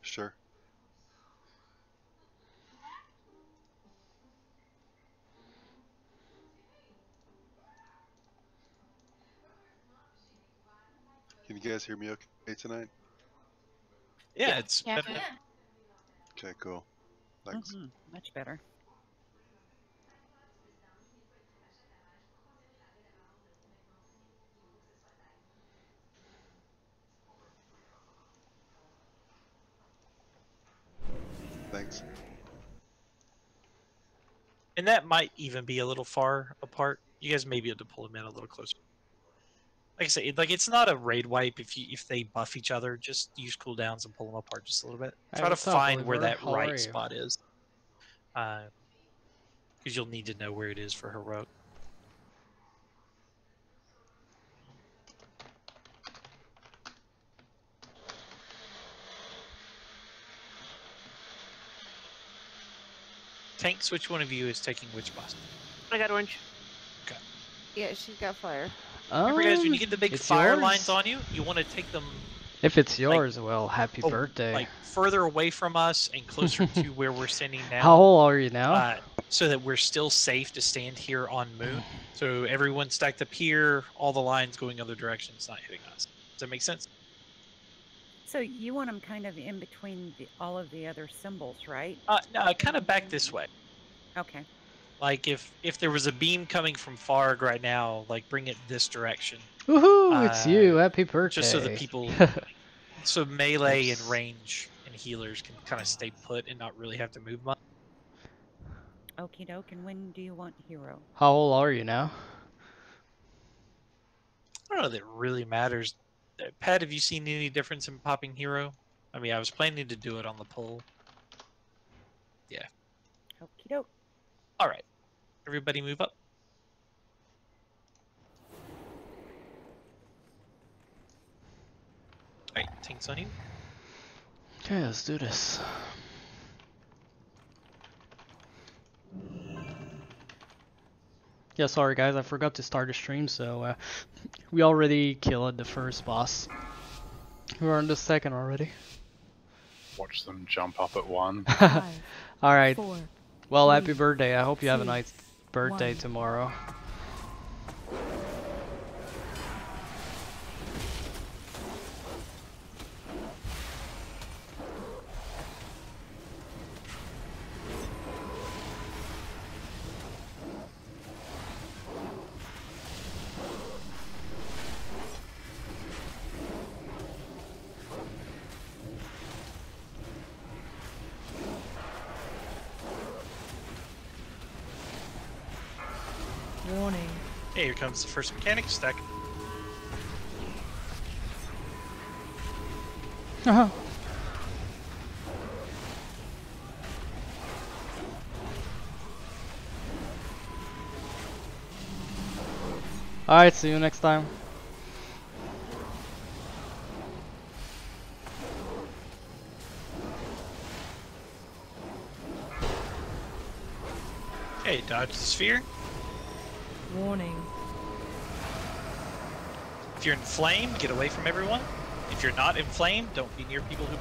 Sure. Can you guys hear me okay tonight? Yeah, Yeah. it's Yeah. better. Okay, cool. Thanks. Much better. Thanks. And that might even be a little far apart. You guys may be able to pull them in a little closer. Like I say, like it's not a raid wipe if they buff each other. Just use cooldowns and pull them apart just a little bit. Hey, Try to what's up, find where Oliver? that How are right you? spot is, because you'll need to know where it is for heroic. Tanks, which one of you is taking which boss? I got orange. Yeah, she's got fire. Remember, guys, when you get the big it's fire yours? lines on you, you want to take them If it's like, yours, well, happy birthday. like further away from us and closer to where we're standing now. How old are you now? So that we're still safe to stand here on Moon. So everyone's stacked up here, all the lines going other directions, not hitting us. Does that make sense? So you want them kind of in between all of the other symbols, right? No, kind of back this way. Okay. Like if there was a beam coming from Farg right now, like bring it this direction. Woohoo! It's you. Happy birthday. Just so the people, so melee and range and healers can kind of stay put and not really have to move much. Okie doke. And when do you want hero? How old are you now? I don't know that it really matters. Pat, have you seen any difference in popping hero? I mean, I was planning to do it on the poll. Yeah. Okie doke. All right. Everybody move up. All right, tanks on you. Okay, let's do this. Yeah, sorry guys, I forgot to start the stream, so we already killed the first boss. We're on the second already. Watch them jump up at one. Alright, 4, well, happy 3, birthday. I hope you have a 2, nice birthday 1. tomorrow. Warning. Hey, here comes the first mechanic stack. Alright, see you next time. Hey, dodge the sphere. Warning. If you're inflamed, get away from everyone. If you're not inflamed, don't be near people who...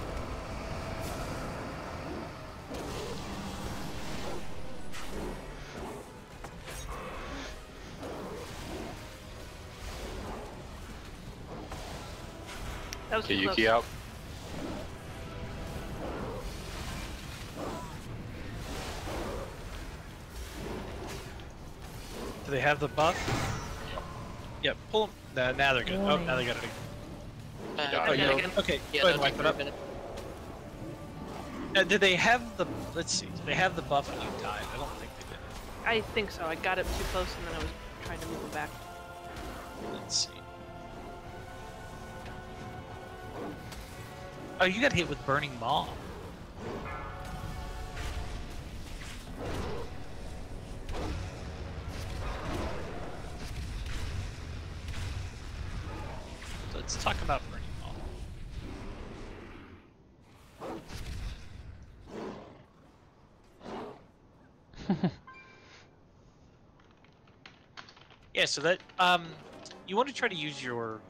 That was Get too Yuki close. out. Do they have the buff? Yep, pull them. Now they're good. Oh, now they got it. got Oh, it. you again. okay, Yeah, go ahead and that'll wipe take it up. a minute. Did they have the... Let's see. Did they have the buff when you died? I don't think they did. I think so. I got it too close and then I was trying to move him back. Let's see. Oh, you got hit with Burning Maw. So let's talk about Burning Maw. Yeah, so that you want to try to use your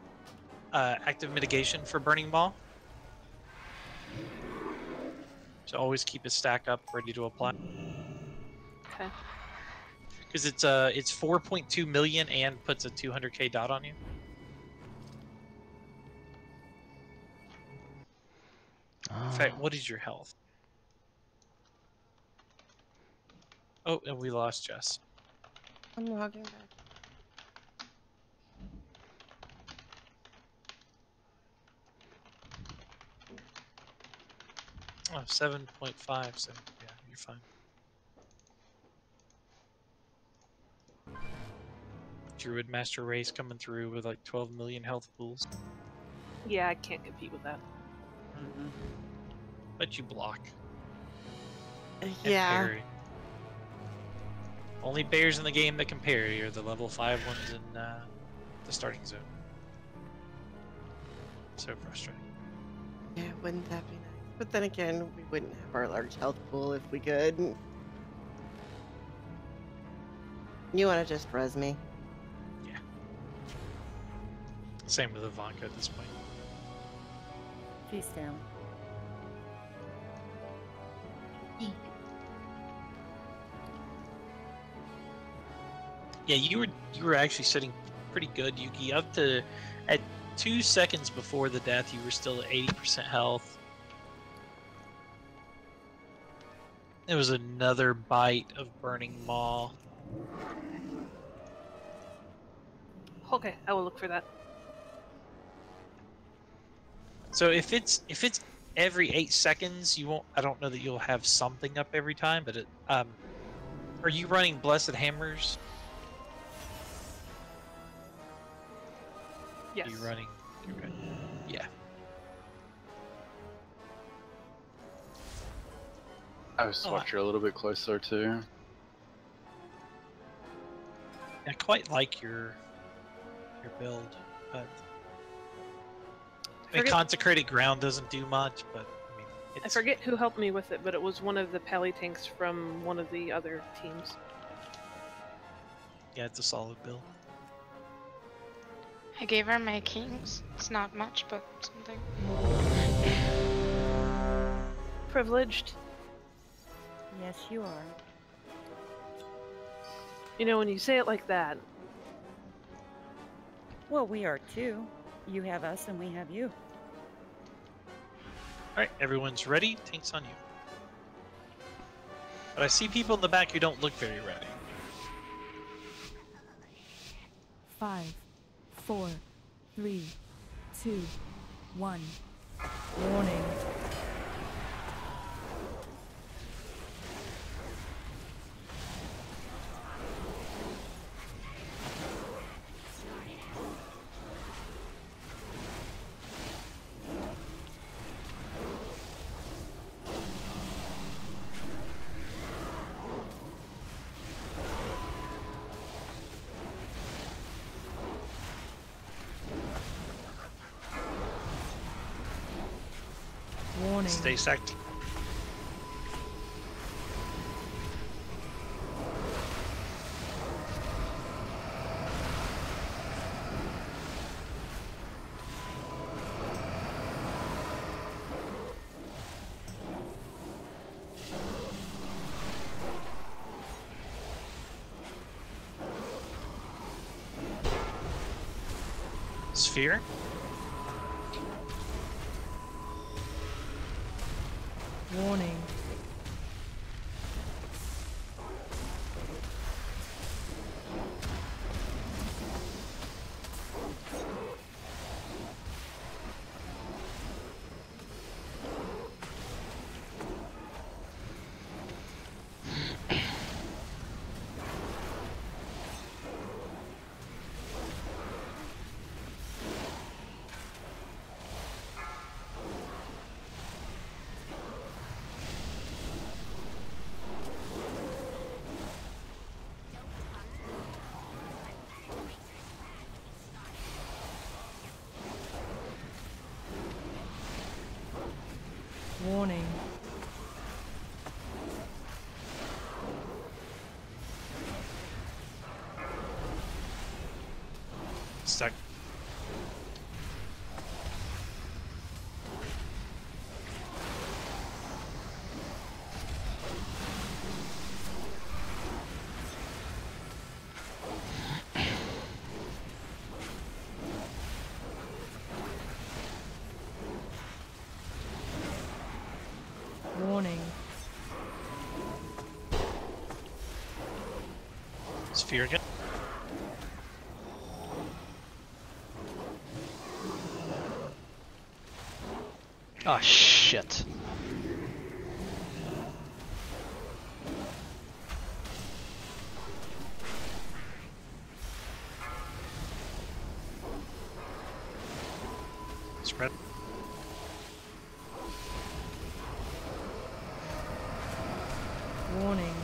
active mitigation for Burning Maw. So always keep a stack up, ready to apply. Okay. Because it's 4.2 million and puts a 200k dot on you. In fact, what is your health? Oh, and we lost Jess. I'm logging back. Oh, 7.5, so yeah, you're fine. Druid Master Race coming through with like 12 million health pools. Yeah, I can't compete with that. But you block. And Yeah. parry. Only bears in the game that can parry are the level 5 ones in the starting zone. So frustrating. Yeah, wouldn't that be nice? But then again, we wouldn't have our large health pool if we could. You want to just res me? Same with Ivanka at this point. She's down. Yeah, you were actually sitting pretty good, Yuki. Up to at 2 seconds before the death, you were still at 80% health. There was another bite of Burning Maw. Okay, I will look for that. So if it's every 8 seconds, you won't. I don't know that you'll have something up every time, but are you running Blessed Hammers? Yes. Are you running? Okay. Yeah. I was Swatcher a little bit closer too. I quite like your build, but I mean, Consecrated Ground doesn't do much, but I mean, I forget who helped me with it, but it was one of the pally tanks from one of the other teams. Yeah, it's a solid build. I gave her my kings. It's not much, but something. Privileged. Yes, you are. You know, when you say it like that. Well, we are too. You have us and we have you. Alright, everyone's ready. Tank's on you. But I see people in the back who don't look very ready. 5, 4, 3, 2, 1. Warning. Warning. Stay stacked. Sphere. Warning. Warning. Stuck. Warning. Sphere again. Oh shit. Spread. Warning.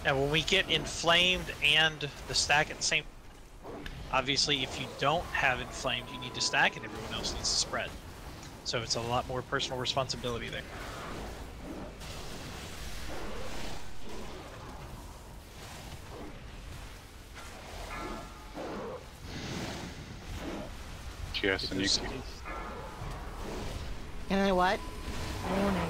Now, when we get inflamed and the stack at the same, obviously, if you don't have inflamed, you need to stack, and everyone else needs to spread. So it's a lot more personal responsibility there. Yes, and you Can I what? Warning.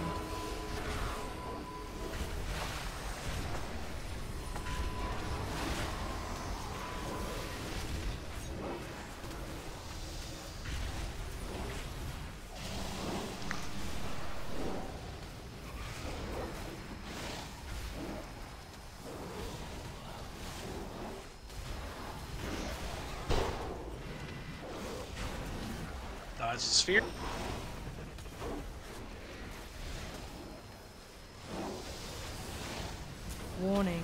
Dodge the sphere. Warning.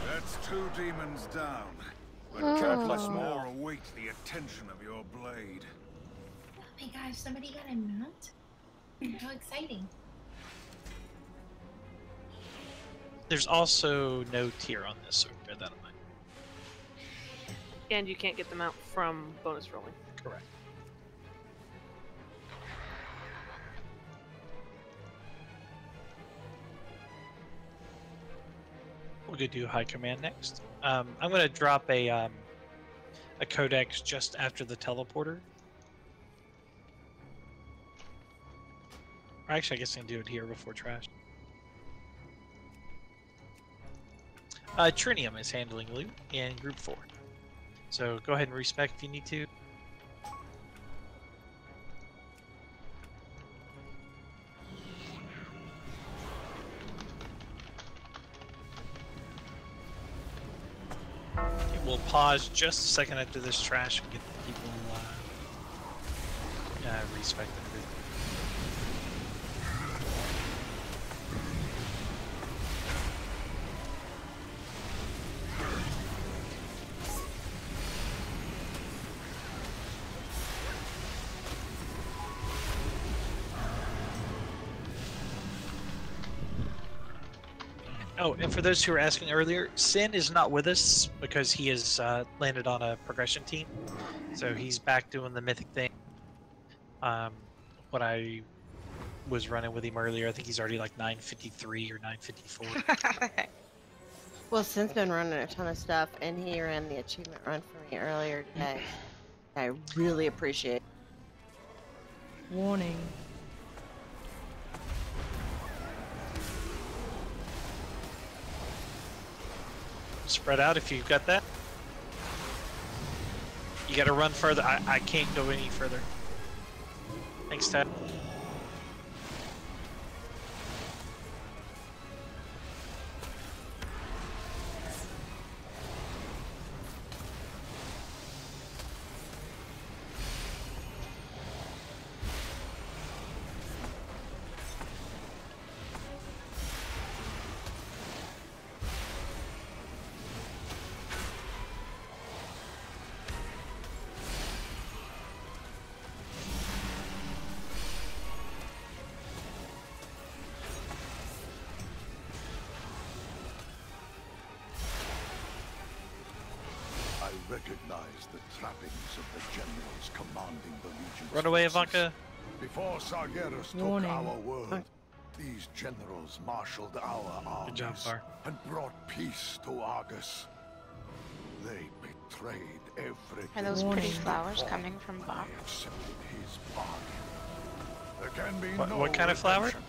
That's 2 demons down, but countless more await the attention of your blade. Oh my gosh, somebody got a mount? How exciting. There's also no tier on this, so bear that in mind. And you can't get them out from bonus rolling. Correct. We're gonna do high command next. I'm gonna drop a codex just after the teleporter. Or actually, I guess I can do it here before trash. Trinium is handling loot in group 4. So go ahead and respec if you need to. Okay, we'll pause just a second after this trash and get the people respec and everything. Oh, and for those who were asking earlier, Sin is not with us because he has landed on a progression team. So he's back doing the mythic thing. What I was running with him earlier, I think he's already like 953 or 954. Well, Sin's been running a ton of stuff, and he ran the achievement run for me earlier today. I really appreciate it. Warning. Spread out if you've got that. You gotta run further. I can't go any further. Thanks, Ted. I recognize the trappings of the generals commanding the Legion's Run away, forces. Ivanka. Before Sargeras took Warning. our world, these generals marshaled our armies Good job, Far. and brought peace to Argus. They betrayed everything. Are those Warning. pretty flowers coming from Bob? They accepted his bargain. There can be What- no what kind of flower? redemption.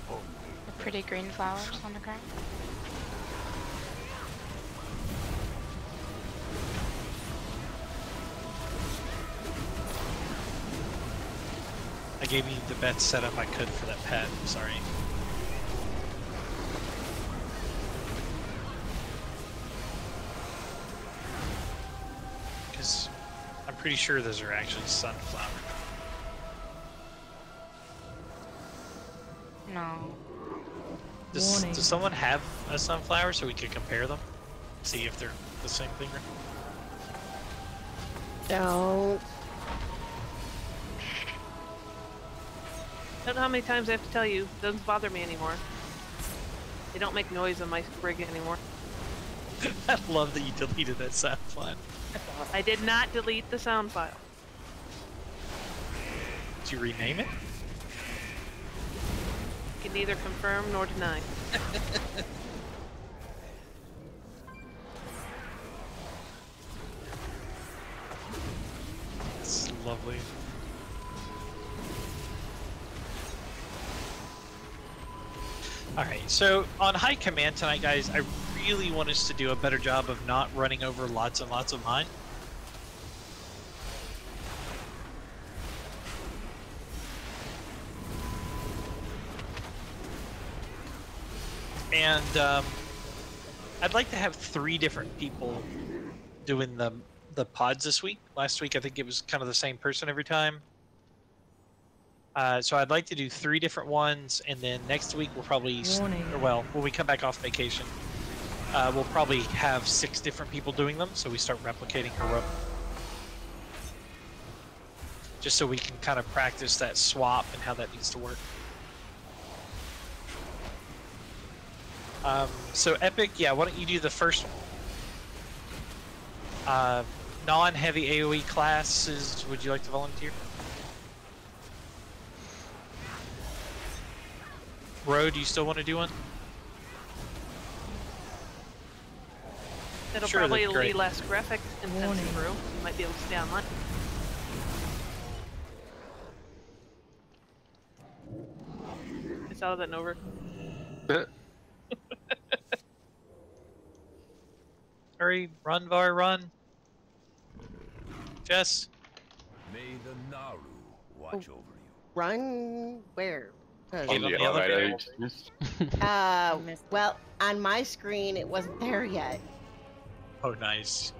Only The pretty green flowers on the ground. I gave you the best setup I could for that pet. Sorry. Because I'm pretty sure those are actually sunflower. No. Does someone have a sunflower so we could compare them? See if they're the same thing or Don't. Don't know how many times I have to tell you. It doesn't bother me anymore. They don't make noise on my rig anymore. I love that you deleted that sound file. I did not delete the sound file. Did you rename it? You can neither confirm nor deny. It's lovely. Alright, so on high command tonight, guys, I really want us to do a better job of not running over lots and lots of mine. And I'd like to have 3 different people doing the pods this week. Last week, I think it was kind of the same person every time. So I'd like to do 3 different ones, and then next week we'll probably, or well, when we come back off vacation, we'll probably have 6 different people doing them, so we start replicating Heroic. Just so we can kind of practice that swap and how that needs to work. So Epic, yeah, why don't you do the first one? Non-heavy AoE classes, would you like to volunteer? Ro, do you still want to do one? It'll Sure, probably that's great. be less graphic intensive, Brew. You might be able to stay online. It's out of that over. Hurry, run, Var, run. Jess, May the Naru watch over you. Run where? 'Cause- On the elevator. well, on my screen it wasn't there yet. oh nice.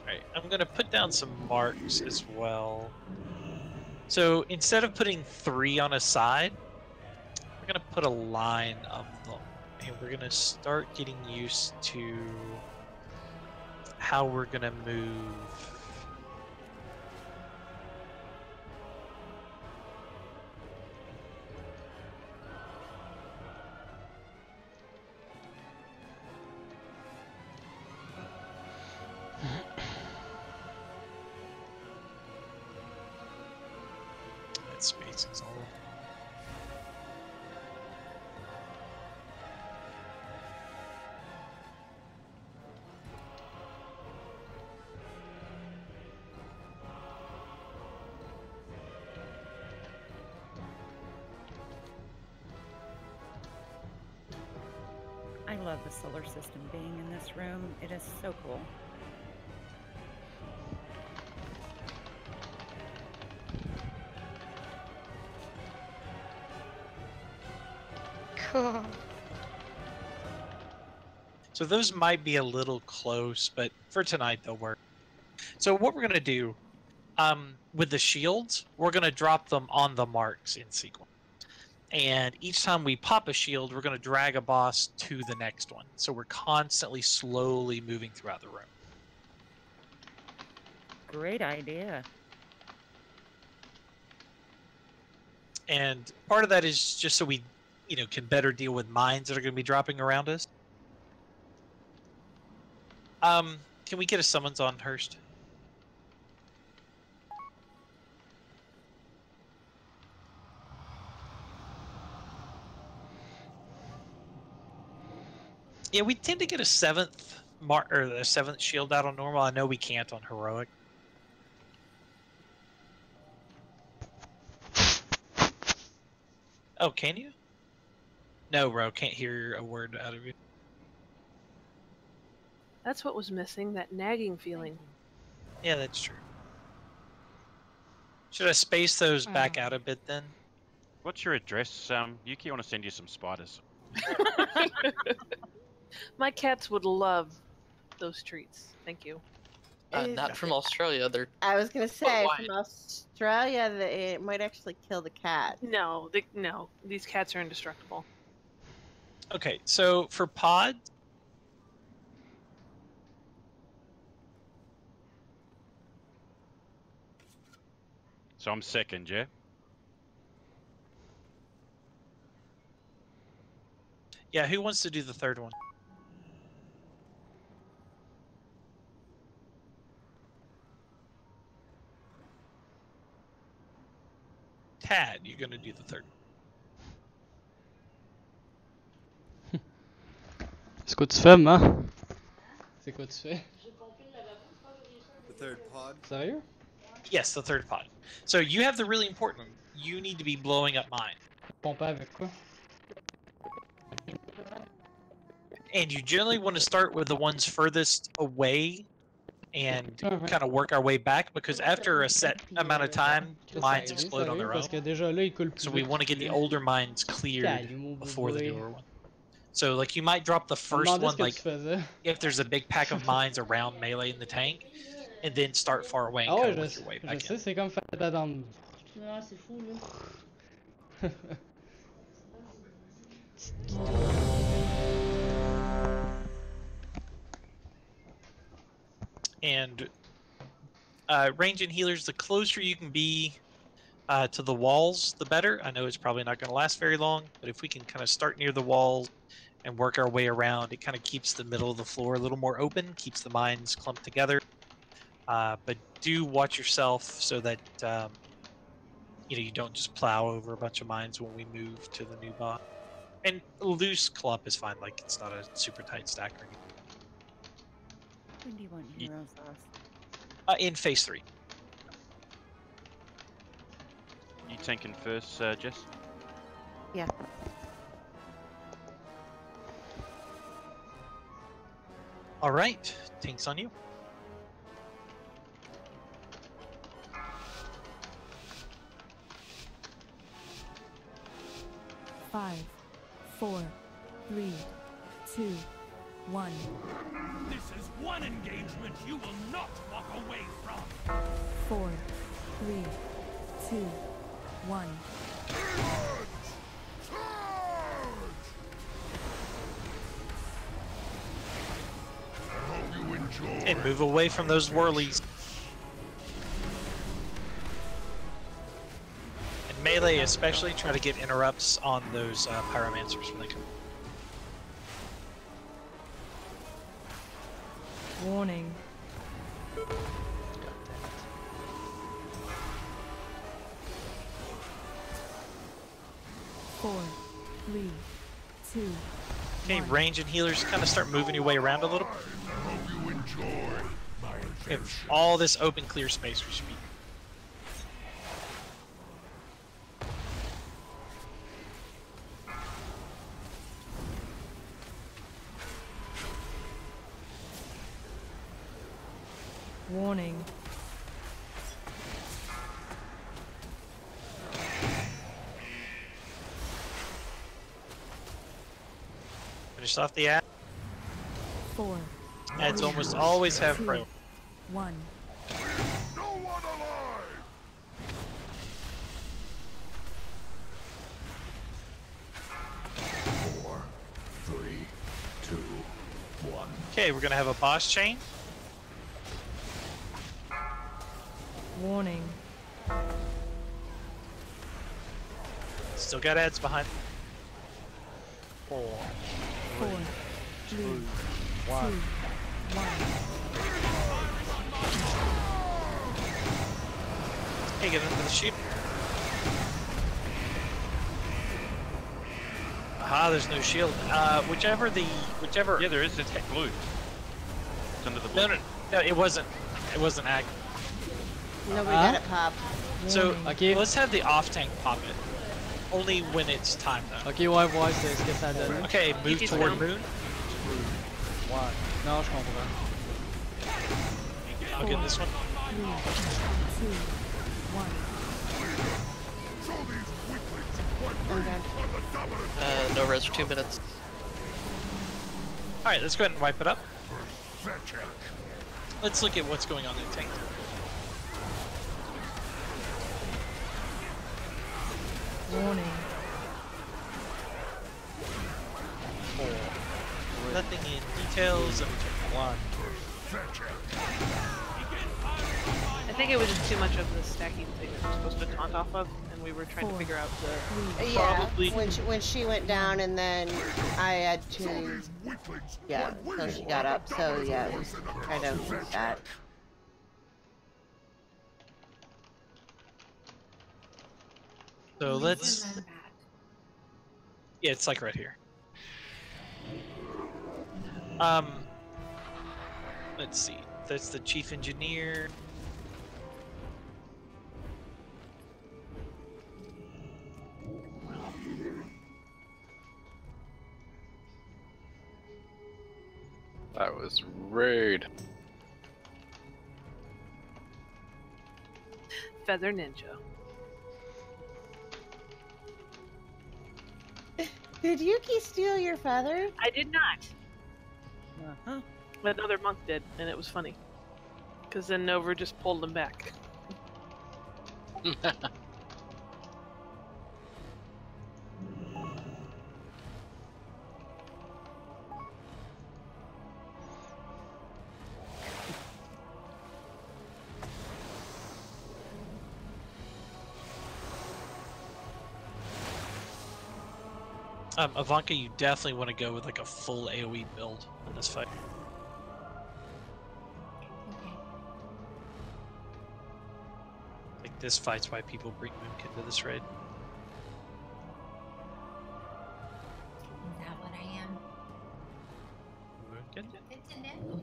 Alright, I'm gonna put down some marks as well. So instead of putting 3 on a side, we're gonna put a line of them. And we're gonna start getting used to how we're gonna move. That spacing's all over. I love the solar system being in this room. It is so cool. Cool. So those might be a little close, but for tonight they'll work. So what we're gonna do, with the shields, we're gonna drop them on the marks in sequence. And each time we pop a shield, we're gonna drag a boss to the next one. So we're constantly slowly moving throughout the room. Great idea. And part of that is just so we, can better deal with mines that are gonna be dropping around us. Can we get a summons on Hurst? Yeah, we tend to get a 7th mark or a 7th shield out on normal. I know we can't on heroic. Oh, can you? No, bro. Can't hear a word out of you. That's what was missing, that nagging feeling. Yeah, that's true. Should I space those back out a bit then? What's your address, Yuki? I want to send you some spiders. My cats would love those treats. Thank you. Not from Australia. They're I was gonna say from Australia that it might actually kill the cat. No, no. These cats are indestructible. Okay, so for pod, So I'm second, yeah? yeah, who wants to do the third one? Tad, you're gonna do the third one. C'est quoi tu fais, ma? C'est quoi tu fais? The third pod. Sérieux? Yes, the third pod. So you have the really important one. You need to be blowing up mine. Pomper avec quoi? And you generally want to start with the ones furthest away and kind of work our way back, because after a set amount of time, mines explode on their own. So we want to get the older mines cleared before the newer one. So like you might drop the first one, like if there's a big pack of mines around melee in the tank, and then start far away and kind of work your way back in. C'est comme faire d'attendre. Ah, c'est fou là. And range and healers, the closer you can be to the walls, the better. I know it's probably not going to last very long, but if we can kind of start near the walls and work our way around, it kind of keeps the middle of the floor a little more open, keeps the mines clumped together. But do watch yourself so that you don't just plow over a bunch of mines when we move to the new bot. And loose clump is fine, like it's not a super tight stack or anything. When do you want heroes lost? In phase 3. You tanking first, Jess? Yeah. All right, tanks on you. Five, 4, 3, 2, 1. This is one engagement you will not walk away from. 4, 3, 2, 1. And move away from those whirlies. And melee especially, try to get interrupts on those pyromancers when they come. Warning. 4, 3, 2. Okay, range and healers kind of start moving your way around a little. If all this open clear space we should be. Warning. Finish off the ad. 4. Ads almost always have 2, pro. 1. Okay, we're gonna have a boss chain. Warning. Still got ads behind. 4, 4, 3, 2, 1. Hey, get into the sheep. Aha, there's no shield. Whichever. Yeah, there is. It's blue. It's under the blue. No, it wasn't. It wasn't active. Nobody got it popped. So let's have the off tank pop it. Only when it's time though. Ok, ouais, ouais, c'est ce que ça donne. Okay, move Yuki's toward down. moon. Ouais. Non, je comprends. I'll get this one. 3, 2, 1. No res for 2 minutes. Alright, let's go ahead and wipe it up. Let's look at what's going on in the tank. Warning. 4. Nothing in details, and we took 1. I think it was just too much of the stacking thing that we're supposed to taunt off of, and we were trying to figure out the Yeah, Probably. when she went down and then I had to, yeah, so she got up. So yeah, it was kind of that. So let's. Yeah, it's like right here. Let's see. That's the chief engineer. That was rude. Feather Ninja. Did Yuki steal your feather? I did not. Uh-huh. But another monk did, and it was funny. Because then Nova just pulled them back. Ivanka, you definitely want to go with like a full AoE build in this fight. Like this fight's why people bring Moonkin to this raid. Is that what I am? Moonkin? Good to know.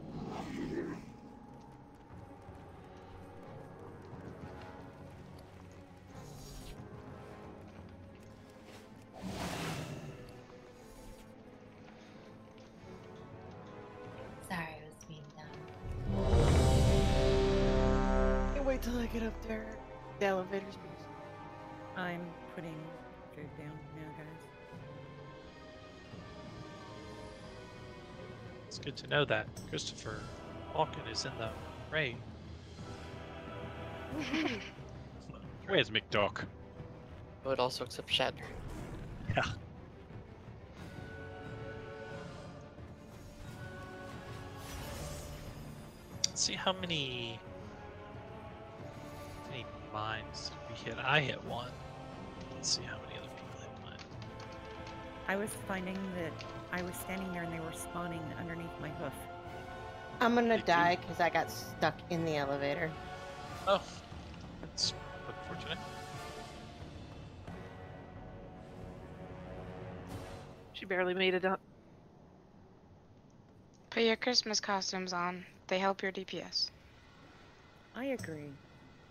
Sorry, I was being dumb. Can't wait till I get up there. The elevator's I'm putting food down now, guys. It's good to know that Christopher Walken is in the raid. Where's McDuck? I would also accept Shatner. Yeah. Let's see how many mines did we hit. I hit 1. Let's see how many other people hit mine. I was finding that I was standing there and they were spawning underneath my hoof. I'm gonna die because I got stuck in the elevator. Oh, that's unfortunate. She barely made it up. Put your Christmas costumes on. They help your DPS. I agree.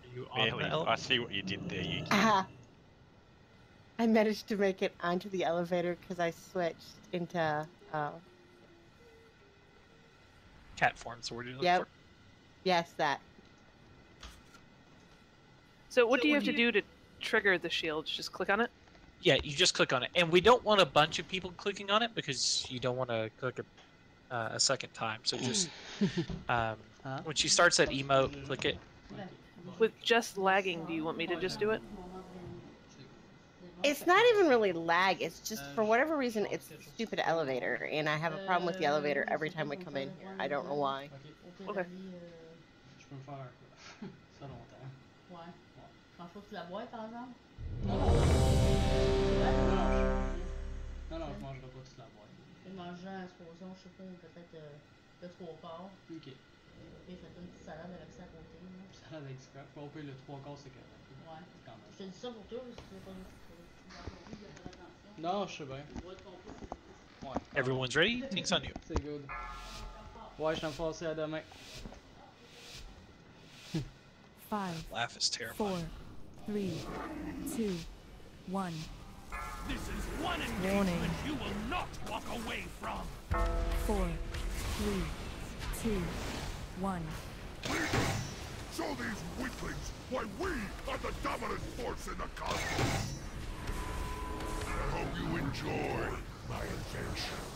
Are you on Barely. the I see what you did there, Yuki. I managed to make it onto the elevator because I switched into. cat form, so we're doing Yep. Yes, that. So what do you have to do to trigger the shields? Just click on it? Yeah, you just click on it. And we don't want a bunch of people clicking on it because you don't want to click a second time. So just when she starts that emote, click it. With just lagging, do you want me to just do it? It's not even really lag. It's just for whatever reason, it's the stupid elevator, and I have a problem with the elevator every time we come in here. I don't know why. Okay. Je peux me faire ça longtemps. Ouais. Mange-tu la boîte, par exemple? Non, je mangerai pas toute la boîte. Et mangeant, supposons, je sais pas, peut-être le 3 quarts. Ok. Et faites une petite salade avec ça à côté. Là. Salade avec scrap. Au pire, le 3 quarts, c'est correct. Ouais. Quand même. Je te dis ça pour toi, parce que tu veux pas faire attention. Non, je sais bien. Ouais. Everyone's ready? Things on you. C'est good. Ouais, je t'en passer à demain. 5, Laugh is terrifying. 4, 3, 2, 1. This is one Warning. engagement you will not walk away from. 4, 3, 2, 1. Show these weaklings why we are the dominant force in the cosmos. I hope you enjoy my inventions.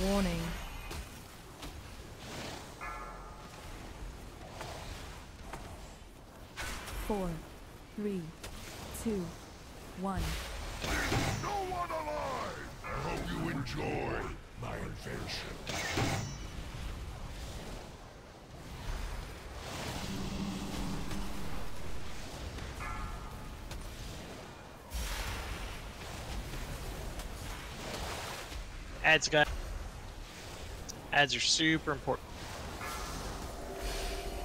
Warning. 4, 3, 2, 1. No one alive! I hope you enjoy my invention. Ads, guys. Ads are super important.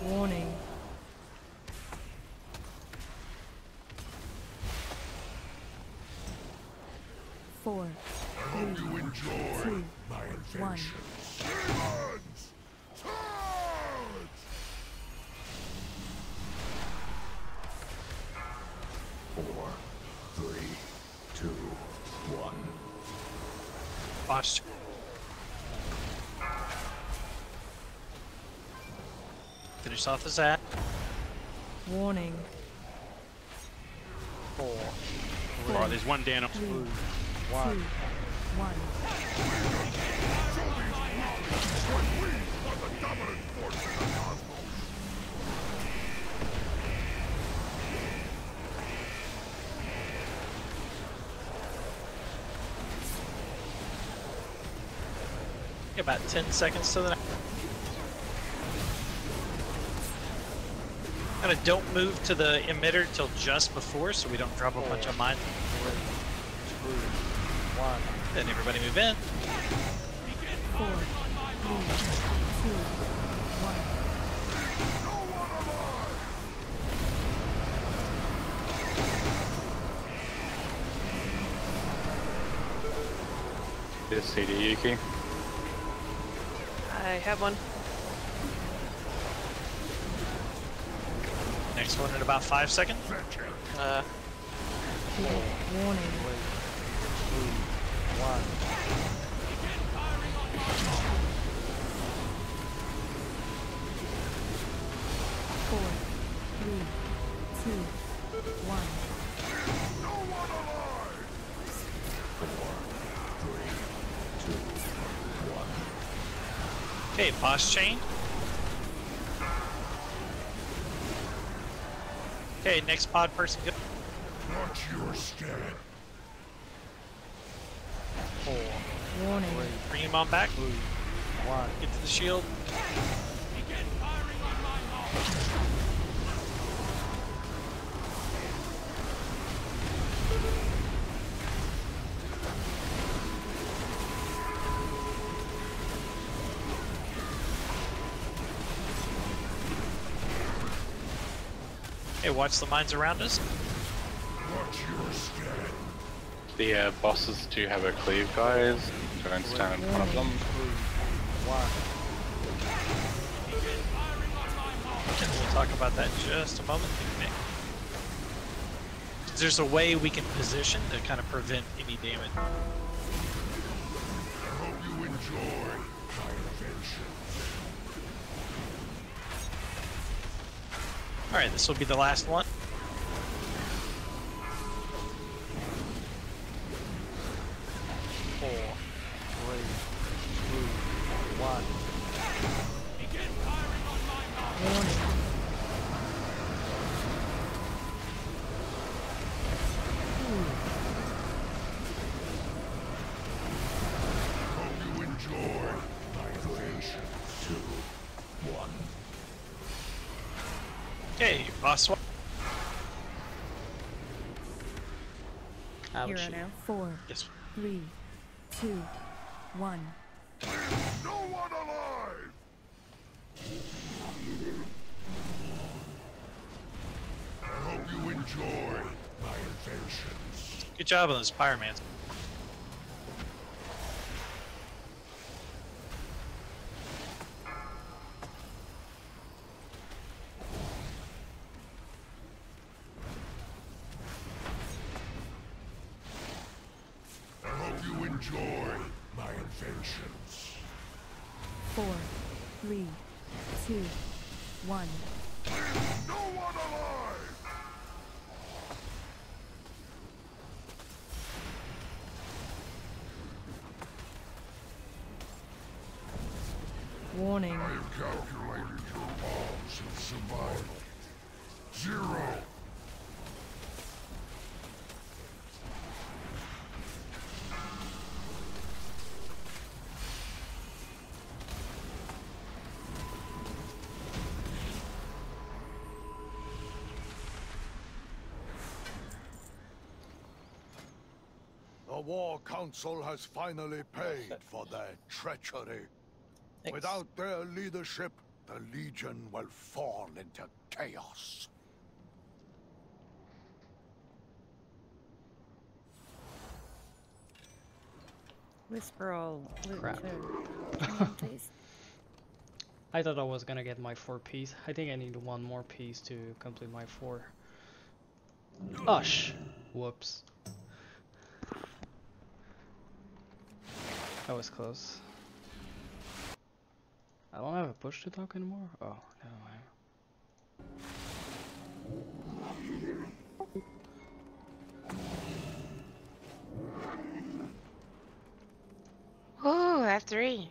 Warning. 4, 3, 2, 1. Demons! Charge! 4, 3, 2, 1. Boss. Finish off his ad. Warning. 4. Alright, there's one down. 3, 2, 1. About 10 seconds to the next. Kinda don't move to the emitter till just before so we don't drop a bunch of mines. 3, 2, 1. Then everybody move in. 4, 3, 2, 1. This CD, Yuki. I have one. Next one in about 5 seconds. Warning. 1. 4, 3, 2, 1. Okay, boss chain. Okay, next pod person go. Watch your step. 4. Warning. Bring him on back. 1. Get to the shield. Okay, watch the mines around us. Watch your step. The bosses do have a cleave, guys. Go and stand in front of them. 1. And we'll talk about that in just a moment. There's a way we can position to kind of prevent any damage. I hope you enjoy my invention. Alright, this will be the last one. Okay, boss one. Hero now. 4, Yes. 3, 2, 1. No one alive! I hope you enjoy my inventions. Good job on those pyromans. enjoy my inventions? 4, 3, 2, 1. No one alive! Warning. I have calculated your odds of survival. 0. The War Council has finally paid for their treachery. Thanks. Without their leadership, the Legion will fall into chaos. Whisper all loot Crap. to please. I thought I was gonna get my 4 piece. I think I need 1 more piece to complete my 4. Ush! Whoops. That was close. I don't have a push to talk anymore? Oh, never mind. Ooh, that's 3.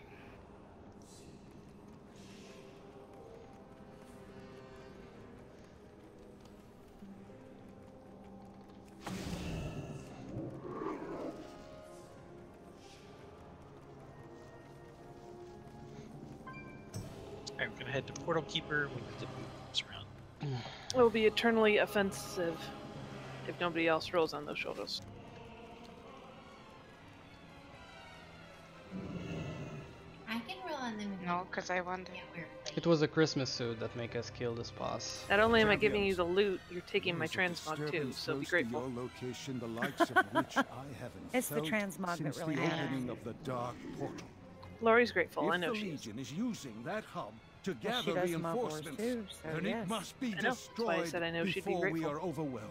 Alright, we're gonna head to Portal Keeper. We need to move this around. It will be eternally offensive if nobody else rolls on those shoulders. I can roll on them. No, because I want to. It was a Christmas suit that make us kill this boss. Not only am I giving you the loot, you're taking my transmog too, so be grateful. Your location, the likes of which I haven't It's the felt transmog that since really the matters. opening of the Dark Portal. Laurie's grateful, I If know the she is. Legion is using that hub to Well, she gather does mob wars reinforcements, too, so then yes. it must be I know, that's why I destroyed said I know she'd be before we grateful. are overwhelmed.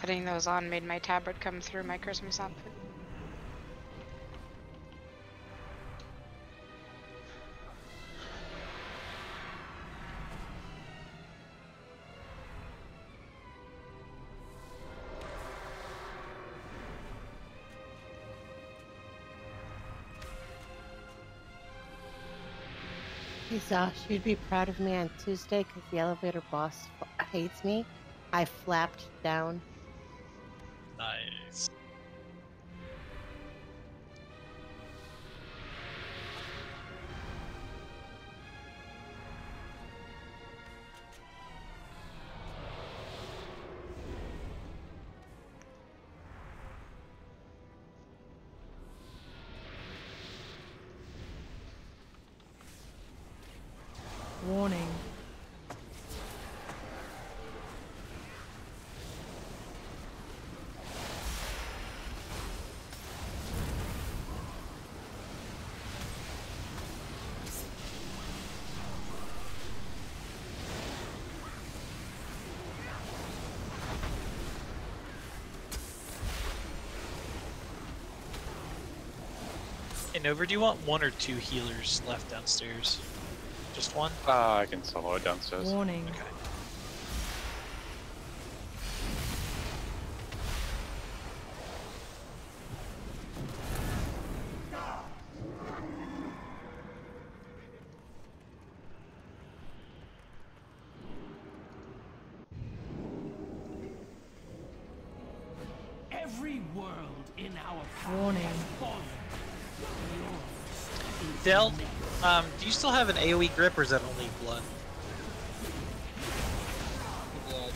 Putting those on made my tabard come through my Christmas outfit. Hey Zosh, you'd be proud of me on Tuesday because the elevator boss hates me. I flapped down. Nice. Warning. And over, do you want 1 or 2 healers left downstairs? Just 1? I can solo it downstairs. Warning. Okay. Every world in our path Warning. has fallen. Del, do you still have an AoE grip, or is that only blood? Blood.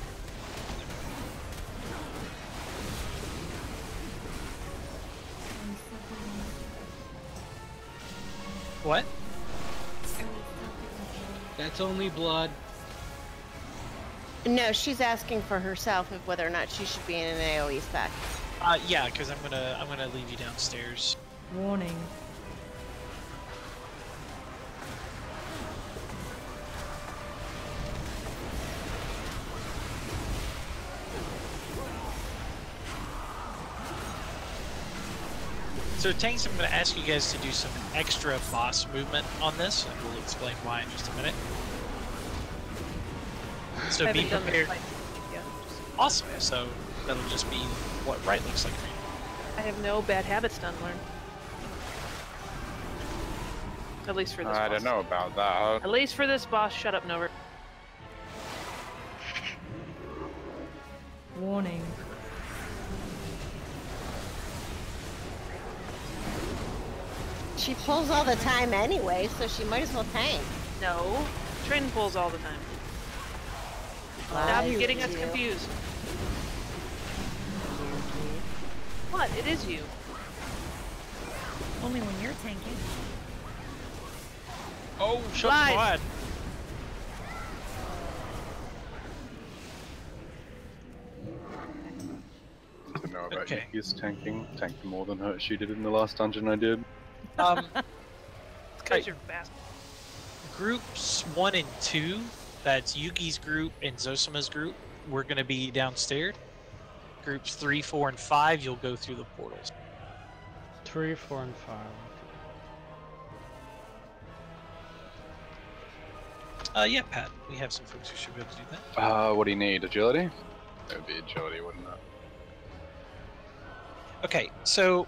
What? That's only blood. No, she's asking for herself of whether or not she should be in an AoE spec. Yeah, because I'm gonna leave you downstairs. Warning. So Tanks, I'm going to ask you guys to do some extra boss movement on this, and we'll explain why in just a minute. So I be haven't done this prepared. fight. Yeah. Awesome. So that'll just be what right looks like for you. I have no bad habits to unlearn. At least for this boss. I don't know about that. At least for this boss. Shut up, Nover. Warning. She pulls all the time anyway, so she might as well tank. No. Trin pulls all the time. Stop Lies getting to us you. confused. What? It is you. Only when you're tanking. Oh, shot Lies. fired. I don't know about Okay. Yuki's tanking. Tanked more than her she did in the last dungeon I did. It's because you're fast. Groups 1 and 2, that's Yuki's group and Zosima's group, we're going to be downstairs. Groups 3, 4, and 5, you'll go through the portals. 3, 4, and 5. Yeah, Pat, we have some folks who should be able to do that. What do you need? Agility? It would be agility, wouldn't it? Okay, so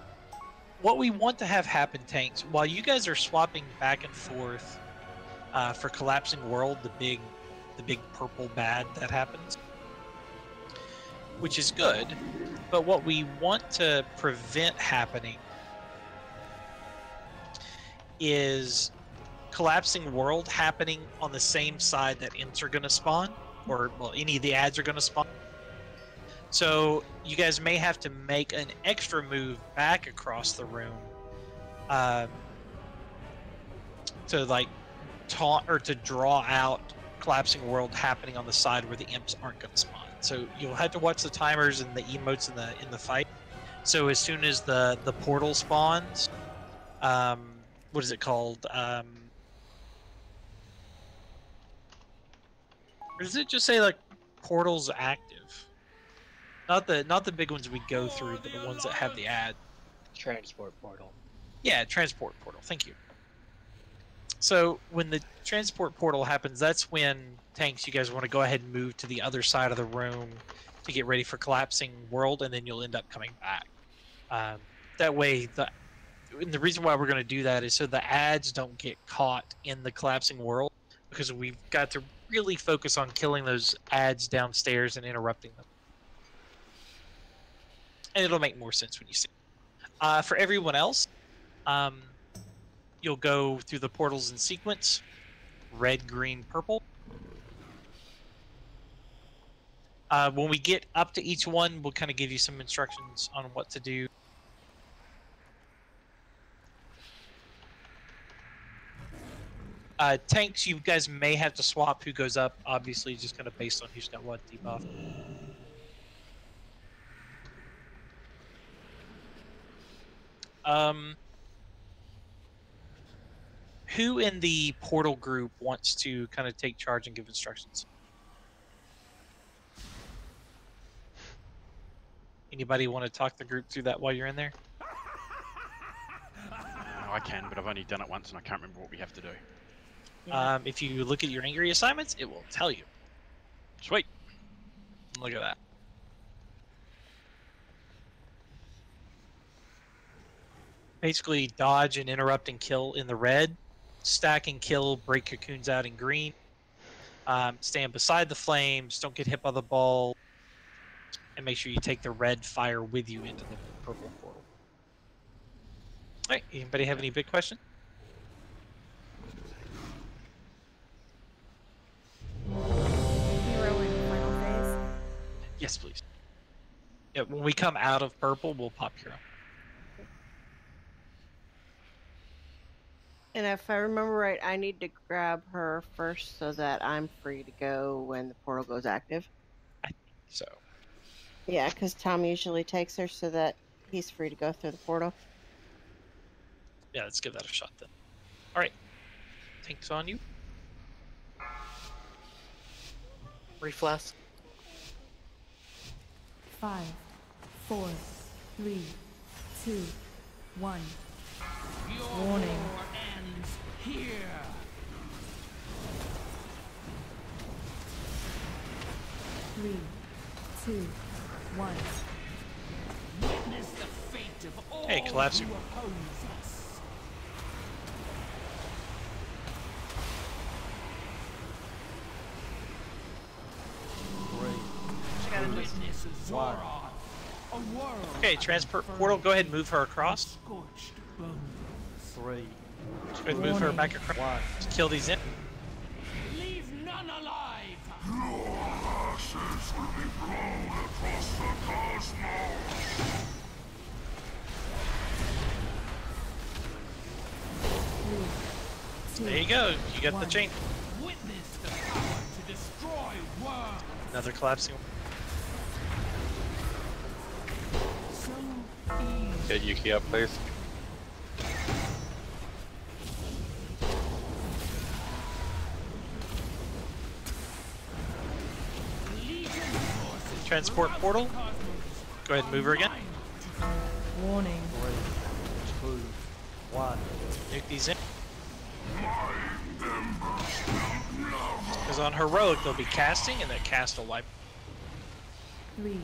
what we want to have happen, Tanks, while you guys are swapping back and forth for Collapsing World, the big purple bad that happens, which is good, but what we want to prevent happening is Collapsing World happening on the same side that imps are going to spawn, or well, any of the ads are going to spawn. So you guys may have to make an extra move back across the room to like taunt or to draw out Collapsing World happening on the side where the imps aren't going to spawn. So you'll have to watch the timers and the emotes in the fight. So as soon as the portal spawns, what is it called? Or does it just say like portals active? Not the big ones we go through, but the ones that have the ad. Transport portal. Yeah, transport portal. Thank you. So when the transport portal happens, that's when Tanks, you guys want to go ahead and move to the other side of the room to get ready for Collapsing World, and then you'll end up coming back. That way, the reason why we're going to do that is so the ads don't get caught in the Collapsing World, because we've got to really focus on killing those ads downstairs and interrupting them. And it'll make more sense when you see it. For everyone else, you'll go through the portals in sequence: red, green, purple. When we get up to each one, we'll kind of give you some instructions on what to do. Tanks, you guys may have to swap who goes up, obviously, just kind of based on who's got what debuff. Who in the portal group wants to kind of take charge and give instructions? Anybody want to talk the group through that while you're in there? I can, but I've only done it once and I can't remember what we have to do. If you look at your angry assignments, it will tell you. Sweet. Look at that. Basically, dodge and interrupt and kill in the red. Stack and kill, break cocoons out in green. Stand beside the flames, don't get hit by the ball. And make sure you take the red fire with you into the purple portal. Alright, anybody have any big questions? Hero in final phase. Yes, please. Yeah, when we come out of purple, we'll pop hero. And if I remember right, I need to grab her first so that I'm free to go when the portal goes active. So. Yeah, because Tom usually takes her so that he's free to go through the portal. Yeah, let's give that a shot then. Alright. Tank's on you. Reflask. 5, 4, 3, 2, 1. Your Warning. war ends here. 3, 2, 1. Witness the fate of all Hey, collapsing. who oppose us. She got it. Witness Zoroth, a world Okay, transport portal. Go ahead and move her across. scorched bones. 3, Go ahead and move her back across. Just kill these in. Leave none alive. Your ashes will be blown across the cosmos. 3, 2, There you go. You got the chain. Witness the power to destroy worlds. Another collapsing. So easy. Get Yuki up, please. Legion forces Transport throughout portal. the cosmos Go ahead and move her again. warning. 3, 2, 1. Nuke these in. Because on heroic they'll be casting, and that cast will wipe. 3,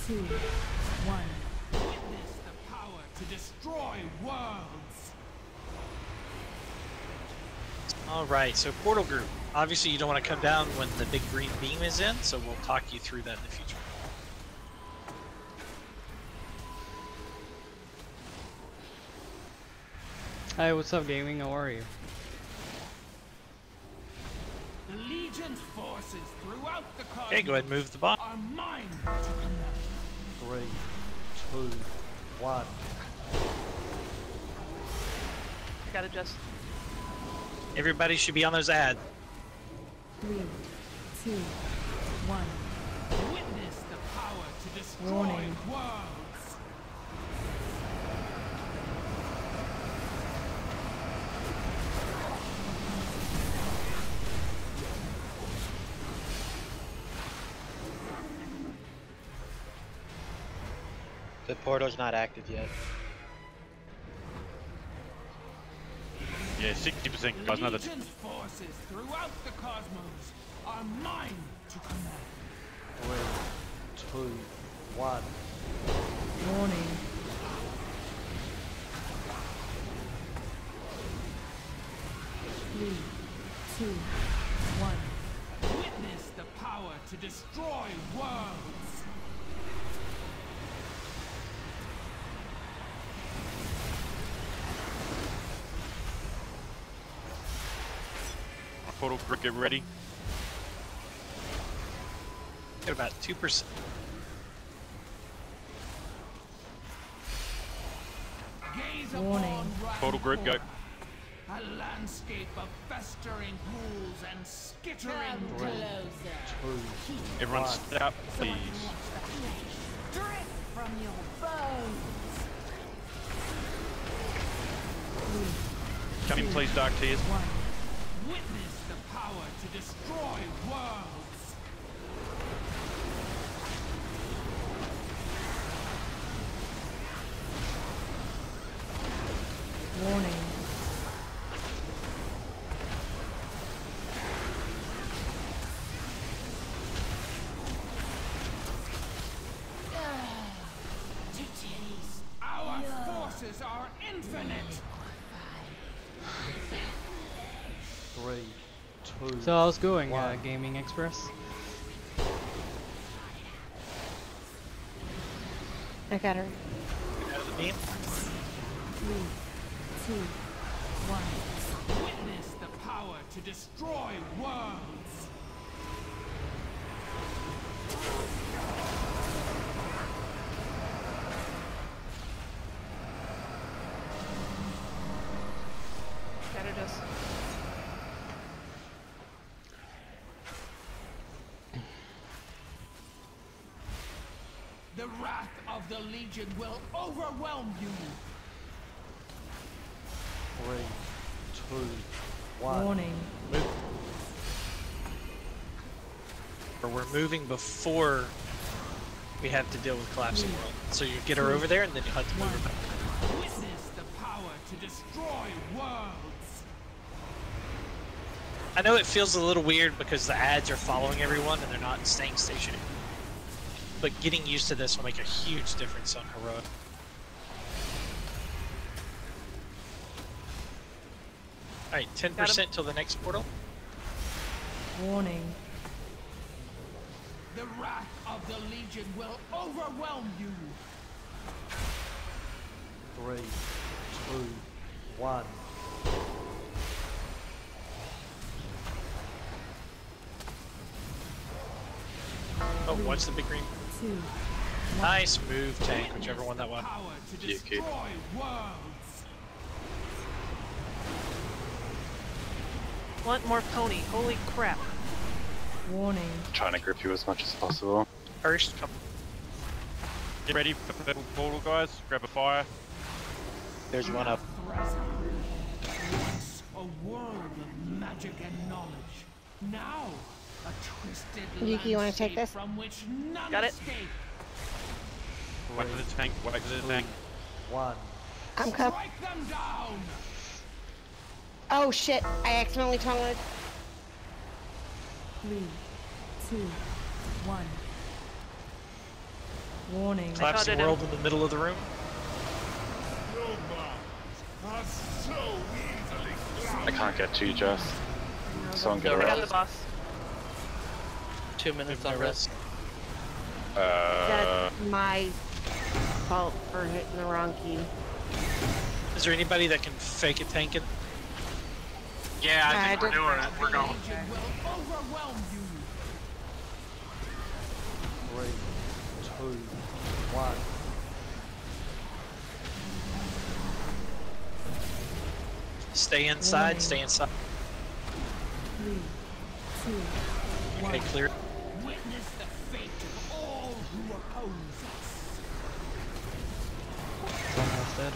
2, 1. Witness the power to destroy worlds. All right, so portal group. Obviously, you don't want to come down when the big green beam is in, so we'll talk you through that in the future. Hi, what's up, gaming? How are you? The Legion's forces throughout the cosmos Okay, go ahead and move the bot. are mine to command. 3, 2, 1. I gotta just. Everybody should be on those ads. 3, 2, 1. Witness the power to destroy Warning. worlds. The portal's not active yet. Yeah, 60% guys. Another. Legion's forces throughout the cosmos are mine to command. 3, 2, 1. Warning. 3, 2, 1. Witness the power to destroy worlds. Portal, get ready. Get about 2%. Gaze Warning. upon Portal group, go. a landscape of festering pools and skittering 3, billows. 2, Everyone 1. stop, please. Drip from your bones. 3, Come in, please, Dark Tears. 1. Witness the power to destroy worlds. Warning. 3, 2. So how's it going, 1. Gaming Express? I got her. 3, 2, 1. Witness the power to destroy worlds. Gotta just. The wrath of the Legion will overwhelm you. 3, 2, 1. Warning. Or we're moving before we have to deal with collapsing world. So you get her over there, and then you have to move her back. Witness to destroy worlds. I know it feels a little weird because the ads are following everyone and they're not staying stationary. But getting used to this will make a huge difference on Heroic. Alright, 10% till the next portal. Warning. The wrath of the Legion will overwhelm you. 3, 2, 1. Oh, watch the big green. 2. Nice move, tank, whichever one that was. Power to Yeah, destroy kid. worlds. Want more pony? Holy crap! Warning. Trying to grip you as much as possible. First, come. Get ready for the portal, guys. Grab a fire. There's one up. Once a world of magic and knowledge. Now, a twisted Yuki, you wanna take landscape this? from which none Got it. escape. Wait for the tank. Wait for the tank. 1. I'm coming. Strike them down. Oh shit! I accidentally tunneted. 3, 2, 1. Warning. Collapsing it world in the middle of the room. Are so easily I can't get to you, Jess. Someone get I got the around. boss. 2 minutes on rest. That's my fault for hitting the wrong key. Is there anybody that can fake a tank it? Yeah, I think I we're doing it. We're going. Legion will overwhelm you. 3, 2, 1. Stay inside, Warning. stay inside. 3, 2, 1. Okay, clear. Witness the fate of all who oppose us. It's almost dead.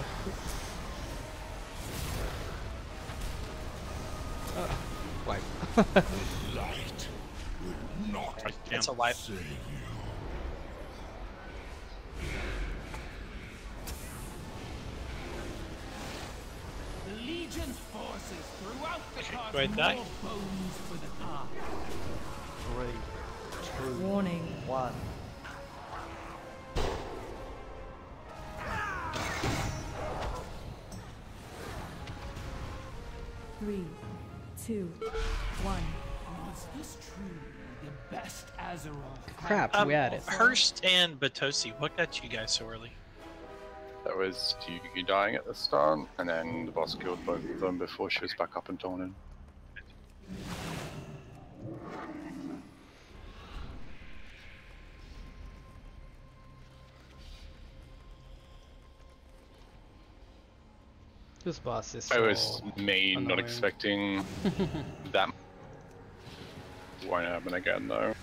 Wipe. light will not That's a wipe. save you. The Legion's forces throughout the cosmos go ahead, die. bones for the path. 3, 2, Warning. 1. 3, 2, 1. Was this truly the best Azeroth had Crap, we had it. Hurst and Batosi, what got you guys so early? That was Yugi dying at the start, and then the boss killed both of them before she was back up and torn in. This boss is I so was me not annoying. expecting that. Won't happen again though.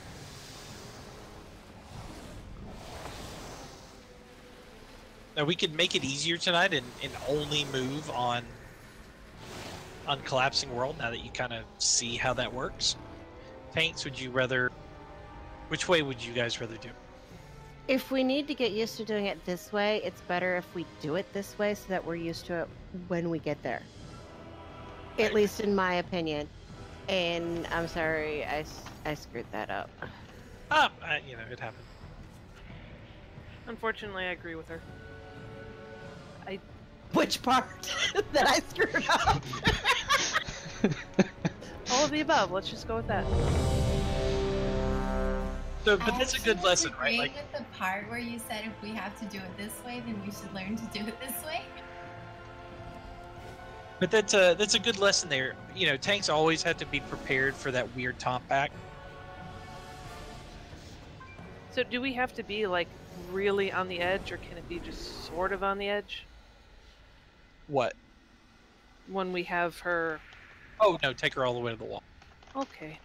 Now we could make it easier tonight and only move on Collapsing World now that you kind of see how that works. Tanks, would you rather... Which way would you guys rather do? If we need to get used to doing it this way, it's better if we do it this way so that we're used to it when we get there. At least in my opinion. And I'm sorry, I screwed that up. You know, it happened. Unfortunately, I agree with her. Which part that I screwed up? All of the above. Let's just go with that. So, but that's a good lesson, right? Agreeing Like, with the part where you said if we have to do it this way, then we should learn to do it this way. but that's a good lesson there. You know, tanks always have to be prepared for that weird taunt back. So do we have to be like really on the edge, or can it be just sort of on the edge What? when we have her? Oh no, take her all the way to the wall. Okay.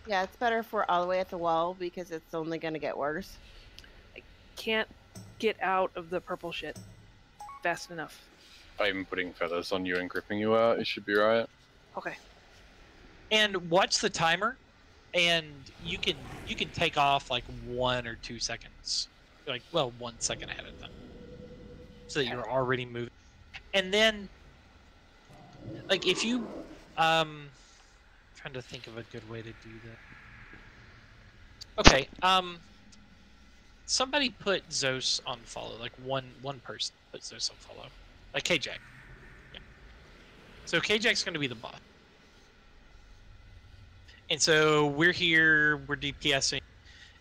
Yeah, it's better if we're all the way at the wall because it's only gonna get worse. Can't get out of the purple shit fast enough. I'm putting feathers on you and gripping you out. It should be right. Okay. And watch the timer, and you can take off like 1 or 2 seconds, like 1 second ahead of time, so that you're already moving. And then Like if you trying to think of a good way to do that. Okay, somebody put Zeus on follow, like one person put Zeus on follow. Like K-Jack. Yeah. So K-Jack's gonna be the boss. And so we're here, we're DPSing,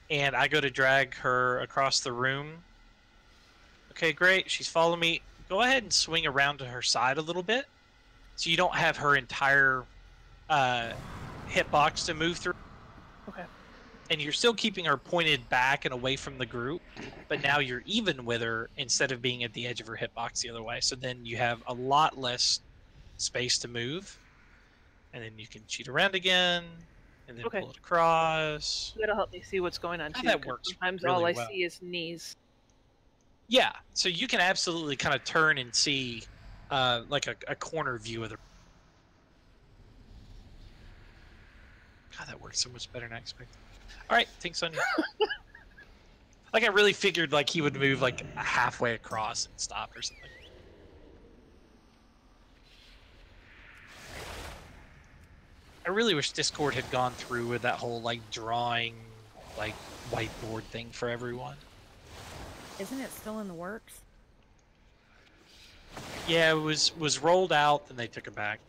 and I go to drag her across the room. Okay, great, she's following me. Go ahead and swing around to her side a little bit, so you don't have her entire hitbox to move through. Okay. And you're still keeping her pointed back and away from the group, but now you're even with her instead of being at the edge of her hitbox the other way. So then you have a lot less space to move, and then you can cheat around again, and then Okay. pull it across. That'll help me see what's going on too. That 'cause works Sometimes really all I well. see is knees. Yeah, so you can absolutely kind of turn and see like a corner view of the. God, that works so much better than I expected. All right, thanks, Sonya. Like I really figured like he would move like halfway across and stop or something. I really wish Discord had gone through with that whole like drawing like whiteboard thing for everyone. Isn't it still in the works? Yeah, it was rolled out, then they took it back.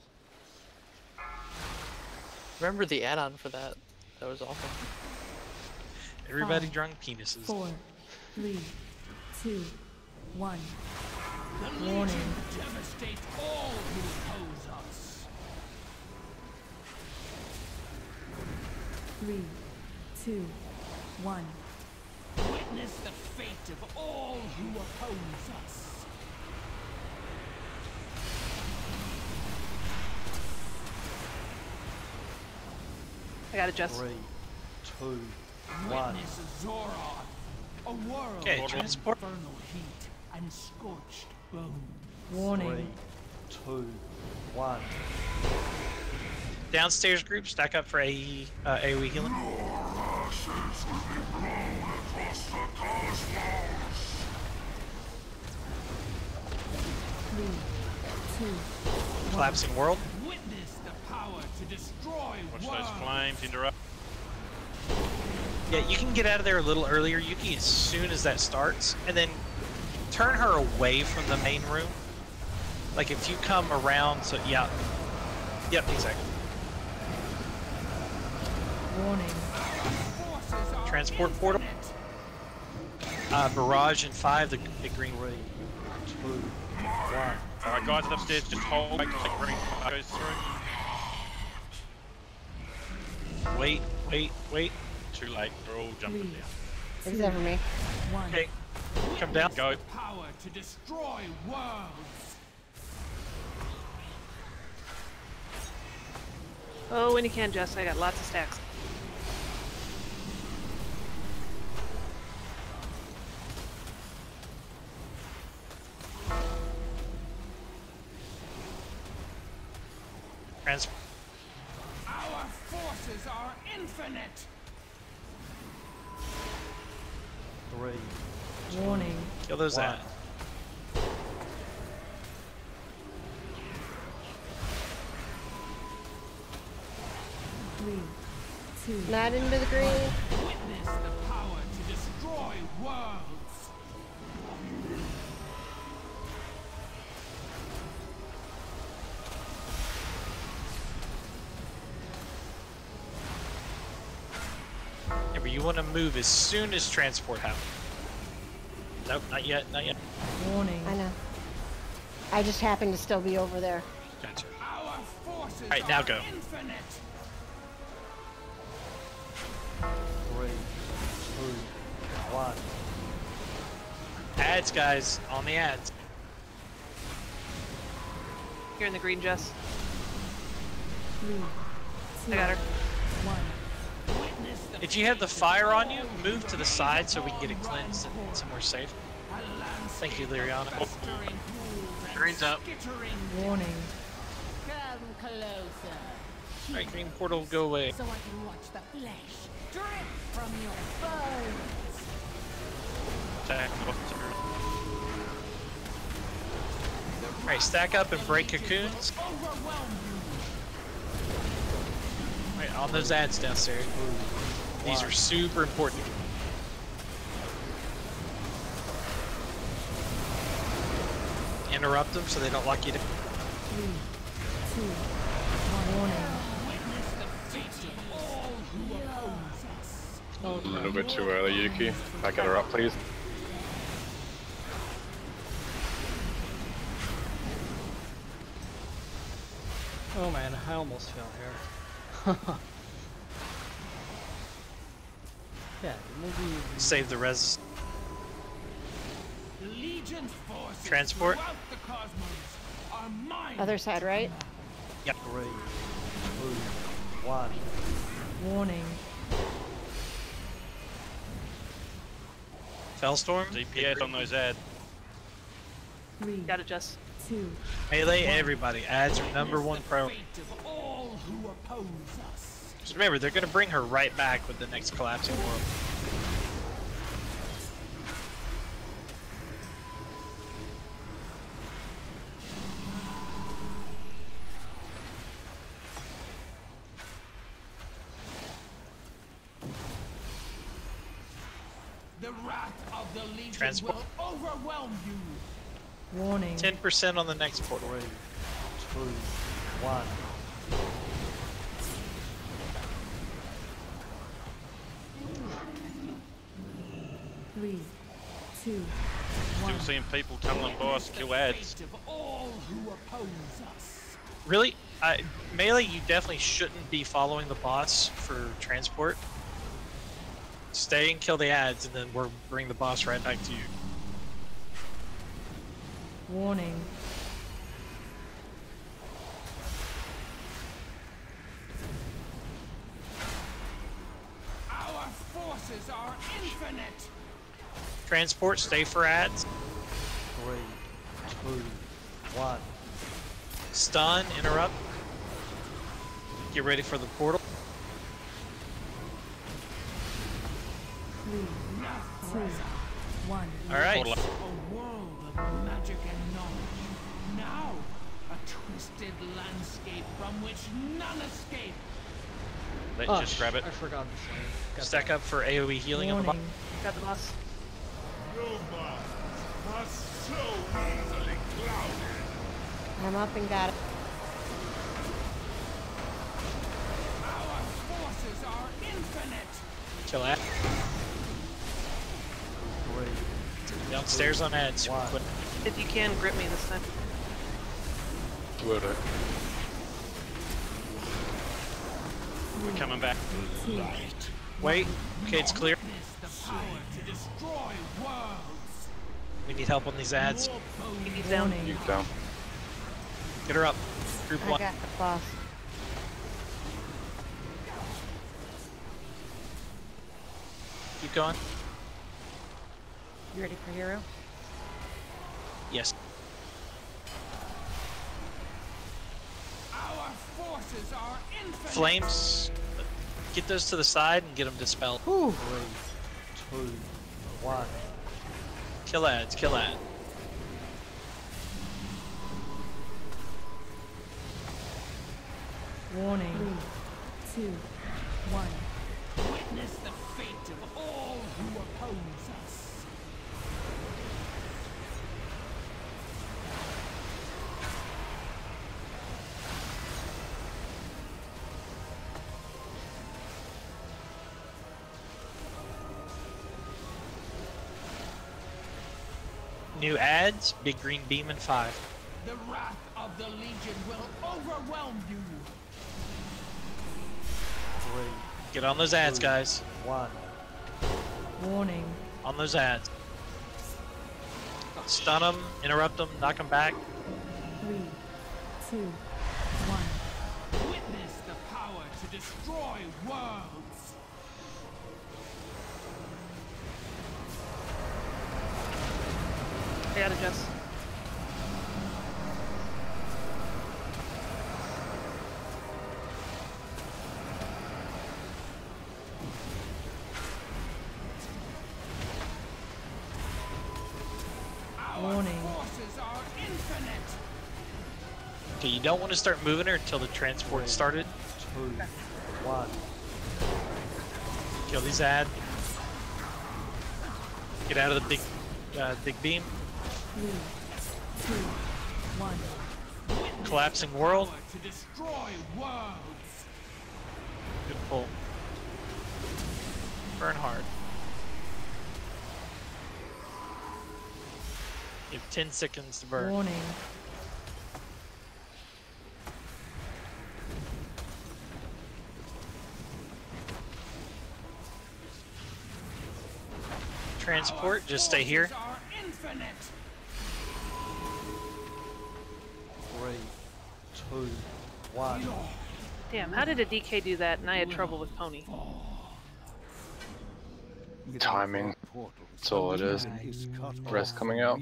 Remember the add-on for that? That was awesome. Everybody 5, drawing penises. 4, 3, 2, 1. The Warning. Legion devastate all who oppose us. 3, 2, 1. Witness the fate of all who oppose us. I got it, Jess. 3, 2, 1. Witness Zoron, a world Okay, of transport. infernal heat and scorched bone. Warning. 3, 2, 1. Downstairs group, stack up for AoE healing. Ashes will be blown across the cosmos. 3, 2, 1. Collapsing world. Witness the power to destroy Watch worlds. those flames interrupt. Yeah, you can get out of there a little earlier, Yuki, as soon as that starts, and then turn her away from the main room. Like if you come around, so yeah. Yep, exactly. Warning. Transport portal. Barrage in 5, the green. 3, 2, 1. Alright, guys upstairs, just hold back till the green goes through. Wait, wait, wait. Too late, we're all jumping 3, down. Except for me. 1. Okay, come down. Go. Power to destroy worlds. Oh, when you can, Jess. I got lots of stacks. Our forces are infinite. 3, Warning. Kill those One. out. Three, 2. Not into the green. Witness the power to destroy worlds. Yeah, but you want to move as soon as transport happens. Nope, not yet, not yet. Warning. I know. I just happen to still be over there. Gotcha. Our forces Alright, now go. infinite. 3, 2, 1. Ads, guys, on the ads. You're in the green, Jess. 3, 2, I got her. 1. If you have the fire on you, move to the side so we can get it cleansed and somewhere safe. Thank you, Liriana. Green's up. Warning. Come closer. Alright, green portal, go away. So I can watch the flesh drip from your bones. Attack. Alright, stack up and break cocoons. Alright, on those ads downstairs. These are super important. Interrupt them so they don't lock you down. 3, 2, 1. Warning. A little bit too early, Yuki. Back her up, please. Oh man, I almost fell here. Yeah, maybe. Save the res. Legion's forces Transport. throughout the cosmos are mine. Other side, right? Yep. 3, 2, 1. Warning. Fellstorm. DPS on those ads. 3, Got it, Jess. 2. Melee, everybody. Ads are #1 priority. Fate of all who oppose us. Just remember, they're going to bring her right back with the next collapsing world. The wrath of the Legion Transport. will overwhelm you. Warning. 10% on the next portal. 3, 2, 1. 3, 2, Still seeing people tumbling by us, kill ads. Fate of all who oppose us. Really? Melee, you definitely shouldn't be following the boss for transport. Stay and kill the ads, and then we'll bring the boss right back to you. Warning. Our forces are infinite. Transport, stay for ads. 3, 2, 1. Stun, interrupt. Get ready for the portal. 3, 2, 1. Alright. A world of magic and knowledge. Now, a twisted landscape from which none escape. Let's Oh, just grab it. I forgot this one. Got Stack up for AoE healing on the Warning. boss. Got the boss. Your minds are so easily clouded. I'm up and got it. Our forces are infinite. Kill ad. 3, Downstairs on ads. Super One. quick. If you can, grip me this time. Will do. We're coming back. 2, Wait. Okay, it's clear. Witness the power to destroy worlds. We need help on these ads. Your bones He's down. warning. You down. Get her up. Group I 1. got the boss. Keep going. You ready for hero? Yes. Our forces are infinite. Flames. Get those to the side and get them dispelled. 3, 2, 1. Kill ads. Kill ad. Warning. 3, 2, 1. Witness the fate of all who oppose us. New ads. Big green beam in 5. The wrath of the Legion will overwhelm you. 3, Get on those ads, guys. 1. Warning. On those ads. Stun them. Interrupt them. Knock them back. 3, 2, 1. Witness the power to destroy worlds. I got it, Jess. Our Warning. forces are infinite. Okay, you don't want to start moving her until the transport started. 2, 1. Kill these ad. Get out of the big beam. 3, 2, 1. Collapsing world. To destroy worlds. Good pull. Burn hard. You have 10 seconds to burn. Warning. Transport, just stay here. Are infinite. 3, 2, 1. Damn, how did a DK do that and I had trouble with Pony? Timing. That's all it is. Rest coming out.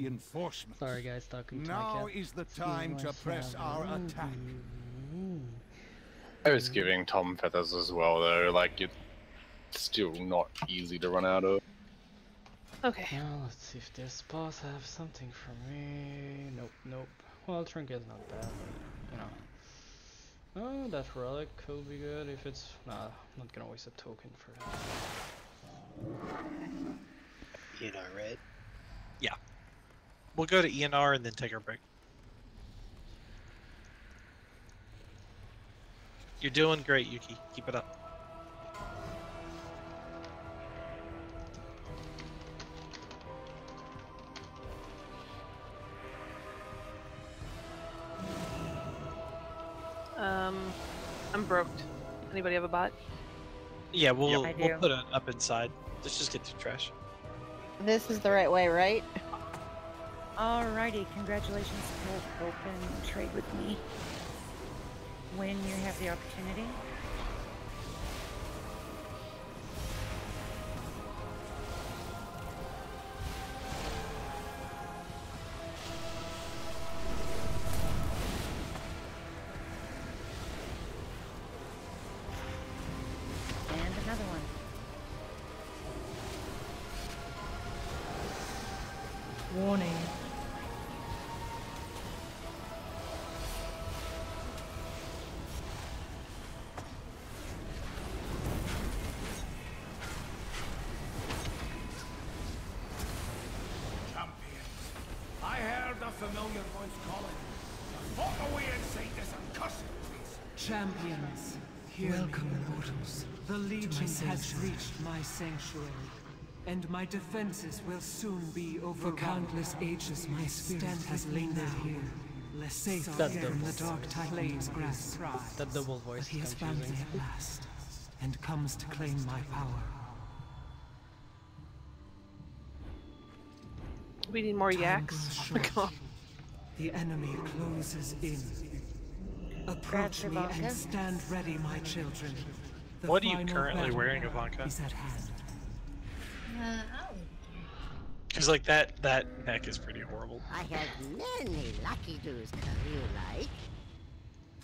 Sorry guys, talking to my Now cat. is the time to press our attack. I was giving Tom feathers as well, though. Like, it's still not easy to run out of. Okay. Now let's see if this boss have something for me. Nope, nope. Well, trinket's not bad, but, you know. Oh, that relic could be good if it's... Nah, I'm not gonna waste a token for that. ENR, right? Yeah. We'll go to ENR and then take our break. You're doing great, Yuki. Keep it up. I'm broked. Anybody have a bot? Yeah, we'll I we'll do. put it up inside. Let's just get through trash. This is the right way, right? Alrighty, congratulations to open trade with me when you have the opportunity. And another one. Warning. Champions, I heard a familiar voice calling. Walk away and say this accursed place. Champions, welcome mortals. The Legion has reached my sanctuary, and my defenses will soon be over. For countless ages, my spirit has lingered here, less safe That from double- the dark tide's grasp. That double voice But he is has found me confusing. at last, and comes to claim my power. We need more Time yaks. grows Oh my short. god. The enemy closes in. Approach me Ivanka. and stand ready, my children. The What are you final currently battle wearing, Ivanka? is at hand. I'll Because like that neck is pretty horrible. I have many lucky do's come you like.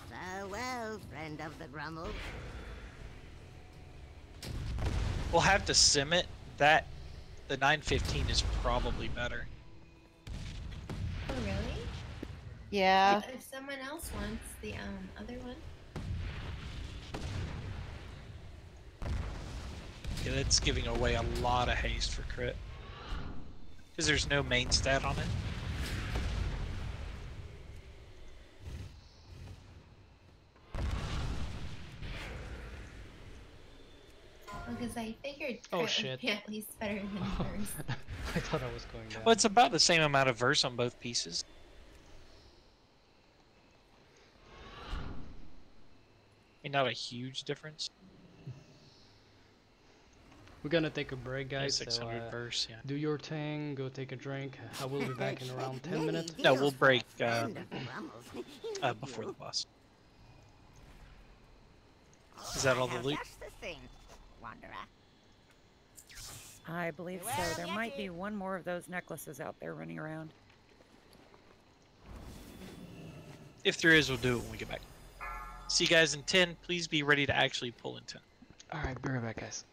Farewell, friend of the Grummel. We'll have to sim it. That the 915 is probably better. Oh, really? Yeah. If someone else wants the other one. Yeah, that's giving away a lot of haste for crit. Because there's no main stat on it. Because I figured Oh, crit would shit. be at least better than hers. I thought I was going down. Well, it's about the same amount of verse on both pieces. And not a huge difference. We're gonna take a break, guys. So, 600 verse, yeah. do your thing, go take a drink. I will be back in around 10 minutes. No, we'll break before the boss. Is that all the loot? That's the thing, Wanderer. I believe so. There might be one more of those necklaces out there running around. If there is, we'll do it when we get back. See you guys in 10. Please be ready to actually pull in 10. Alright, be right back, guys.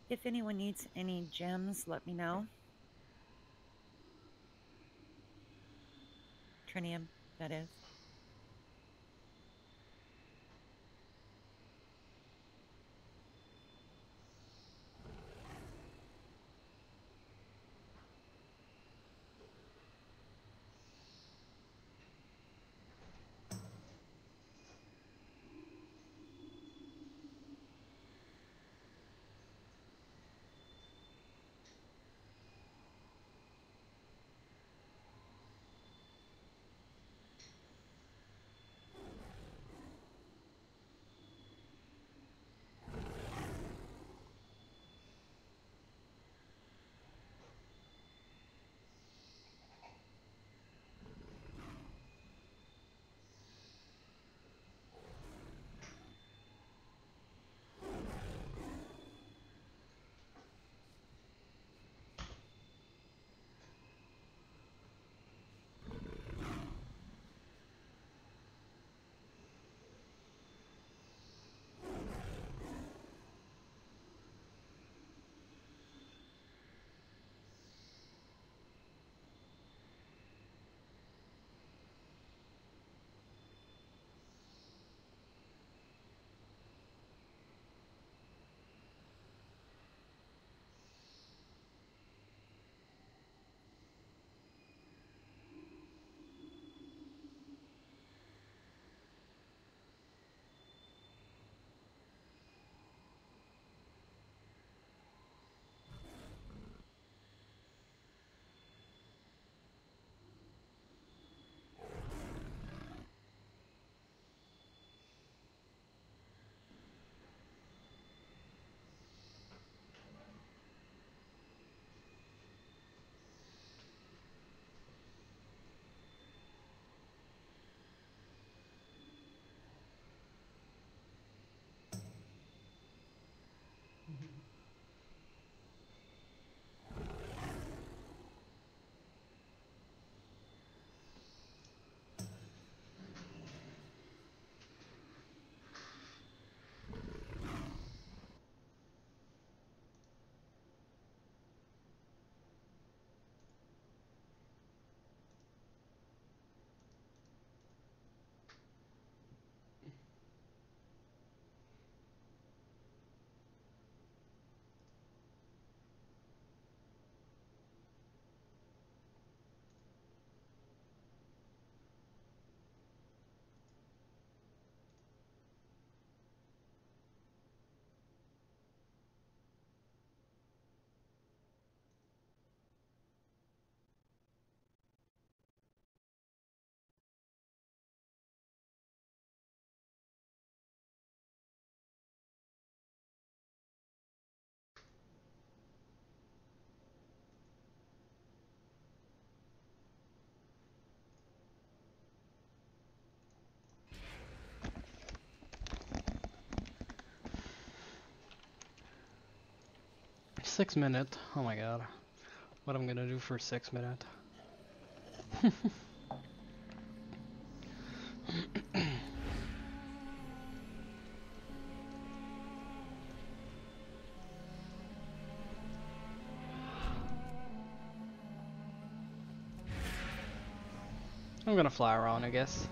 If anyone needs any gems, let me know. Trinium, that is. Six minute. Oh my god. What I'm gonna do for 6 minutes. I'm gonna fly around, I guess.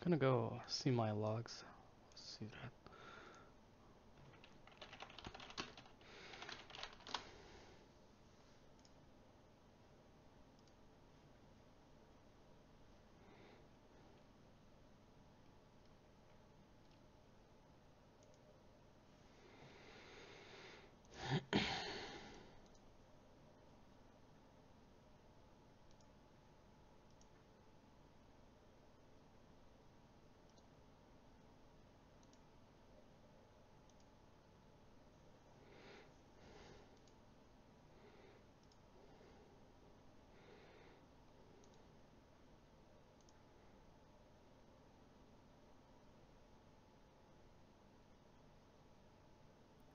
Gonna go see my logs. See that.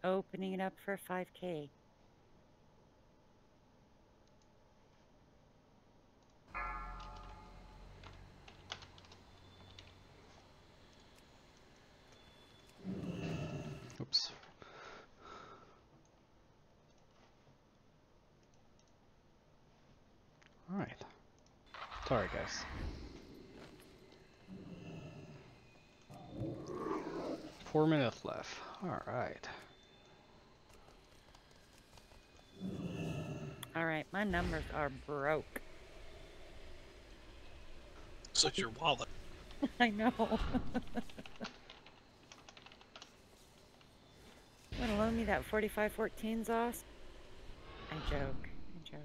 Opening it up for 5K. Oops. Alright. Sorry, guys. Four minutes left. Alright. Alright, my numbers are broke. Such your wallet. I know. Wanna loan me that 4514 Zoss? I joke. I joke.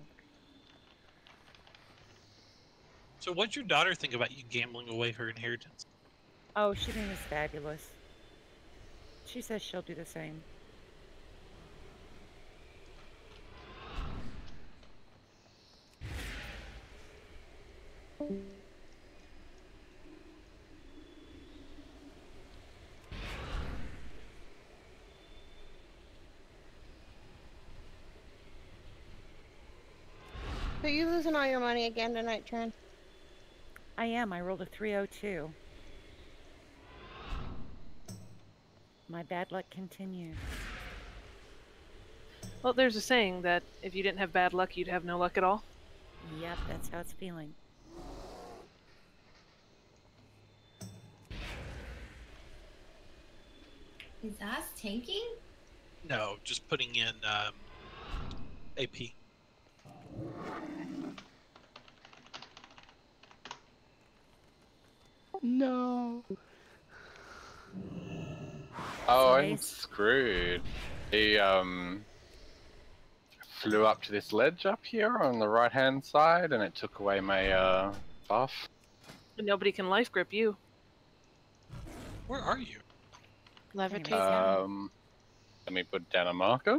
So what'd your daughter think about you gambling away her inheritance? Oh, she thinks it's fabulous. She says she'll do the same. So you losing all your money again tonight, Tran? I am. I rolled a 302. My bad luck continues. Well, there's a saying that if you didn't have bad luck, you'd have no luck at all. Yep, that's how it's feeling. Is us tanking? No, just putting in AP. No. Oh, I'm screwed. He flew up to this ledge up here on the right hand side and it took away my buff. Nobody can life grip you. Where are you? Levitate. Let me put down a marker.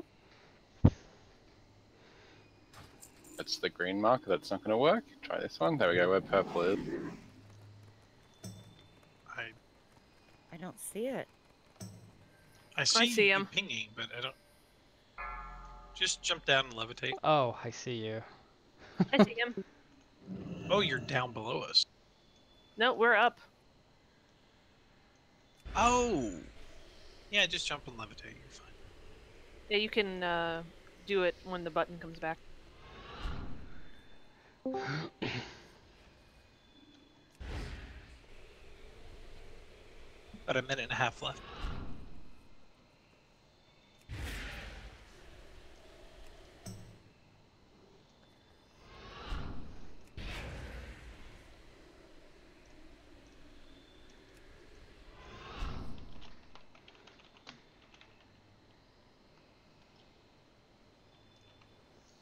That's the green marker, that's not going to work. Try this one. There we go, where purple is. I don't see it. I see see you him. pinging, but I don't. Just jump down and levitate. Oh, I see you. I see him. Oh, you're down below us. No, we're up. Oh! Yeah, just jump and levitate, you're fine. Yeah, you can do it when the button comes back. About a minute and a half left.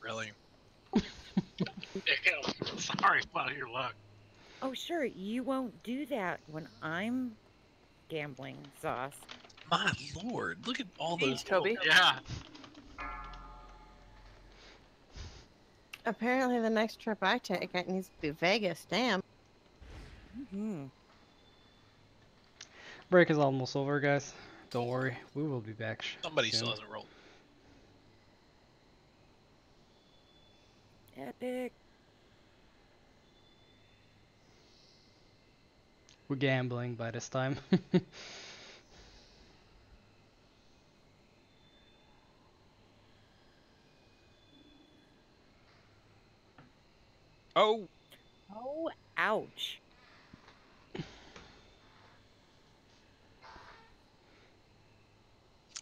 Really? Sorry about your luck. Oh, sure. You won't do that when I'm gambling, Zoss. My lord, look at all Jeez, those. Toby. Yeah. Apparently the next trip I take, it needs to be Vegas. Damn. Mm-hmm. Break is almost over, guys. Don't worry, we will be back. Somebody soon. still hasn't rolled. Epic. We're gambling by this time. Oh! Oh, ouch.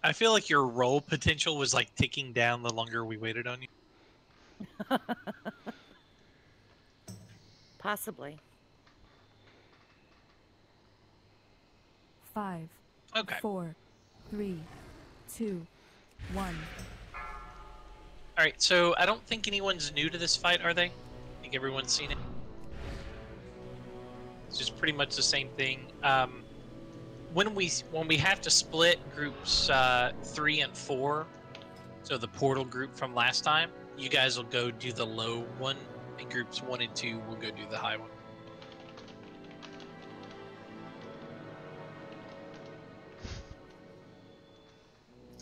I feel like your roll potential was like ticking down the longer we waited on you. Possibly. 5, Okay. 4, 3, 2, 1. Alright, so I don't think anyone's new to this fight, are they? I think everyone's seen it. It's just pretty much the same thing. When we have to split groups 3 and 4, so the portal group from last time, you guys will go do the low one, and groups 1 and 2 will go do the high one.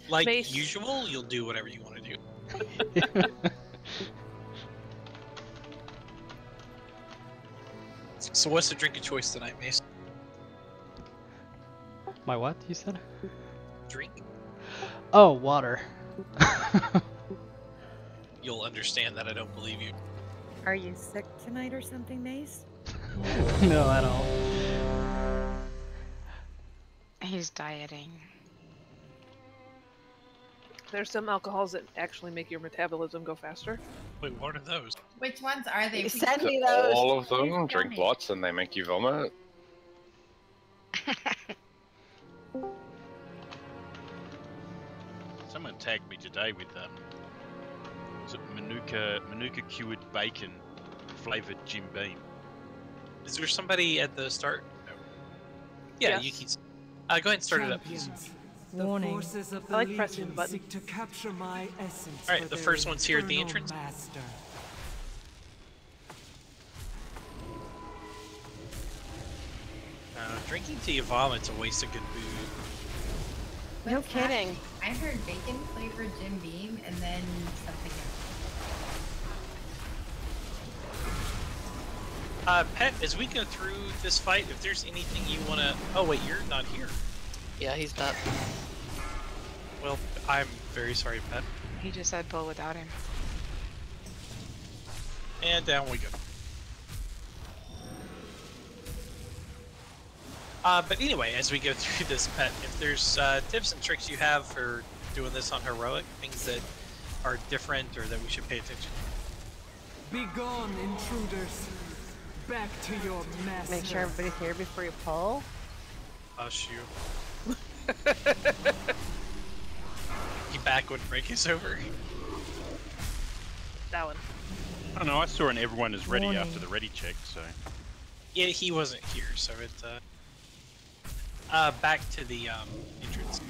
like Mace. usual, you'll do whatever you want to do. So what's the drink of choice tonight, Mace? My what, you said? Drink. Oh, water. You'll understand that I don't believe you. Are you sick tonight or something, Mace? No, at all. He's dieting. There's some alcohols that actually make your metabolism go faster. Wait, what are those? Which ones are they? Send me those. All of them Please drink tell me. lots and they make you vomit. Someone tagged me today with was it Manuka cured bacon flavored Jim Beam. Is there somebody at the start? No. Yeah, Yes. Yuki's. Go ahead and start it up. Champions, the Warning. forces of I the like pressing Legion the button. seek to capture my essence. Alright, for the their first one's here at the eternal entrance. Master. Drinking till you vomit's a waste of good food. No What's kidding. happening? I heard bacon flavored Jim Beam and then something else. Pet, as we go through this fight, if there's anything you want to... Oh, wait, you're not here. Yeah, he's not. Well, I'm very sorry, Pet. He just said pull without him. And down we go. But anyway, as we go through this, Pet, if there's tips and tricks you have for doing this on heroic, things that are different or that we should pay attention to. Begone, intruders. Back to your master. Make sure everybody's here before you pull. Hush you. You back when break is over. That one. I don't know, I saw an everyone is ready after the ready check, so... Yeah, he wasn't here, so it, back to the, entrance.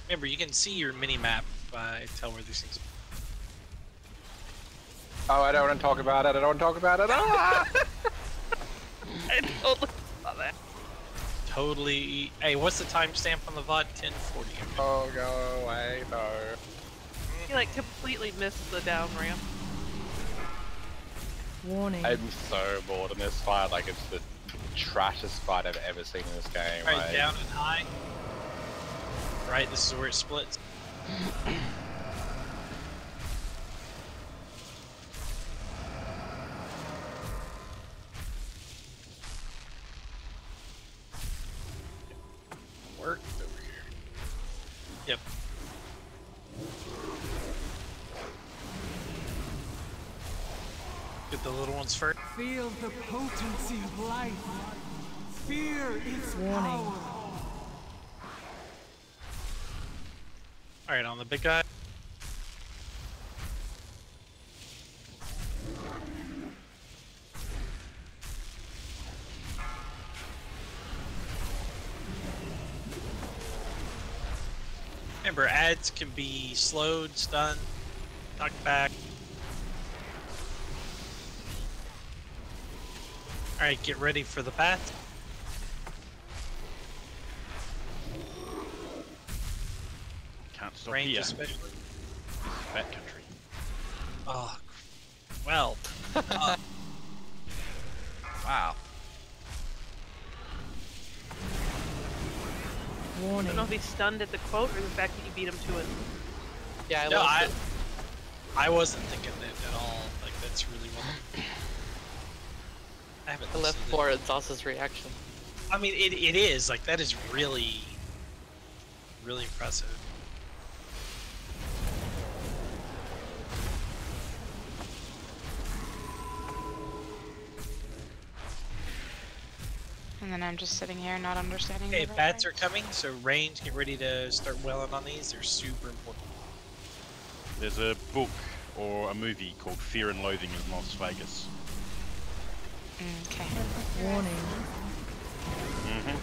Remember, you can see your mini-map, tell where these things are. Oh, I don't want to talk about it. I don't want to talk about it. Ah! I totally saw that. Totally. Hey, what's the timestamp on the VOD? 10:40. Oh, go away, no. You like completely missed the down ramp. Warning. I'm so bored in this fight. Like, it's the trashest fight I've ever seen in this game. Alright, like... down and high. Right, this is where it splits. Worked over here. Yep. Get the little ones first. Feel the potency of life. Fear its power. Alright, on the big guy. Remember, ads can be slowed, stunned, knocked back. Alright, get ready for the path. Can't stop Range here. especially. Fat country. Oh, well. Wow. I don't know if he's stunned at the quote or the fact that you beat him to it. Yeah, No, loved it. I wasn't thinking that at all. Like, that's really well. I haven't I left listened to for Zoss's reaction. I mean, it is. Like, that is really, really impressive. And then I'm just sitting here not understanding. Okay, the bats are reference. coming, so range, get ready to start welling on these. They're super important. There's a book or a movie called Fear and Loathing in Las Vegas. Okay. Warning. Mm-hmm.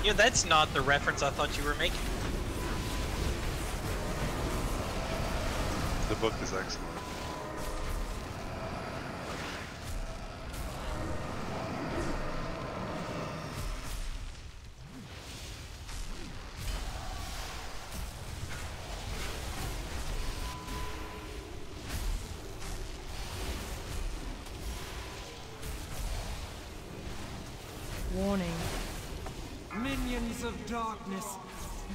Yeah, that's not the reference I thought you were making. The book is excellent. Warriors of darkness,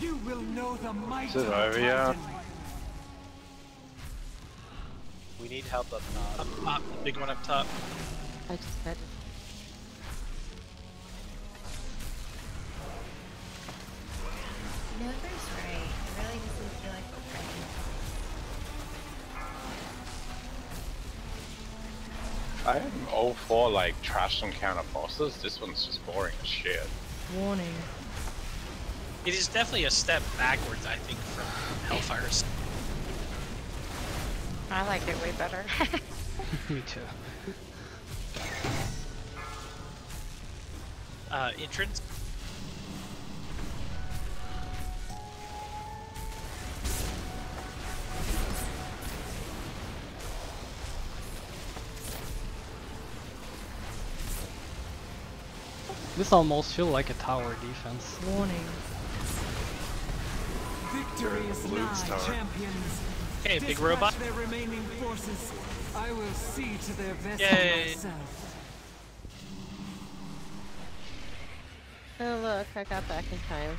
you will know the might Is it of over yet? Titan. We need help up top. Up top, the big one up top. I just had to. Nova's right. It really doesn't feel like we're fighting. I am all for like trash encounter bosses. This one's just boring as shit. Warning. It is definitely a step backwards, I think, from Hellfire's. I like it way better. Me too. Entrance. This almost feels like a tower defense. Warning. Victory is Bloons nigh, Tower. champions. Okay, big Dispatch robot. their remaining forces. I will see to their vessel Yay. myself. Oh look, I got back in time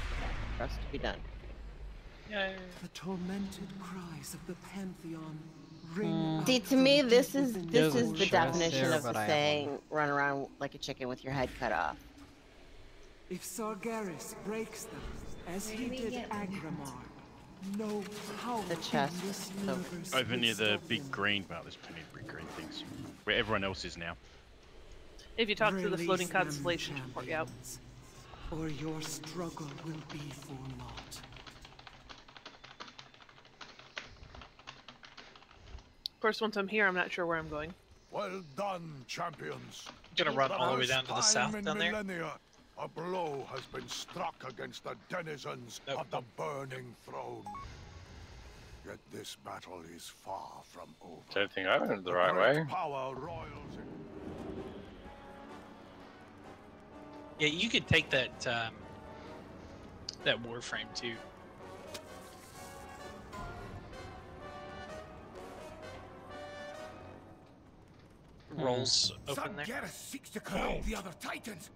for us to be done. Yay. The tormented cries of the Pantheon ring out See, to from me, this deep is within this the is the ocean. definition there, of the but I have saying "run around like a chicken with your head cut off." If Sargeras breaks them, as Where he do we did get them? Agramar, no power The chest. in this So- universe Over near will the stop big them. green, well, there's plenty of big green things. Where everyone else is now. If you talk to the Release floating them, constellation, to report you out. champions, or your struggle will be for naught. Of course, once I'm here, I'm not sure where I'm going. Well done, champions. Gonna run all the way First down to the time south in down there. millennia, a blow has been struck against the denizens Nope, of the burning throne. Yet this battle is far from over. Don't think I went the right Great way. Power royals in Yeah, you could take that that warframe too. Rolls open there. Sargeras seeks to corrupt the other titans.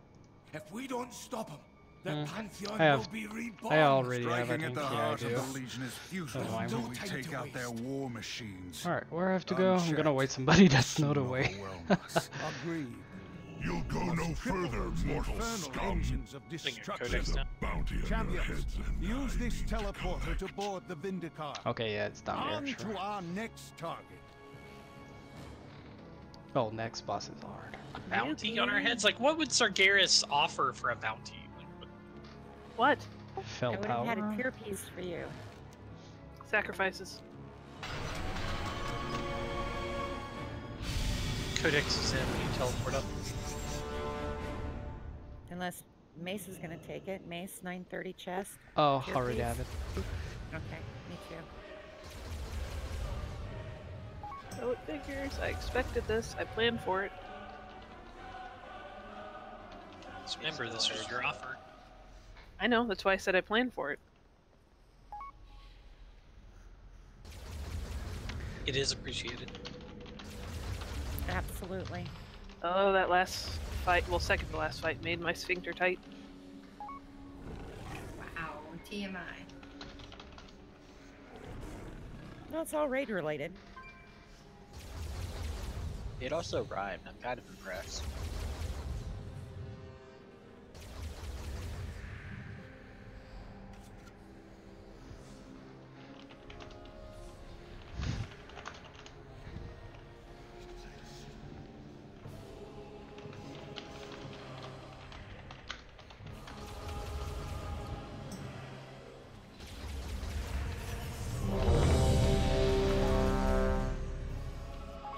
If we don't stop him, the Pantheon I have- will be reborn. I already have, I Striking think, at the the heart idea. of the Legion is futile That's until fine. we take out their war machines. Alright, where I have to go? I'm gonna wait somebody that's not away. Agreed. You'll go no further, mortal scum. Engines of Bring your destruction. codex down. Bounty on your Champions, heads and use this teleporter to board the Vindicar. Okay, yeah, it's down On here, sure. to our next target. Oh, next boss is hard. Bounty on our heads? Like, what would Sargeras offer for a bounty? Like, What? Fell I would have had a tower? tier piece for you. Sacrifices. Codex is in. You teleport up. Unless Mace is gonna take it. Mace 930 chest. Oh, Tier already piece. have it. Okay, me too. So it figures. I expected this. I planned for it. Just remember, this was your offer. I know. That's why I said I planned for it. It is appreciated. Absolutely. Oh, that last fight. Well, second to last fight made my sphincter tight. Wow, TMI. No, it's all raid related. It also rhymed. I'm kind of impressed.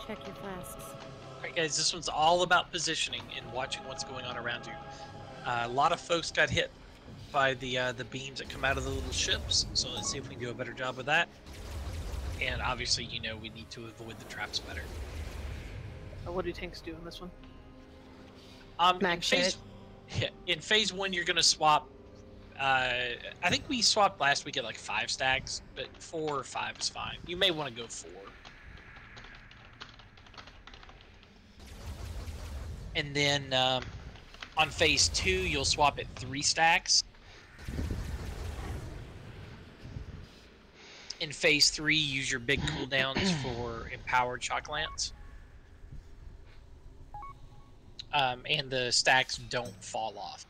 Check your flasks. Alright guys, this one's all about positioning and watching what's going on around you. A lot of folks got hit by the beams that come out of the little ships, so let's see if we can do a better job with that. And obviously, you know, we need to avoid the traps better. What do tanks do in this one? In phase 1, you're gonna swap. I think we swapped last week at like 5 stacks, but 4 or 5 is fine. You may want to go 4. And then on phase 2, you'll swap at 3 stacks. in phase 3, use your big cooldowns for empowered shock lance. And the stacks don't fall off.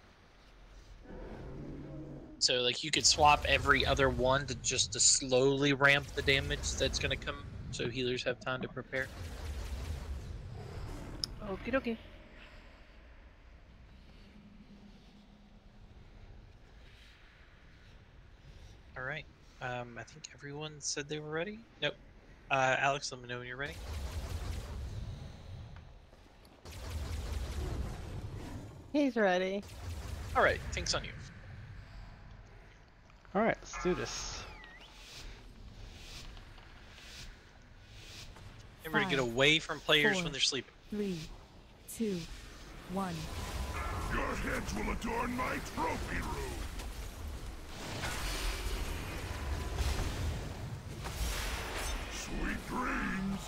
So like you could swap every other one to just to slowly ramp the damage that's gonna come, so healers have time to prepare. Okie dokie. All right. I think everyone said they were ready. Nope. Alex, let me know when you're ready. He's ready. All right. Thanks on you. All right, let's do this. Remember to get away from players 4, when they're sleeping. 3, 2, 1. Your heads will adorn my trophy room. Sweet dreams.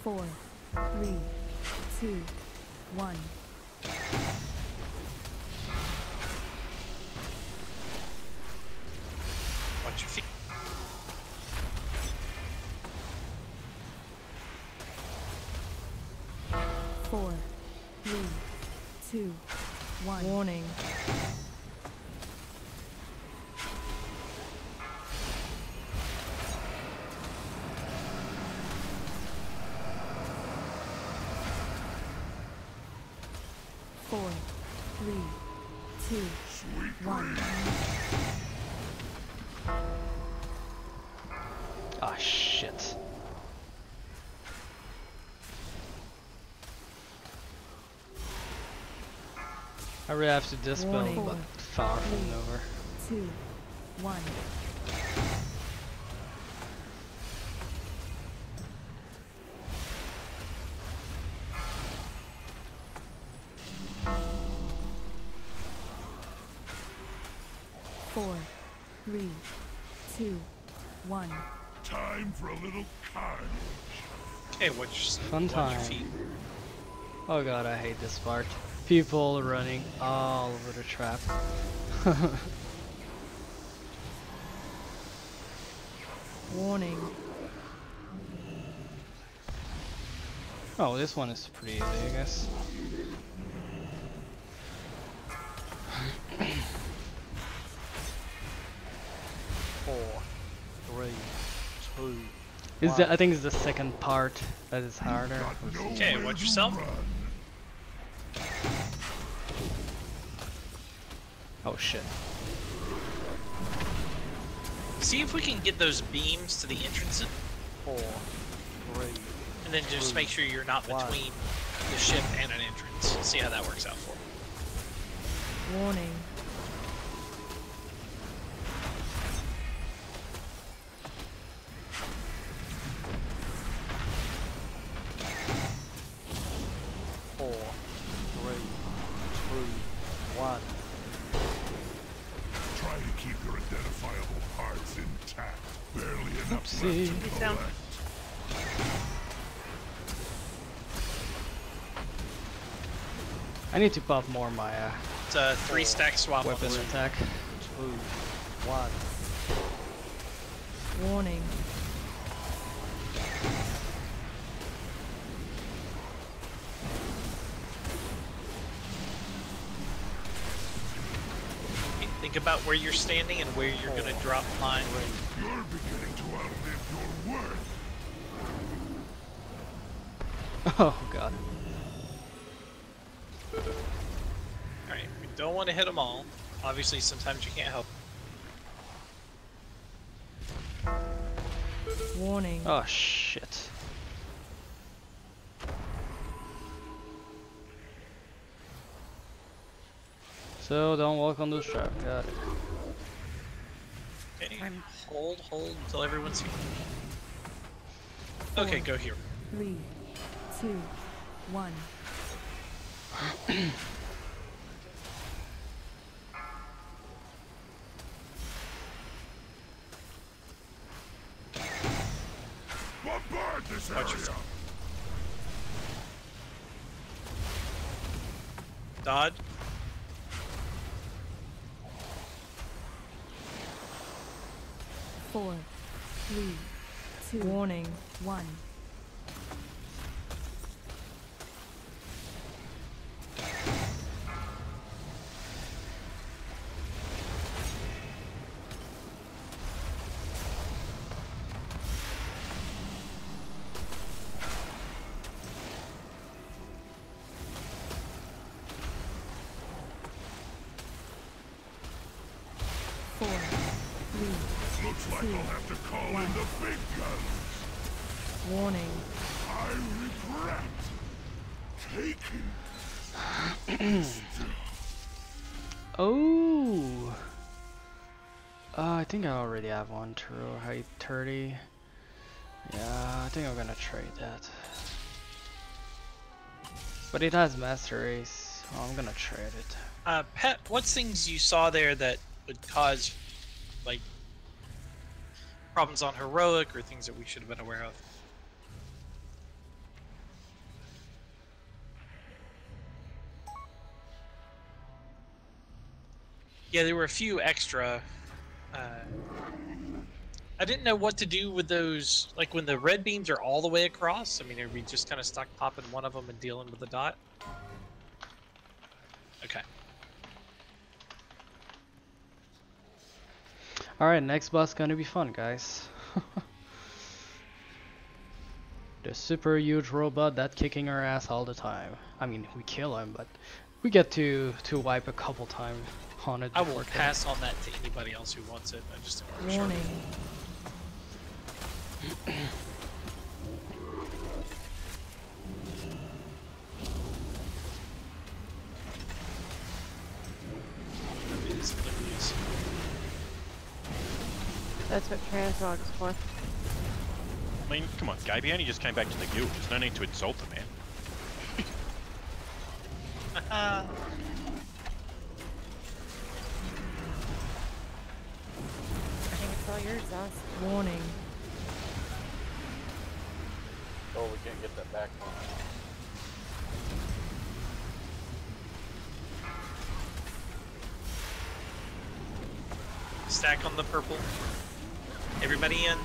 4, 3, 2, 1. Watch your feet. Four, 3, 2, 1. Warning. Four, 3, 2, 1. Ah, shit. I really have to dispel, Warning. but far from over. 2, 1. Four, 3, 2, 1. Time for a little carnage. Okay, watch Fun your time. feet. Oh god, I hate this part. People running all over the trap. Warning. Oh, this one is pretty easy, I guess. Four, 3, 2, Is the, I think it's the second part that is harder. Okay, watch yourself. Oh shit. See if we can get those beams to the entrances. 4, 3. And then just make sure you're not between the ship and an entrance. See how that works out for you. Warning. Four, 3, 2, 1. Try to keep your identifiable parts intact. Barely enough Oopsie. left to Peace out. collect. I need to buff more my It's a 3-stack swap on weapon this one. attack. 2, 1. Warning. Think about where you're standing and where you're going to drop line. You're beginning to outlive your worth. Oh god. Alright, we don't want to hit them all. Obviously, sometimes you can't help. Warning. Oh shit. So don't walk on the trap. Got it. Okay, hold until everyone's here. Okay, go here. 3, 2, 1. Bombard this Watch area. yourself. Dodge. Four, 3, 2, Warning. 1. Looks like I'll have to call in the big guns. Warning. I regret taking Oh. I think I already have one true height 30. Yeah, I think I'm gonna trade that. But it has master race. Oh, I'm gonna trade it. Pet, what's things you saw there that would cause, like, problems on heroic or things that we should have been aware of? Yeah, there were a few extra. I didn't know what to do with those, like when the red beams are all the way across. I mean, are we just kind of stuck popping one of them and dealing with the dot? Okay. Alright, next boss gonna be fun, guys. The super huge robot that kicking our ass all the time. I mean, we kill him, but we get to wipe a couple times on it. I will pass on that to anybody else who wants it. I just don't want to Warning. That's what Transmog is for. I mean, come on, Gabe, he only just came back to the guild. There's no need to insult the man. I think it's all yours, Zoss. Warning. Oh, we can't get that back. Stack on the purple. Everybody in.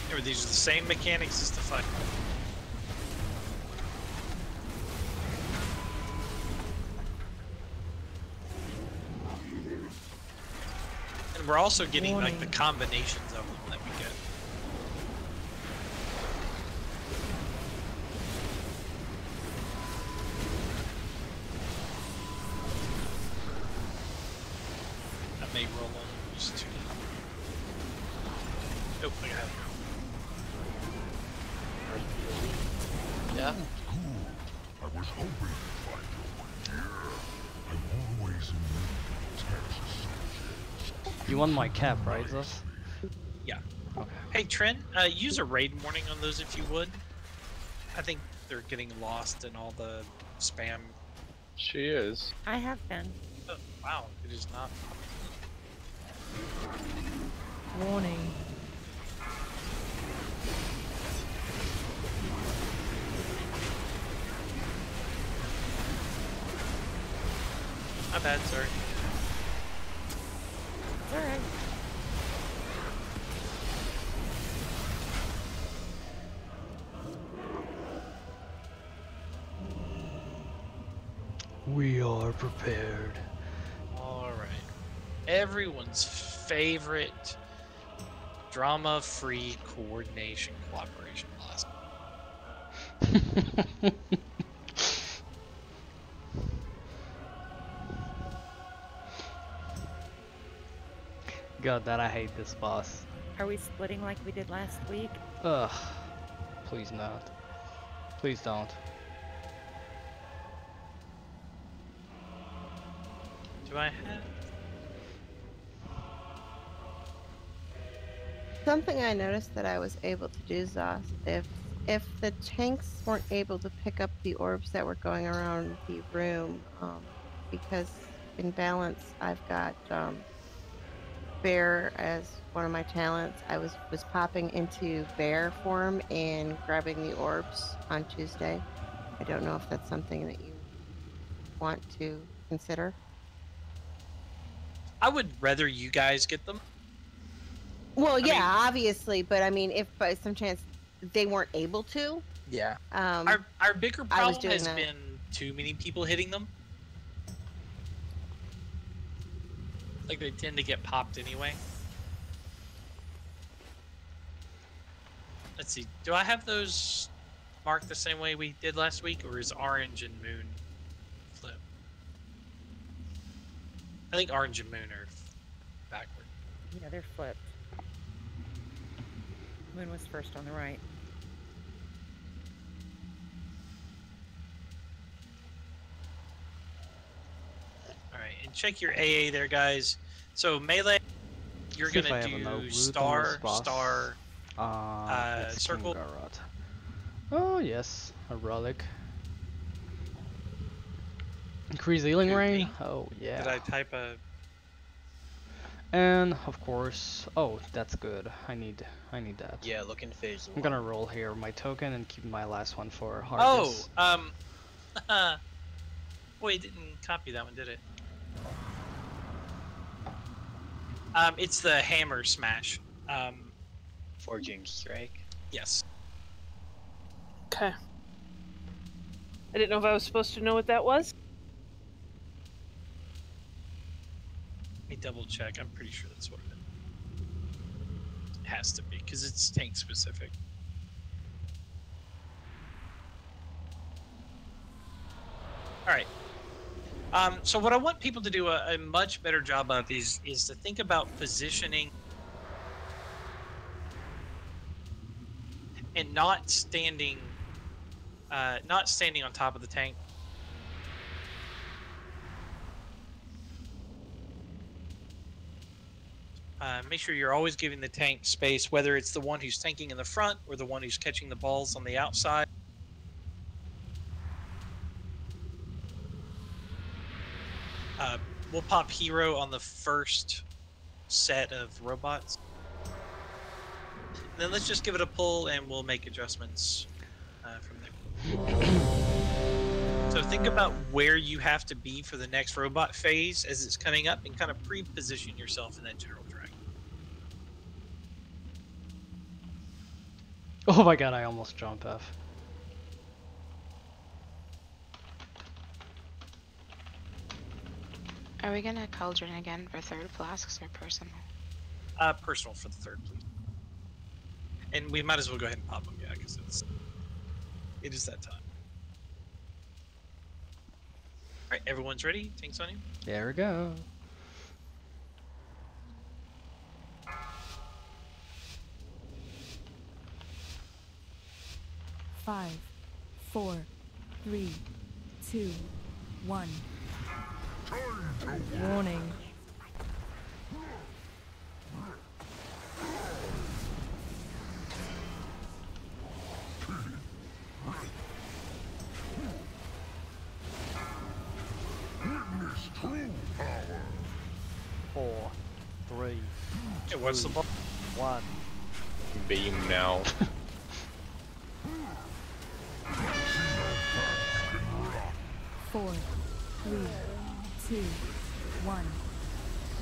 Remember, these are the same mechanics as the fight. And we're also getting like the combinations of them that we get. That may roll on just two. Nope, I got it. Yeah. I was hoping to find you here. I'm always in need of Texas soldiers. You want my cap, right, Zoss? Yeah. Okay. Hey, Trent, use a raid warning on those if you would. I think they're getting lost in all the spam. She is. I have been. Oh, wow, it is not. Warning. My bad, sorry. It's alright. We are prepared. Alright. Everyone's favorite drama-free coordination cooperation class. God, that I hate this boss. Are we splitting like we did last week? Ugh. Please not. Please don't. Do I have? Something I noticed that I was able to do, Zoss, if the tanks weren't able to pick up the orbs that were going around the room, because in balance I've got bear as one of my talents. I was popping into bear form and grabbing the orbs on Tuesday. I don't know if that's something that you want to consider. I would rather you guys get them. Well, I yeah, mean- obviously, but I mean, if by some chance they weren't able to, Yeah. Our bigger I was problem doing has that. been too many people hitting them. Like they tend to get popped anyway. Let's see. Do I have those marked the same way we did last week, or is orange and moon flip? I think orange and moon are backward. Yeah, they're flipped. Moon was first on the right. Alright, and check your AA there, guys. So melee, you're See if I gonna have a note do root on star, this boss. star, It's circle. Kingarot. Oh yes, a relic. Increase healing rain. Oh yeah. Did I type a... And of course, oh that's good. I need that. Yeah, look in phase I'm 1. gonna roll here my token and keep my last one for Oh, harvest. boy, it didn't copy that one, did it? It's the hammer smash. Forging strike. Yes. Okay. I didn't know if I was supposed to know what that was. Let me double check. I'm pretty sure that's what it has to be, because it's tank specific. Alright. So what I want people to do a much better job of is to think about positioning and not standing on top of the tank. Make sure you're always giving the tank space, whether it's the one who's tanking in the front or the one who's catching the balls on the outside. We'll pop hero on the first set of robots. Then let's just give it a pull and we'll make adjustments from there. So think about where you have to be for the next robot phase as it's coming up and kind of pre-position yourself in that general track. Oh my god, I almost jumped off. Are we gonna cauldron again for third flasks or personal? Personal for the third, please. And we might as well go ahead and pop them, yeah, because it is that time. Alright, everyone's ready? Tanks on you? There we go. Five, 4, 3, 2, 1. Warning. Witness true power. 4, 3, Hey, what's the ball? 1. Beam now. Four, 3, 2, 1.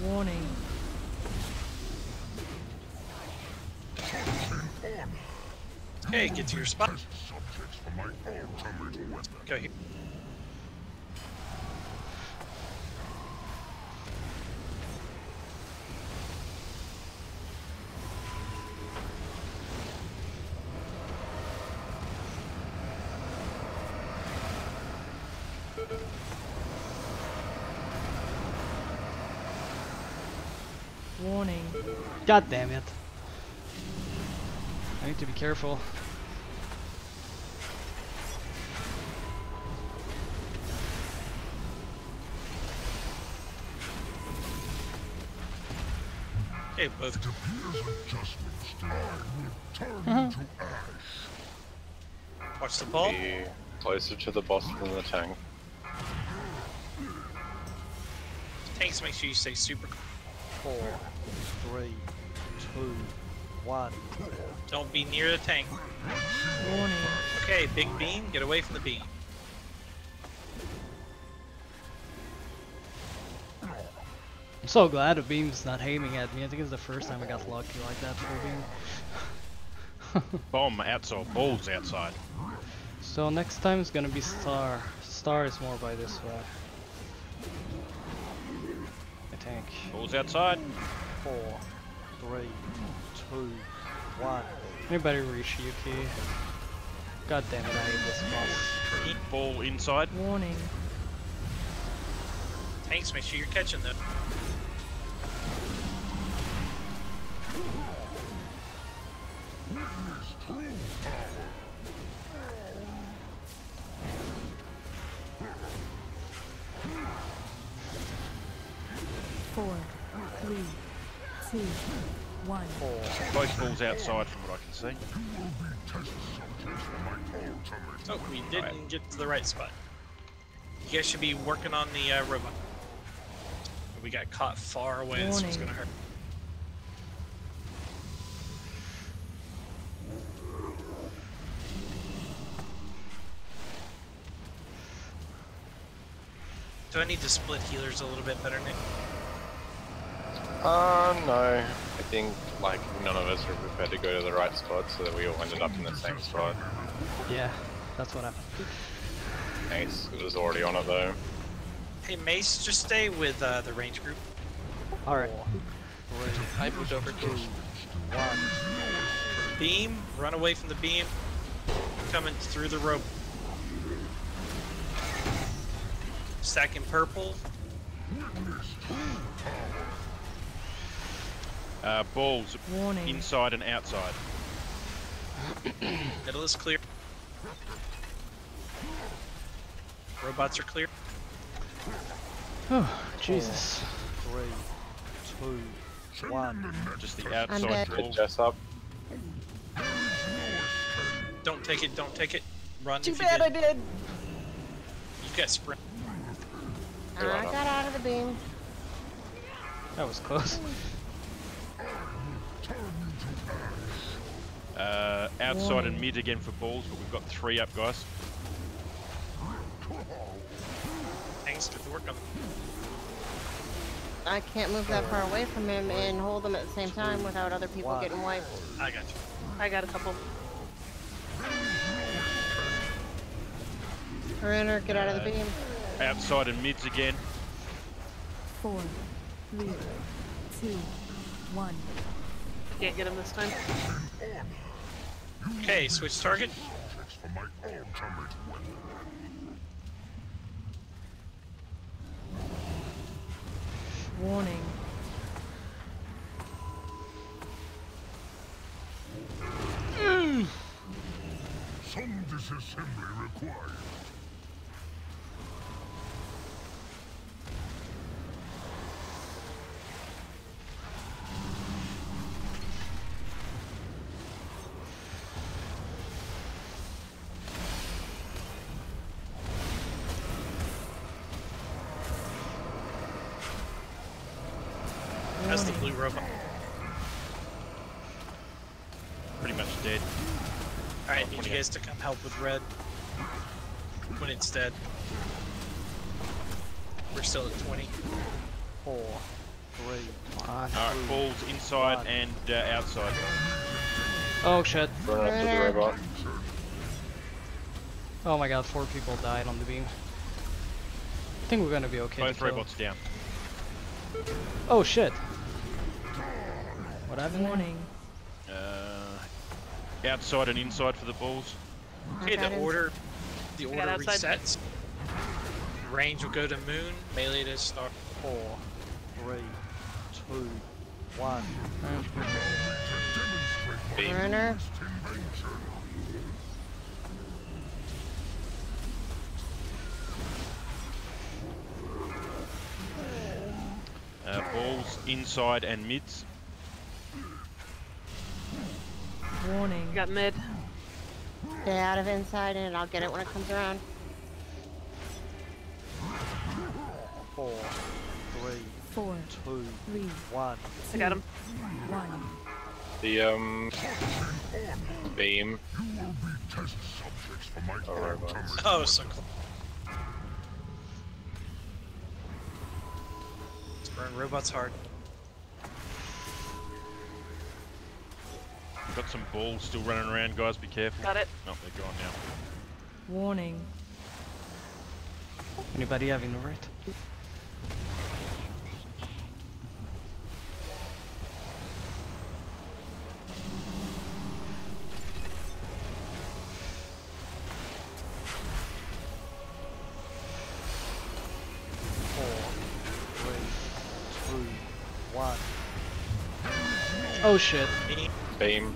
Warning. Okay, get to your spot. Go here. Warning. God damn it. I need to be careful. Okay, both. It appears adjustments to I will turn to ash. Watch the ball. Be closer to the boss than the tank. Tanks, make sure you stay super. 4, 3, 2, 1. Don't be near the tank. Warning. Okay, big beam, get away from the beam. I'm so glad the beam's not aiming at me. I think it's the first time I got lucky like that for a beam. Bomb outside, balls outside. So next time it's gonna be Star. Star is more by this way. I think. Balls outside. 4, 3, 2, 1. Anybody reach Yuki? God damn it, I hate this boss. Ball inside. Warning. Tanks, make sure you're catching them. Four, 3, 2, 1. Both balls outside from what I can see. Oh, we didn't get to the right spot. You guys should be working on the robot. We got caught far away. This was gonna hurt. Do I need to split healers a little bit better, Nick? No. I think, like, none of us were prepared to go to the right spot, so that we all ended up in the same spot. Yeah, that's what happened. Ace was already on it, though. Hey, Mace, just stay with the range group. Alright. I moved over to 1. Beam, run away from the beam. Coming through the rope. Stacking purple. Balls Warning. inside and outside. Middle is clear. Robots are clear. Oh, Jesus. 3, 2, 1. Just the outside Good balls. Jess up. Don't take it, don't take it. Run Too if you bad I did. did. You got sprint. I got out of the beam. That was close. Outside and mid again for balls, but we've got 3 up, guys. Thanks for the work on. I can't move that far away from him and hold him at the same time without other people getting wiped. I got you. I got a couple. Runner, get out of the beam. Outside and mids again. 4, 3, 2, 1. Can't get him this time. Okay, switch target. Warning. Some disassembly required. That's the blue robot. Pretty much dead. Alright, need you guys to come help with red. When it's dead. We're still at 20. 4, 3, 1. Alright, balls inside and outside. Oh shit. Run up to the robot. Oh my god, 4 people died on the beam. I think we're gonna be okay. Both to kill. robots down. Oh shit. What happened? Warning. Outside and inside for the balls. Okay, the order outside. resets. Range will go to moon, melee to star. 4, 3, 2, 1. Beam. Runner. Balls inside and mids. Warning. Got mid. Get out of inside and I'll get it when it comes around. 4, 3, 4, 2, 3, 1. I got him. 1. The beam. Oh, so close. Burn robots hard. Got some balls still running around, guys. Be careful. Got it. No, they're gone now. Warning. Anybody having the right? Oh shit. Beam.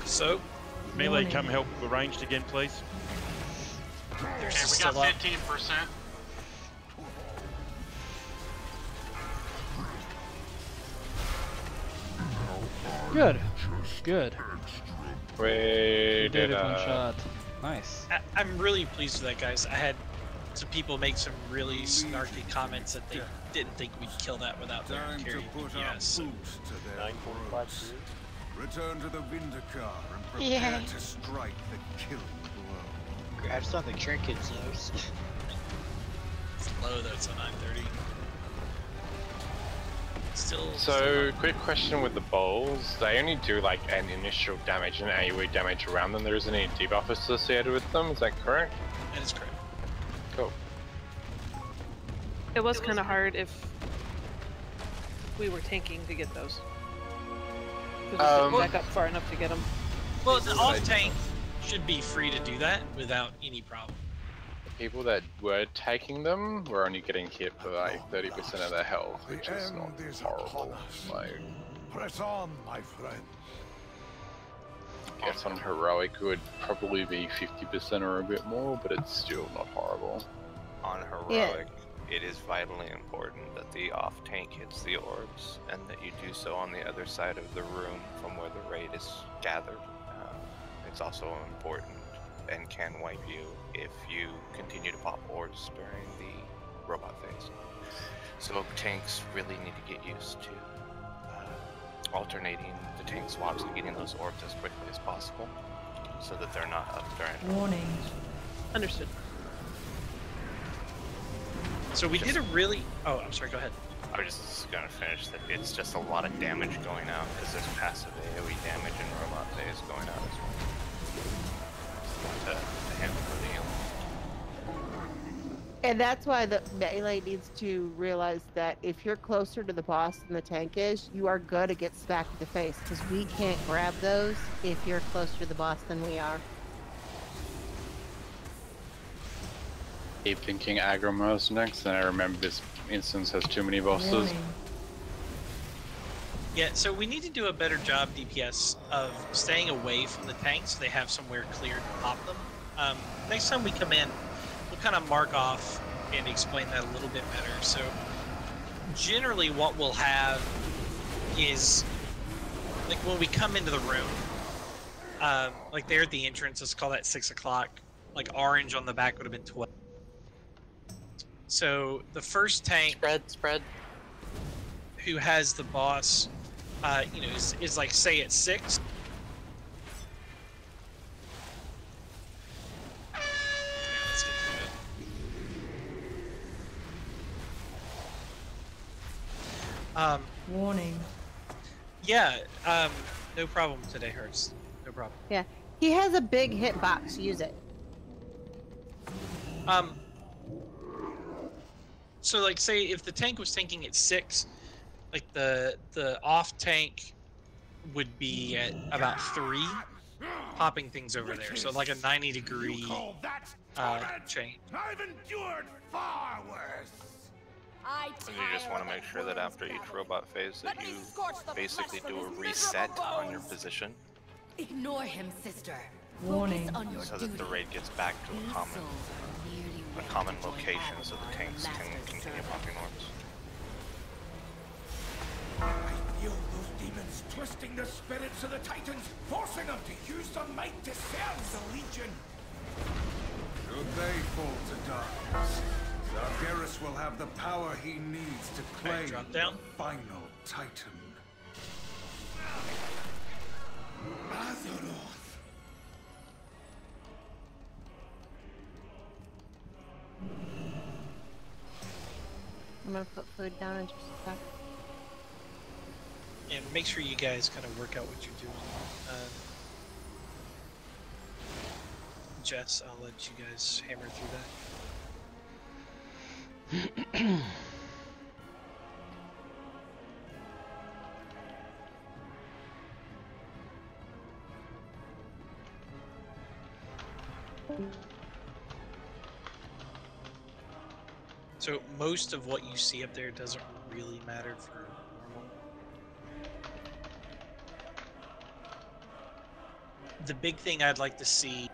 So, Melee, come help the ranged again, please. there's Okay, we still got up. 15%. Good. Good. We You did did it one shot. Nice. I'm really pleased with that, guys. I had some people make some really snarky comments that they didn't think we'd kill that without their Time to carry. put our Yes. boots to their 9:45 throats. Return to the Vindicar and prepare Yeah. to strike the killing blow. Grab some of the trinkets, those. It's low though, it's a 930. Still. So, quick question with the bowls. They only do like an initial damage and AoE damage around them. There isn't any debuff associated with them, is that correct? That is correct. Cool. It was kind of hard if we were tanking to get those. Because we couldn't back up far enough to get them. Well, the off tank should be free to do that without any problem. The people that were taking them were only getting hit for like 30% of their health, which is not horrible. Like, Press on, my friend. I guess on heroic it would probably be 50% or a bit more, but it's still not horrible. On heroic, it is vitally important that the off tank hits the orbs, and that you do so on the other side of the room from where the raid is gathered. It's also important and can wipe you if you continue to pop orbs during the robot phase. So tanks really need to get used to alternating the tank swaps and getting those orbs as quickly as possible, so that they're not up during. Warning. Understood. So we did a really. Oh, I'm sorry. Go ahead. I was just gonna finish that it's just a lot of damage going out because there's passive AoE damage and robot phase going out as well. To handle the healing. And that's why the melee needs to realize that if you're closer to the boss than the tank is, you are good to get smacked in the face, because we can't grab those if you're closer to the boss than we are. Keep thinking Agrimos next, and I remember this instance has too many bosses. Warning. Yeah, so we need to do a better job, DPS, of staying away from the tanks so they have somewhere clear to pop them. Next time we come in, we'll kind of mark off and explain that a little bit better. So generally what we'll have is, like when we come into the room, like there at the entrance, let's call that 6 o'clock, like orange on the back would have been 12. So the first tank Spread. who has the boss, you know, is like say at 6. Yeah, let's get to it. Warning. Yeah, no problem today, Hurst. No problem. Yeah. He has a big hitbox. Use it. So like say if the tank was tanking at 6, like the off tank would be at about 3, popping things over there. So like a 90-degree change. I've endured far worse. And you just want to make sure that after each robot phase that you basically do a reset on your position. Ignore him, sister. Warning. Focus on your So that the raid gets back to a common location so the tanks can continue popping orbs. I feel those demons twisting the spirits of the Titans, forcing them to use their might to serve the Legion. Should they fall to darkness, Zargeras will have the power he needs to claim down. the final Titan. Azeroth. I'm gonna put food down in just a sec. And make sure you guys kind of work out what you're doing. Jess, I'll let you guys hammer through that. So most of what you see up there doesn't really matter for normal. The big thing I'd like to see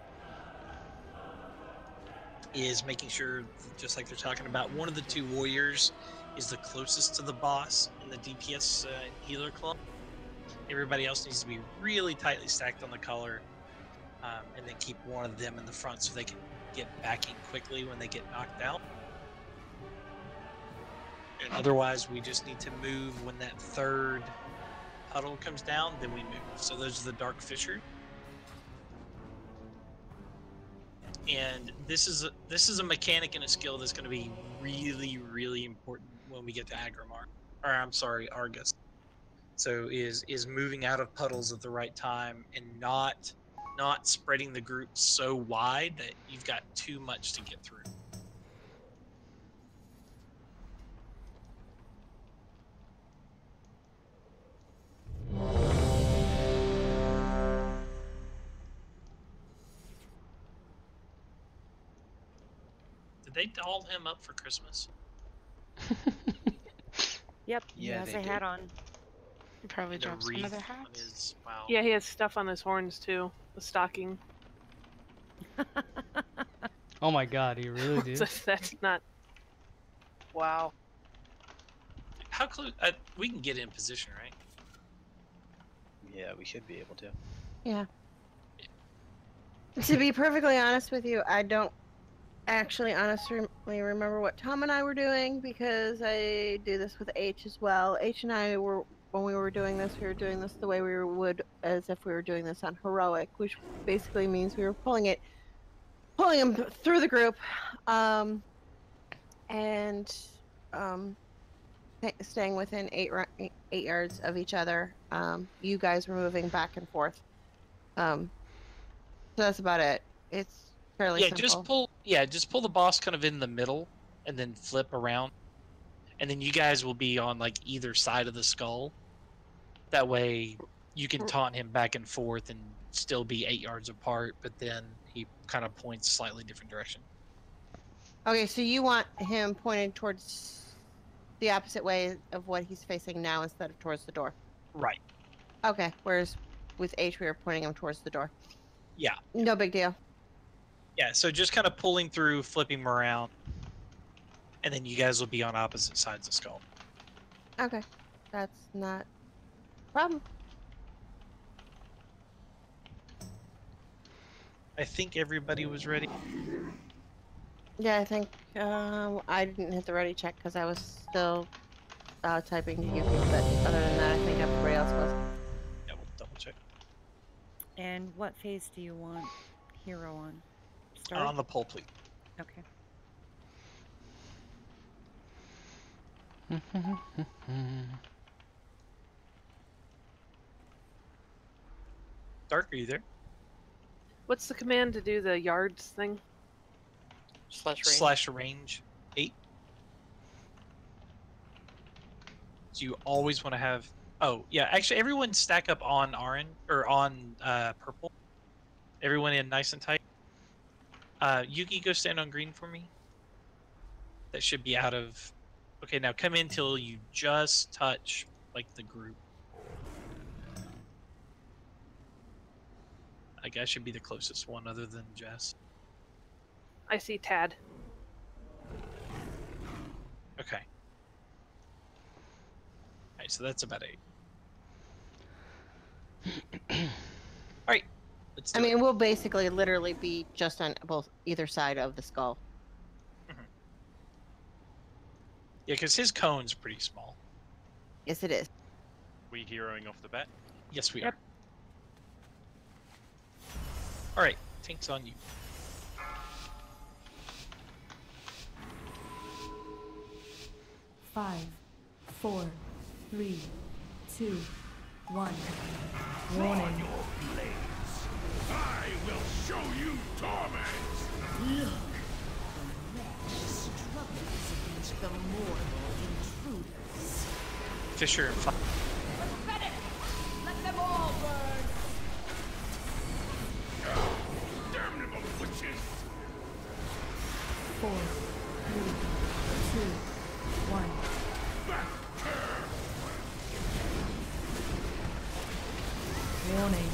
is making sure, just like they're talking about, one of the two warriors is the closest to the boss in the DPS healer club. Everybody else needs to be really tightly stacked on the color, and then keep one of them in the front so they can get backing quickly when they get knocked out. And otherwise, we just need to move when that third puddle comes down, then we move. So those are the Dark Fisher. And this is a mechanic and a skill that's going to be really, really important when we get to Agrimar, or I'm sorry, Argus. So is moving out of puddles at the right time and not spreading the group so wide that you've got too much to get through. Did they doll him up for Christmas? Yep, he Yeah, has they a hat did. on. He probably The dropped some wreath of their on hats. his- wow. Yeah, he has stuff on his horns too. The stocking. Oh my god, he really did. That's not. Wow. How close? We can get in position, right? Yeah, we should be able to. Yeah. To be perfectly honest with you, I don't actually honestly remember what Tom and I were doing because I do this with H as well. H and I were, when we were doing this, the way we would as if we were doing this on heroic, which basically means we were pulling them through the group, and staying within 8 yards of each other. You guys were moving back and forth. So that's about it. It's fairly simple. Just pull the boss kind of in the middle and then flip around. And then you guys will be on like either side of the skull. That way you can taunt him back and forth and still be 8 yards apart, but then he kind of points slightly different direction. Okay, so you want him pointed towards the opposite way of what he's facing now instead of towards the door. Right. Okay, whereas with H we were pointing him towards the door. Yeah. No big deal. Yeah, so just kind of pulling through, flipping him around, and then you guys will be on opposite sides of skull. Okay, that's not a problem. I think everybody was ready. Yeah, I think I didn't hit the ready check because I was still typing to Yuki, but other than that, I think everybody else was. Yeah, we'll double check. And what phase do you want hero on? Start? On the pole, please. Okay. Dark, are you there? What's the command to do the yards thing? /range 8. So you always want to have. Oh yeah, actually, everyone stack up on orange or on purple. Everyone in nice and tight. Yuki, go stand on green for me. That should be out of. Okay, now come in till you just touch like the group. Like I should be the closest one, other than Jess. I see Tad. Okay. Alright, so that's about 8. Alright. I mean, we'll basically literally be just on either side of the skull. Yeah, because his cone's pretty small. Yes, it is. We heroing off the bat? Yes, we are. Alright, Tink's on you. 5, 4, 3, 2, 1. Warning. I will show you torment! Look! The wretch struggles against the mortal intruders. Fisher and Fire. Let them all burn! Damnable witches! 4, 3, 2, 1. Warning.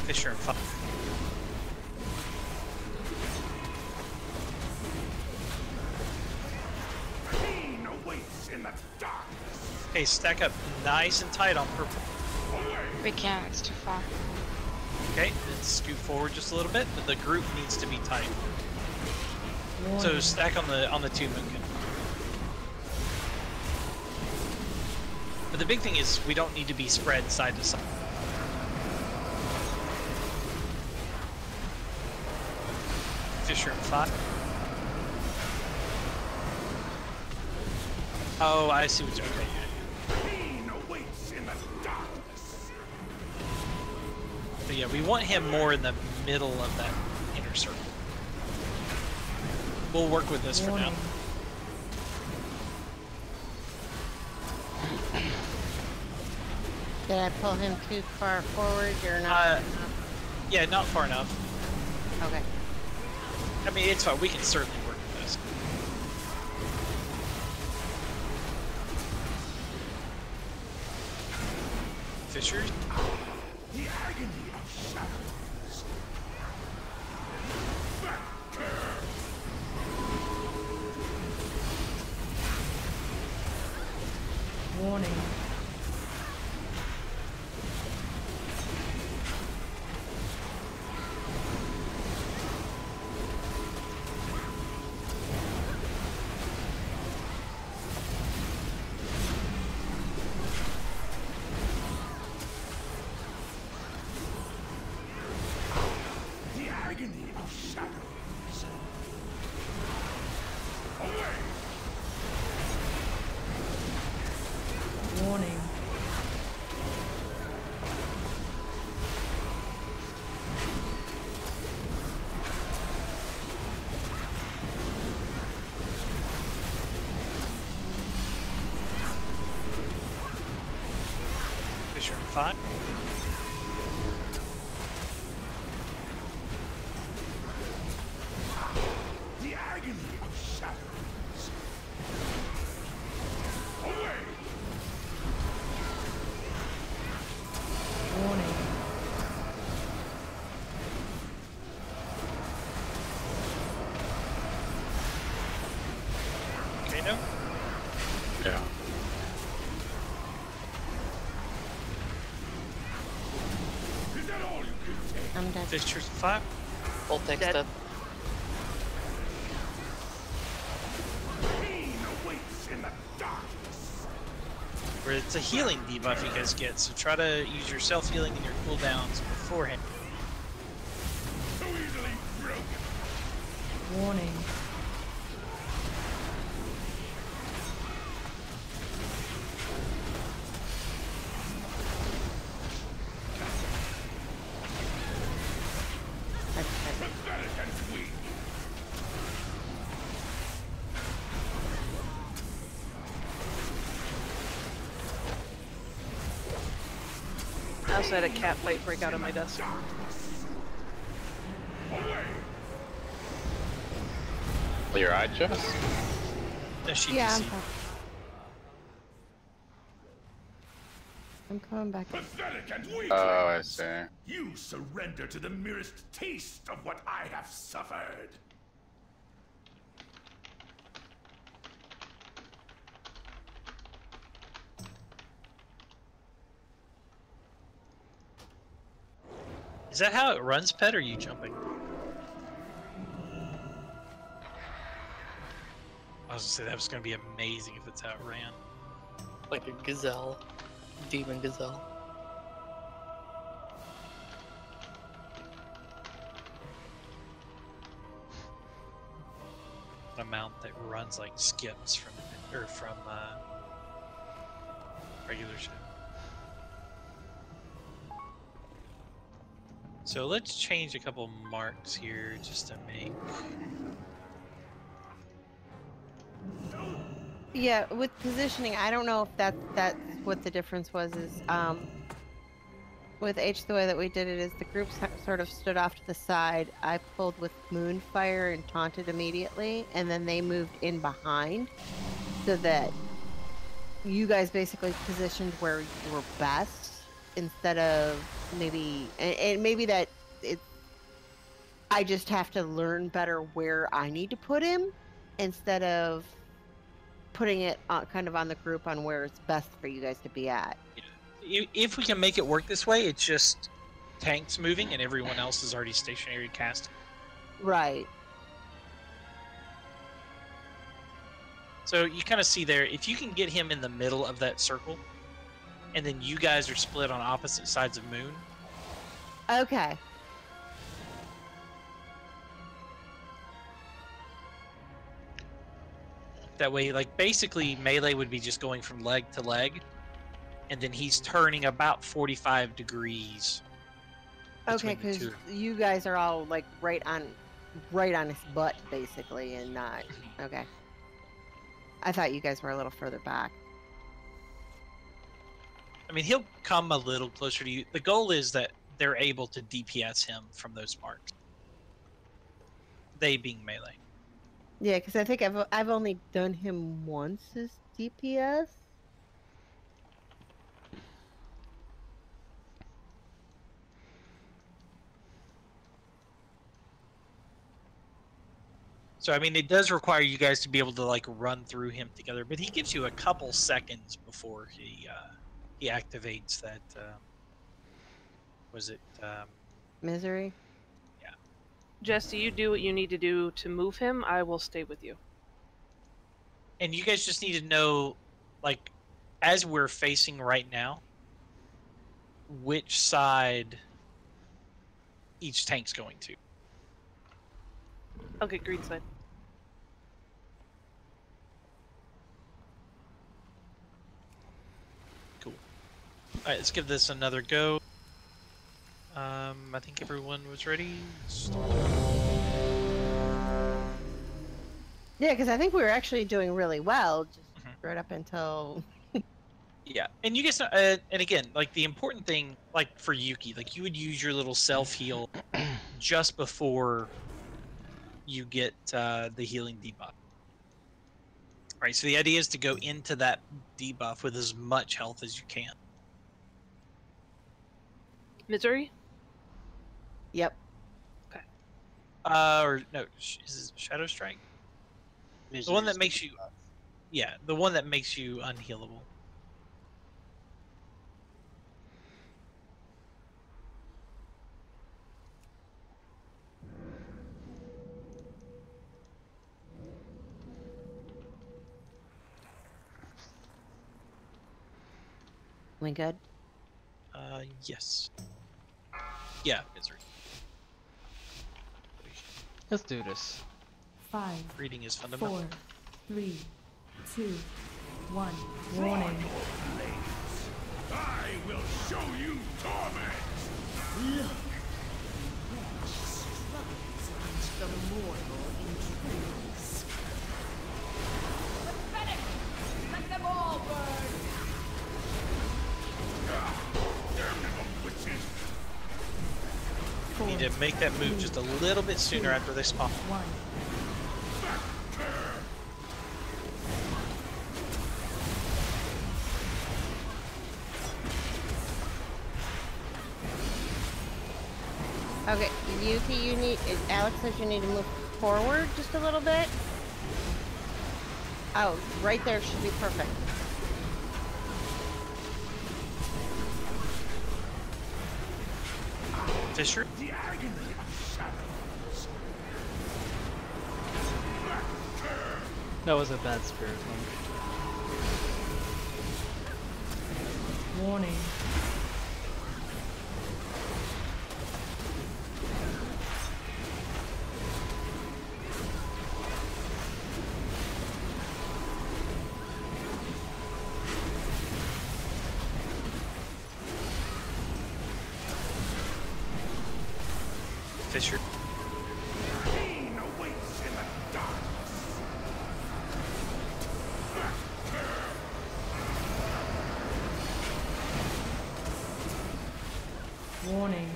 Fisher and Fire. Pain awaits in the darkness! Okay, stack up nice and tight on purple. We can't, it's too far. Okay, then scoot forward just a little bit, but the group needs to be tight. So stack on the two Moonkin. But the big thing is we don't need to be spread side to side. Fisher and Fire. Oh, I see what's okay. Pain awaits in the darkness! But yeah, we want him more in the middle of that inner circle. We'll work with this for now. Did I pull him too far forward or not? Yeah, not far enough. Okay. I mean, it's fine. We can certainly work with this. Fisher? The agony of shadows! Warning. The agony of shadows! Away! Warning. Fisher and Fire. The agony of shadows! Away! Warning. Okay, no? Yeah. Is that all you can take? I'm dead. Fisher's and Fire. Voltex dead. Pain awaits in the darkness! Where it's a healing debuff you guys get, so try to use your self-healing and your cooldowns beforehand. So easily broken! Warning. Pathetic and weak! I also had a cat fight break out on my desk. Clear eye, Jess? Does she Yeah, see? I'm coming back. Pathetic and weak! Oh, I see. You surrender to the merest taste of what I have suffered! Is that how it runs, Pet, or are you jumping? I was gonna say that was gonna be amazing if it's how it ran. Like a gazelle. Demon Gazelle. A mount that runs like skips from regular ship. So let's change a couple marks here just to make. Yeah, with positioning, I don't know if that's what the difference was. Is with H, the way that we did it is the group sort of stood off to the side. I pulled with Moonfire and taunted immediately, and then they moved in behind, so that you guys basically positioned where you were best instead of maybe, and maybe that it. I just have to learn better where I need to put him instead of putting it kind of on the group on where it's best for you guys to be at. If we can make it work this way, it's just tanks moving and everyone else is already stationary cast. Right. So you kind of see there, if you can get him in the middle of that circle, and then you guys are split on opposite sides of Moon. Okay. That way, like, basically melee would be just going from leg to leg, and then he's turning about 45 degrees. Okay, because you guys are all like right on his butt, basically, and not. Okay. I thought you guys were a little further back. I mean, he'll come a little closer to you. The goal is that they're able to DPS him from those marks. They being melee. Yeah, because I think I've only done him once as DPS. So I mean, it does require you guys to be able to like run through him together, but he gives you a couple seconds before he activates that. Was it Misery? Jesse, you do what you need to do to move him. I will stay with you. And you guys just need to know, like, as we're facing right now, which side each tank's going to. Okay, green side. Cool. Alright, let's give this another go. I think everyone was ready. Yeah, because I think we were actually doing really well, just right up until. Yeah, and you guys, and again, like the important thing, like for Yuki, like you would use your little self heal just before you get the healing debuff. Right, so the idea is to go into that debuff with as much health as you can. Misery? Yep. Okay. Or no, is it Shadow Strike? The one that makes you, yeah, the one that makes you unhealable. We good? Yes. Yeah, Misery. Let's do this. 5, Reading is fundamental. 4, 3, 2, 1. Warning. I will show you torment! Look! Struggles against the mortal intruders. Pathetic! Let them all burn! You need to make that move just a little bit sooner after they spawn. 1. Okay, Yuki, you need. Alex says you need to move forward just a little bit. Oh, right there should be perfect. Fisher? That was a bad spirit link. Warning. Fisher. Pain awaits in the darkness. Warning.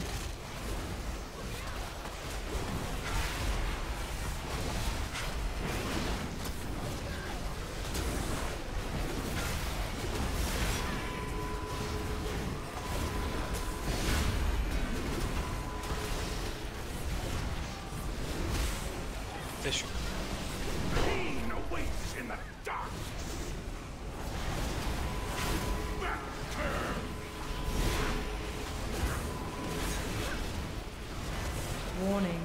Fisher. Pain awaits in the darkness. Warning.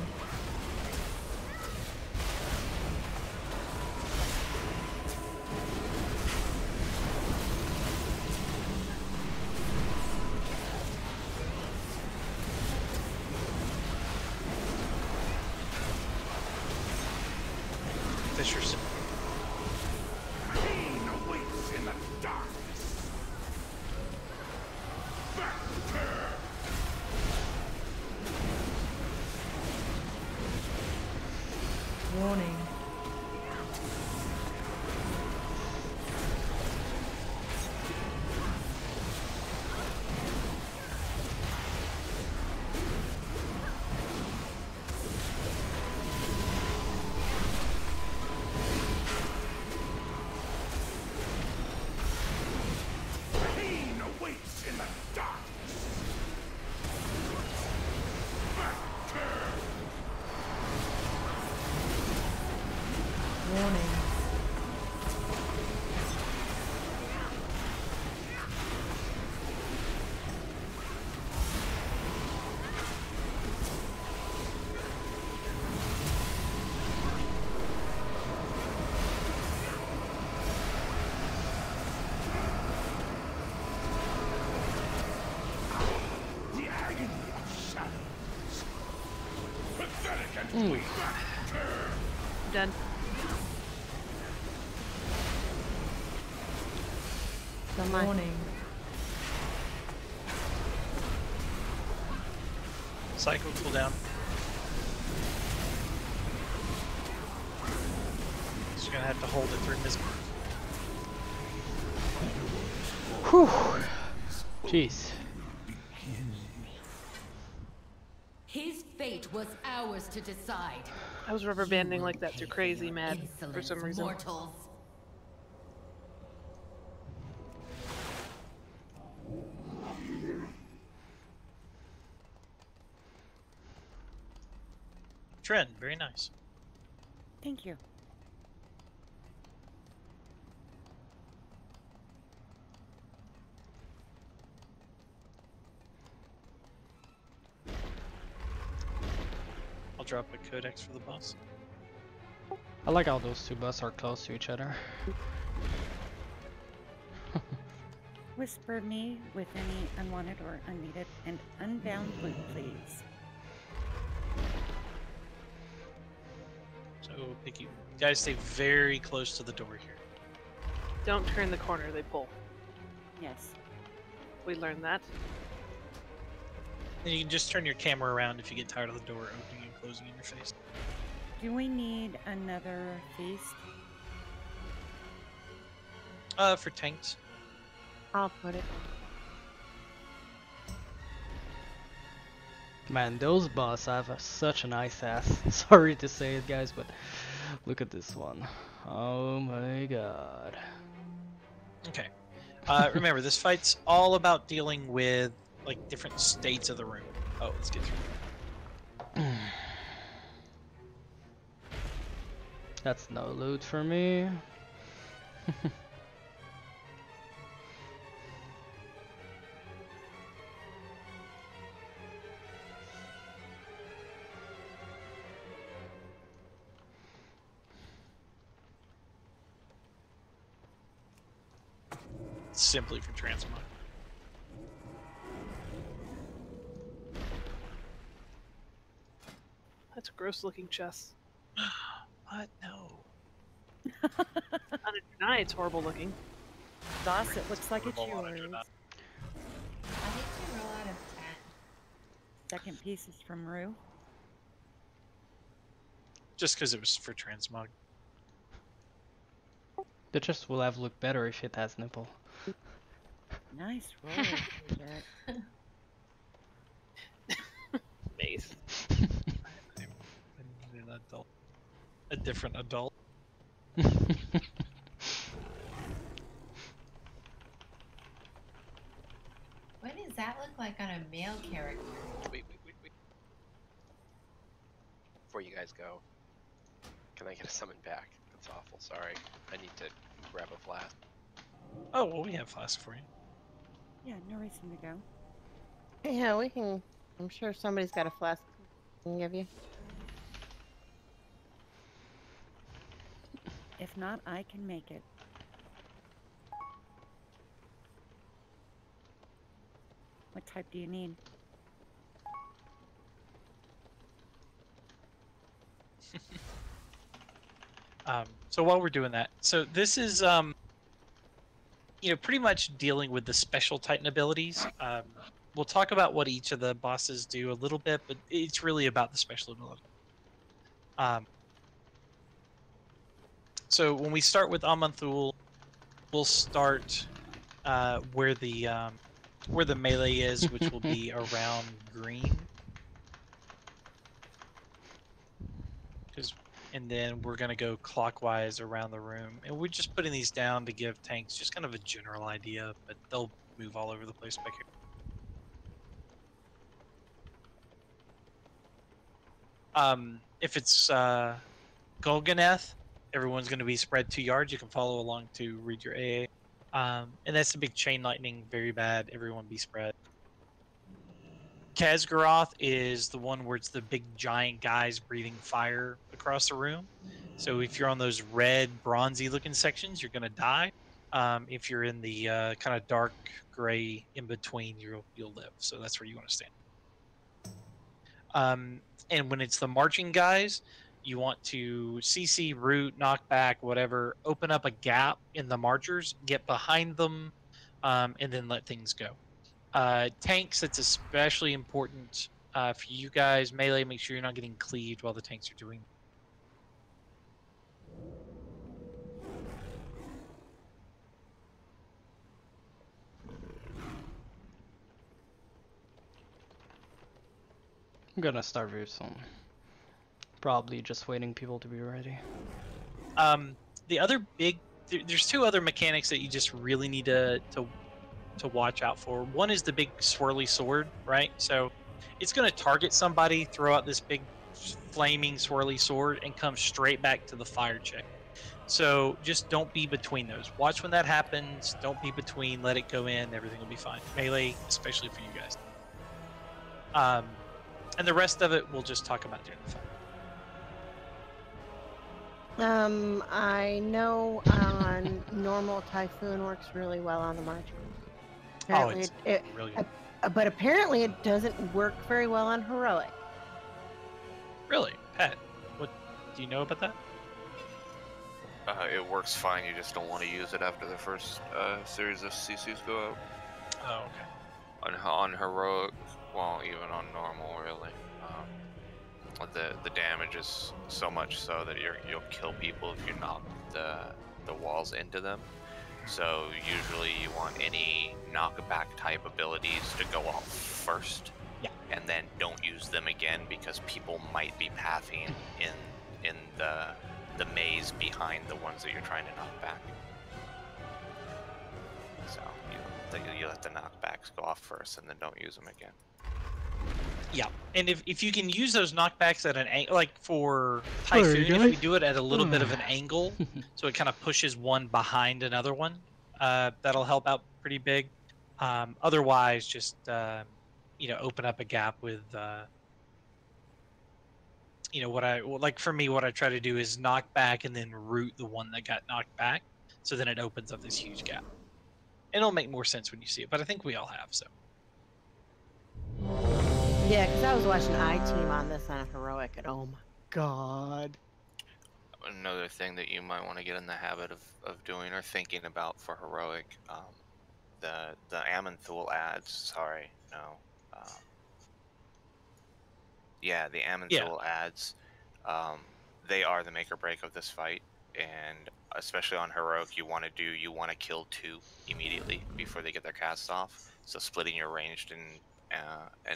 Fisher's. Pain awaits in the darkness. Warning. Pain awaits in the darkness. Warning. The agony of shadows. Pathetic and weak. Done. Warning. Cycle cooldown. So you're gonna have to hold it through Miss. Whew. Jeez. His fate was ours to decide. I was rubber banding like that through crazy mad for some reason. Mortals. Trend, very nice. Thank you. I'll drop a codex for the boss. I like how those two busts are close to each other. Whisper me with any unwanted or unneeded and unbound loot, please. So, Picky, you guys stay very close to the door here. Don't turn the corner, they pull. Yes. We learned that. And you can just turn your camera around if you get tired of the door opening and closing in your face. Do we need another feast? For tanks. I'll put it. Man, those boss have such a nice ass. Sorry to say it, guys, but look at this one. Oh my god. Okay. Remember, this fight's all about dealing with like different states of the room. Oh, let's get through. That's no loot for me. Simply for transmog. That's a gross looking chest. What? No. On a deny, it's horrible looking. Doss, it looks like it's yours. Why did you roll out of 10? Second piece is from Rue. Just because it was for transmog. The chest will have looked better if it has nipple. Nice roll. Jack. Mace. I need an adult. A different adult. What does that look like on a male character? Wait. Before you guys go, can I get a summon back? That's awful. Sorry. I need to grab a flask. Oh, well, we have flask for you. Yeah, no reason to go. Yeah, we can. I'm sure somebody's got a flask we can give you. If not, I can make it. What type do you need? So while we're doing that, so this is pretty much dealing with the special Titan abilities. We'll talk about what each of the bosses do a little bit, but it's really about the special ability. So when we start with Aman'Thul, we'll start where the melee is, which will be around green. And then we're going to go clockwise around the room. And we're just putting these down to give tanks just kind of a general idea, but they'll move all over the place back here. If it's Golganeth, everyone's going to be spread 2 yards. You can follow along to read your AA. And that's the big chain lightning, very bad. Everyone be spread. Khaz'goroth is the one where it's the big giant guys breathing fire across the room. So if you're on those red, bronzy looking sections, you're going to die. If you're in the kind of dark gray in between, you'll live. So that's where you want to stand. And when it's the marching guys, you want to CC, root, knock back, whatever, open up a gap in the marchers, get behind them, and then let things go. Tanks, it's especially important for you guys. Melee, make sure you're not getting cleaved while the tanks are doing. I'm gonna start very soon. Probably just waiting people to be ready. The other big, there's two other mechanics that you just really need to watch out for. One is the big swirly sword, right? So it's going to target somebody, throw out this big flaming swirly sword, and come straight back to the fire check. So just don't be between those. Watch when that happens. Don't be between. Let it go in. Everything will be fine. Melee, especially for you guys. And the rest of it we'll just talk about during the fight. I know on normal Typhoon works really well on the margin. Apparently it's brilliant. But apparently it doesn't work very well on Heroic. Really? Pat, what do you know about that? It works fine, you just don't want to use it after the first series of CCs go out. Oh, okay. On Heroic, well, even on normal, really. The damage is so much so that you'll kill people if you knock the walls into them. So usually you want any knockback type abilities to go off first. Yeah. And then don't use them again because people might be pathing in the maze behind the ones that you're trying to knock back. So you let the knockbacks go off first and then don't use them again. Yeah, and if you can use those knockbacks at an angle, like for Typhoon, if we do it at a little bit of an angle, so it kind of pushes one behind another one, that'll help out pretty big. Otherwise, just open up a gap with, for me, what I try to do is knock back and then root the one that got knocked back, so then it opens up this huge gap. And it'll make more sense when you see it, but I think we all have so. Yeah, because I was watching I-Team on this on Heroic, and oh my god. Another thing that you might want to get in the habit of doing or thinking about for Heroic, the Amanthul ads, sorry, no. Yeah, the Amanthul ads, they are the make or break of this fight, and especially on Heroic, you want to kill 2 immediately before they get their cast off. So splitting your ranged and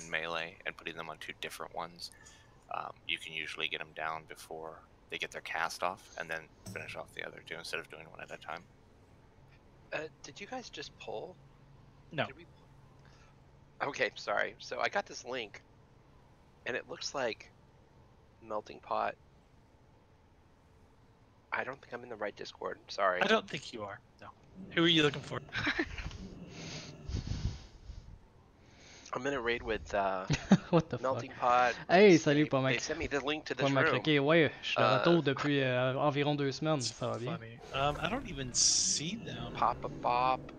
melee and putting them on 2 different ones, you can usually get them down before they get their cast off, and then finish off the other 2 instead of doing one at a time. Did you guys just pull? No. Did we... Okay, sorry. So I got this link, and it looks like Melting Pot. I don't think I'm in the right Discord. Sorry. I don't think you are. No. Who are you looking for? I'm in a raid with What the Melting fuck? Pot. Hey, salut They Pomac. sent me the link to this Pomac, room. ok, ouais, je suis de retour depuis environ 2 semaines, ça va bien? I don't even see them. Papa Bop,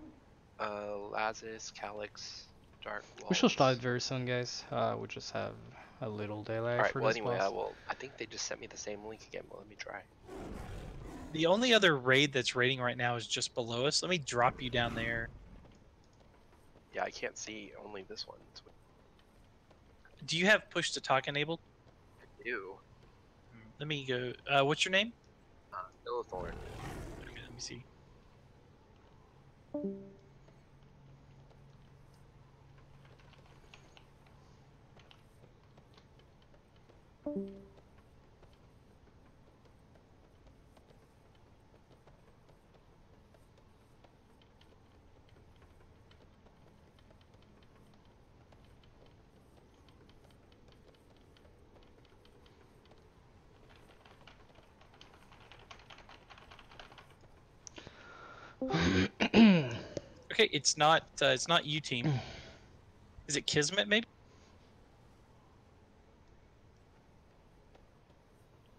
Lazis, Calyx, Dark Wolves. We should start very soon, guys. We just have a little delay Alright, for well this anyway, boss. I think they just sent me the same link again, but let me try. The only other raid that's raiding right now is just below us. Let me drop you down there. Yeah, I can't see only this one. Do you have push to talk enabled? I do. Let me go. What's your name? Illithorn. Okay, let me see. Okay, it's not you team. Is it Kismet maybe?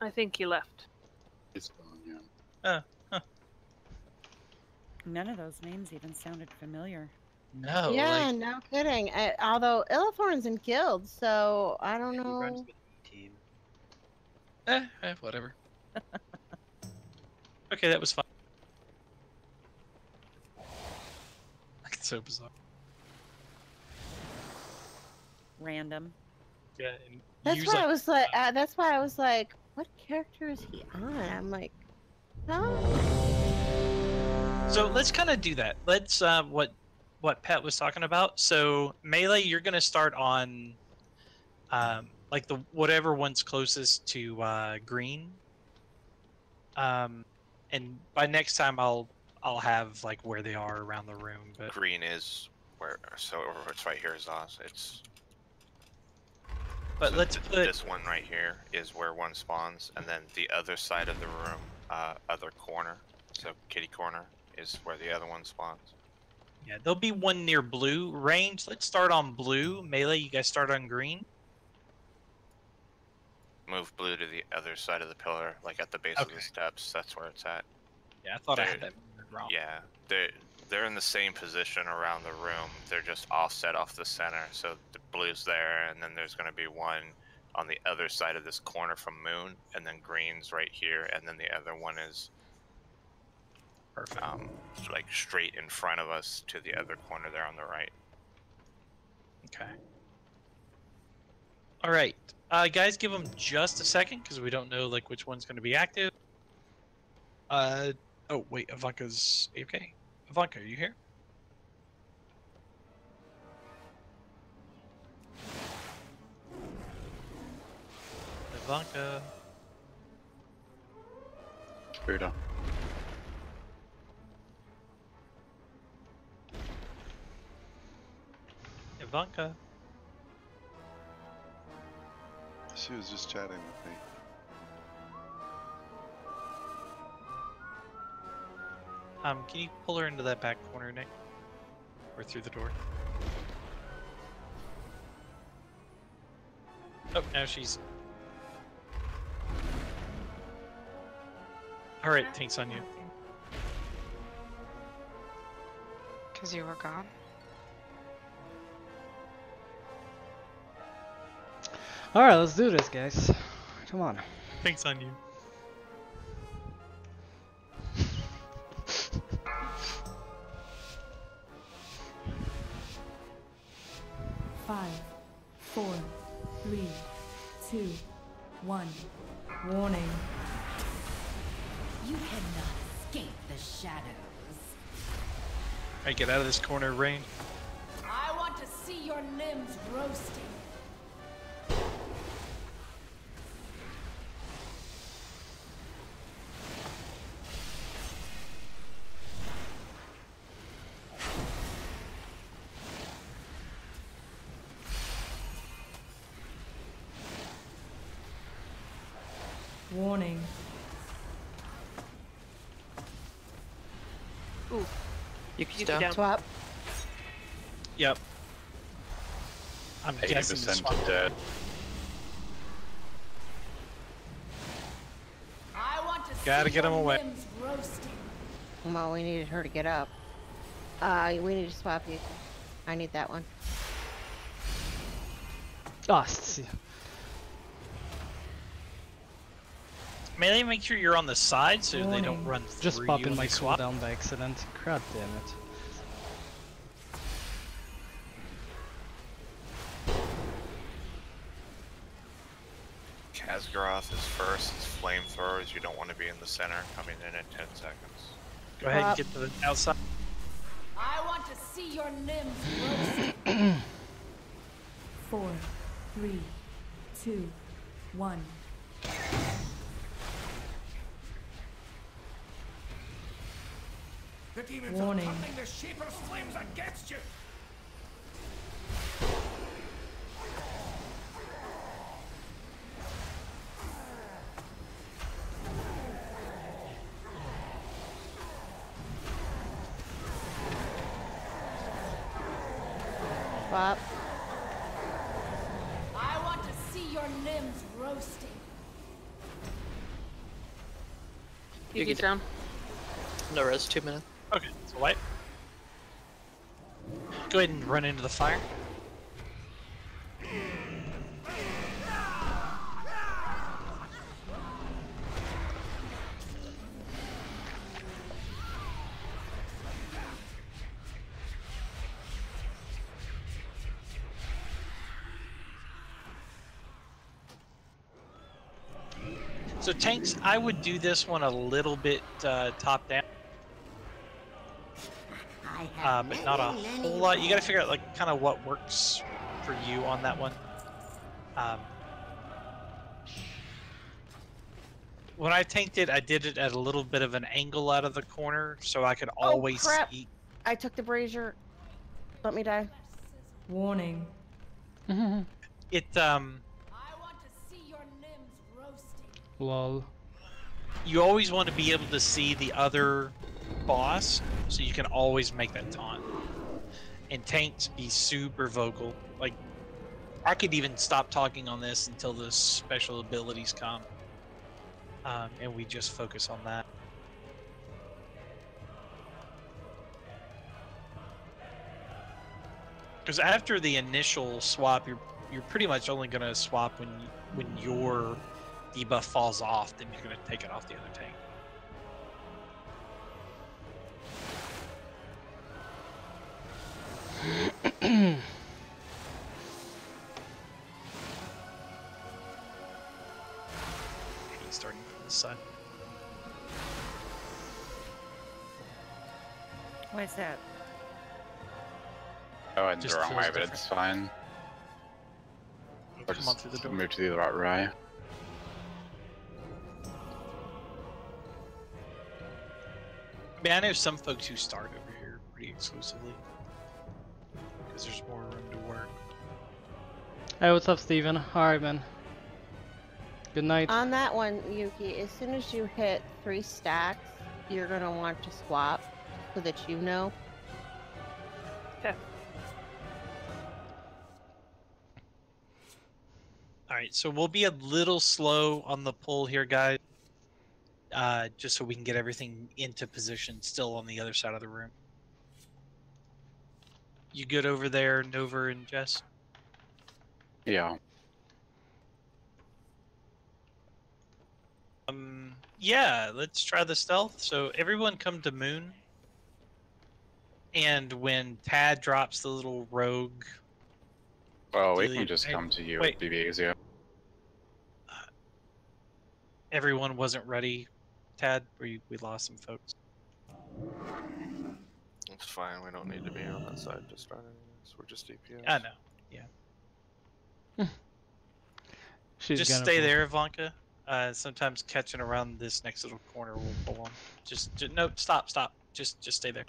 I think he left. It's gone, yeah. None of those names even sounded familiar. No. Yeah, no kidding. Although Illithorn's in guild, so I don't know. Team. Whatever. Okay, that was fine. It's so bizarre. Random. Yeah. That's why I was like. That's why I was like, what character is he on? I'm like, huh? So let's kind of do that. Let's what Pat was talking about. So melee, you're gonna start on like the whatever one's closest to green. And by next time I'll have like where they are around the room. But Green is where, so it's right here is us. It's. But so let's put this one right here is where one spawns, and then the other side of the room, other corner, so kitty corner is where the other one spawns. Yeah, there'll be one near blue. Range, let's start on blue. Melee, you guys start on green. Move blue to the other side of the pillar, like at the base of the steps. That's where it's at. Yeah, I thought I had that wrong. Yeah, they're in the same position around the room. They're just offset off the center. So the blue's there, and then there's going to be one on the other side of this corner from Moon, and then green's right here, and then the other one is perfect. Like straight in front of us to the other corner there on the right. Okay. All right, guys, give them just a second because we don't know like which one's going to be active. Oh wait, Ivanka's okay. Ivanka, are you here? Ivanka. Buddha. Ivanka. She was just chatting with me. Can you pull her into that back corner, Nick? Or through the door? Oh, now she's... Alright, thanks on you. Because you were gone. Alright, let's do this, guys. Come on. Thanks on you. Five, 4, 3, 2, 1. Warning. You cannot escape the shadows. Alright, get out of this corner, Rain. I want to see your limbs roasting. Warning. Ooh. Yuki's Yuki down. Swap. Yep. I'm guessing the 80% swap. dead. I want to Gotta see get him your away. limbs roasting. Well, we needed her to get up. We need to swap you. I need that one. Ah, see. May I make sure you're on the side so they don't Warning. run through Just you pop in when my they swap? cooldown by accident. God damn it. Khazgaroth is first, his flamethrowers, you don't want to be in the center, coming in 10 seconds. Go ahead and get to the outside. I want to see your limbs roasting. 4, 3, 2, 1. The demons Warning. are turning the Shaper's flames against you! Swap. I want to see your limbs roasting. Yuki's down. No res, 2 minutes. Okay, so wipe. Go ahead and run into the fire. So tanks, I would do this one a little bit top down. But not a whole lot. You gotta figure out like kind of what works for you on that one. When I tanked it, I did it at a little bit of an angle out of the corner, so I could always Oh, crap. see. I took the brazier. Let me die. Warning. It Lol. You always want to be able to see the other boss, so you can always make that taunt. And tanks be super vocal. Like, I could even stop talking on this until the special abilities come. And we just focus on that. Because after the initial swap, you're pretty much only gonna swap when your debuff falls off. Then you're gonna take it off the other tank. He's starting from this side. What is that? I went Just the wrong feels way, but different. it's fine. Or Come on just through the door. move to the right way. I mean, I know some folks who start over here pretty exclusively because there's more room to work. Hey, what's up, Steven? Alright, man. Good night. On that one, Yuki, as soon as you hit 3 stacks, you're gonna want to swap so that you know. Okay. Alright, so we'll be a little slow on the pull here, guys. Just so we can get everything into position still on the other side of the room. You good over there, Nova and Jess? Yeah. Yeah, let's try the stealth. So everyone come to Moon. And when Tad drops the little rogue... Well, we can just come to you. It'd be easier. Everyone wasn't ready. Tad, we lost some folks. It's fine, we don't need to be on that side to start anyways. We're just DPS. I know, yeah. She's just gonna stay pull. there, Ivanka. Sometimes catching around this next little corner will pull them. Just no, stop. Just stay there.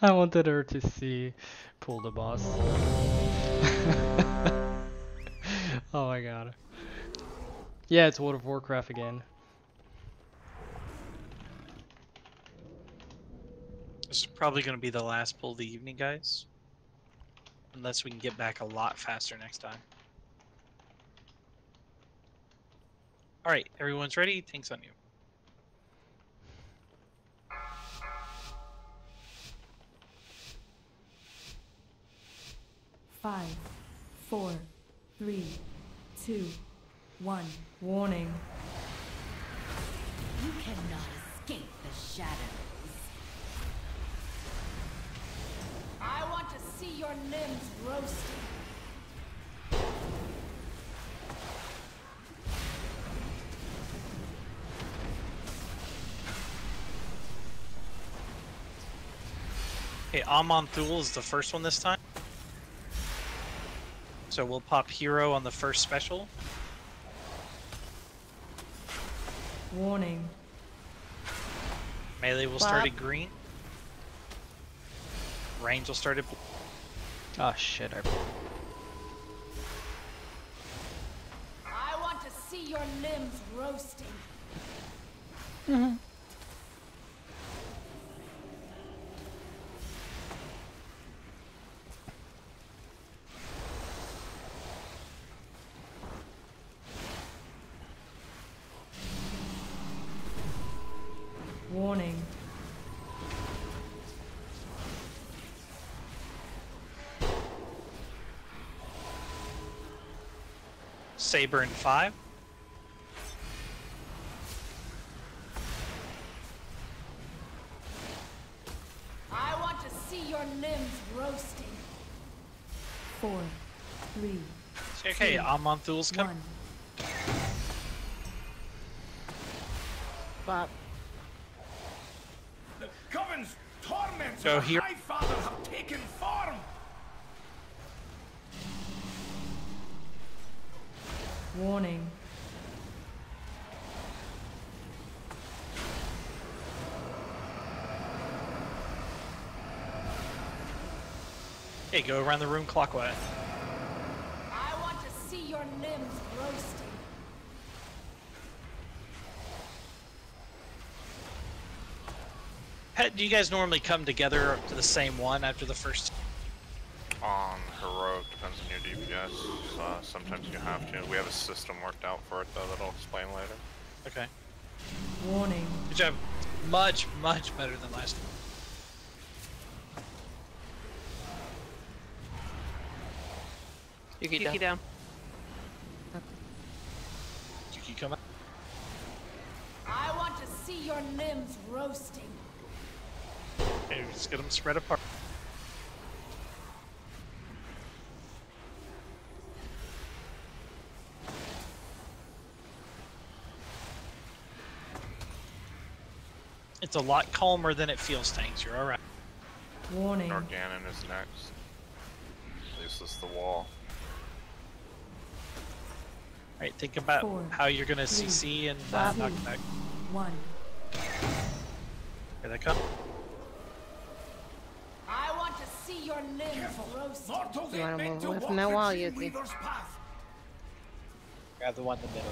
I wanted her to see pull the boss. Oh my god. Yeah, it's World of Warcraft again. This is probably going to be the last pull of the evening, guys. Unless we can get back a lot faster next time. Alright, everyone's ready? Tanks on you. Five, 4, 3, 2, 1. Warning. You cannot escape the shadows. I want to see your limbs roasting. Okay, Amon Thul is the first one this time. So we'll pop Hero on the first special. Warning. Melee will start at green. Range will start at blue. Oh shit, I want to see your limbs roasting. Warning. Saber in 5. I want to see your limbs roasting. 4, 3. Okay, Amon Thul's coming. Bop. The Coven's torments Go of here. High Father have taken form. Warning. Okay, go around the room clockwise. I want to see your limbs roasting. Pet, do you guys normally come together to the same one after the first? On Heroic, depends on your DPS. Sometimes you have to. We have a system worked out for it though that I'll explain later. Okay. Warning. Good job. Much better than last one. Yuki down. Yuki come up. I want to see your limbs roasting. Okay, just get them spread apart. It's a lot calmer than it feels, Tanks. You're alright. Warning. Organon is next. This is the wall. Alright, think about 4, how you're gonna 3, CC and 2, knock back. 1. Here they come. I want to see your limbs roasting. You want to move away from that wall, Yuki? Grab the one in the middle.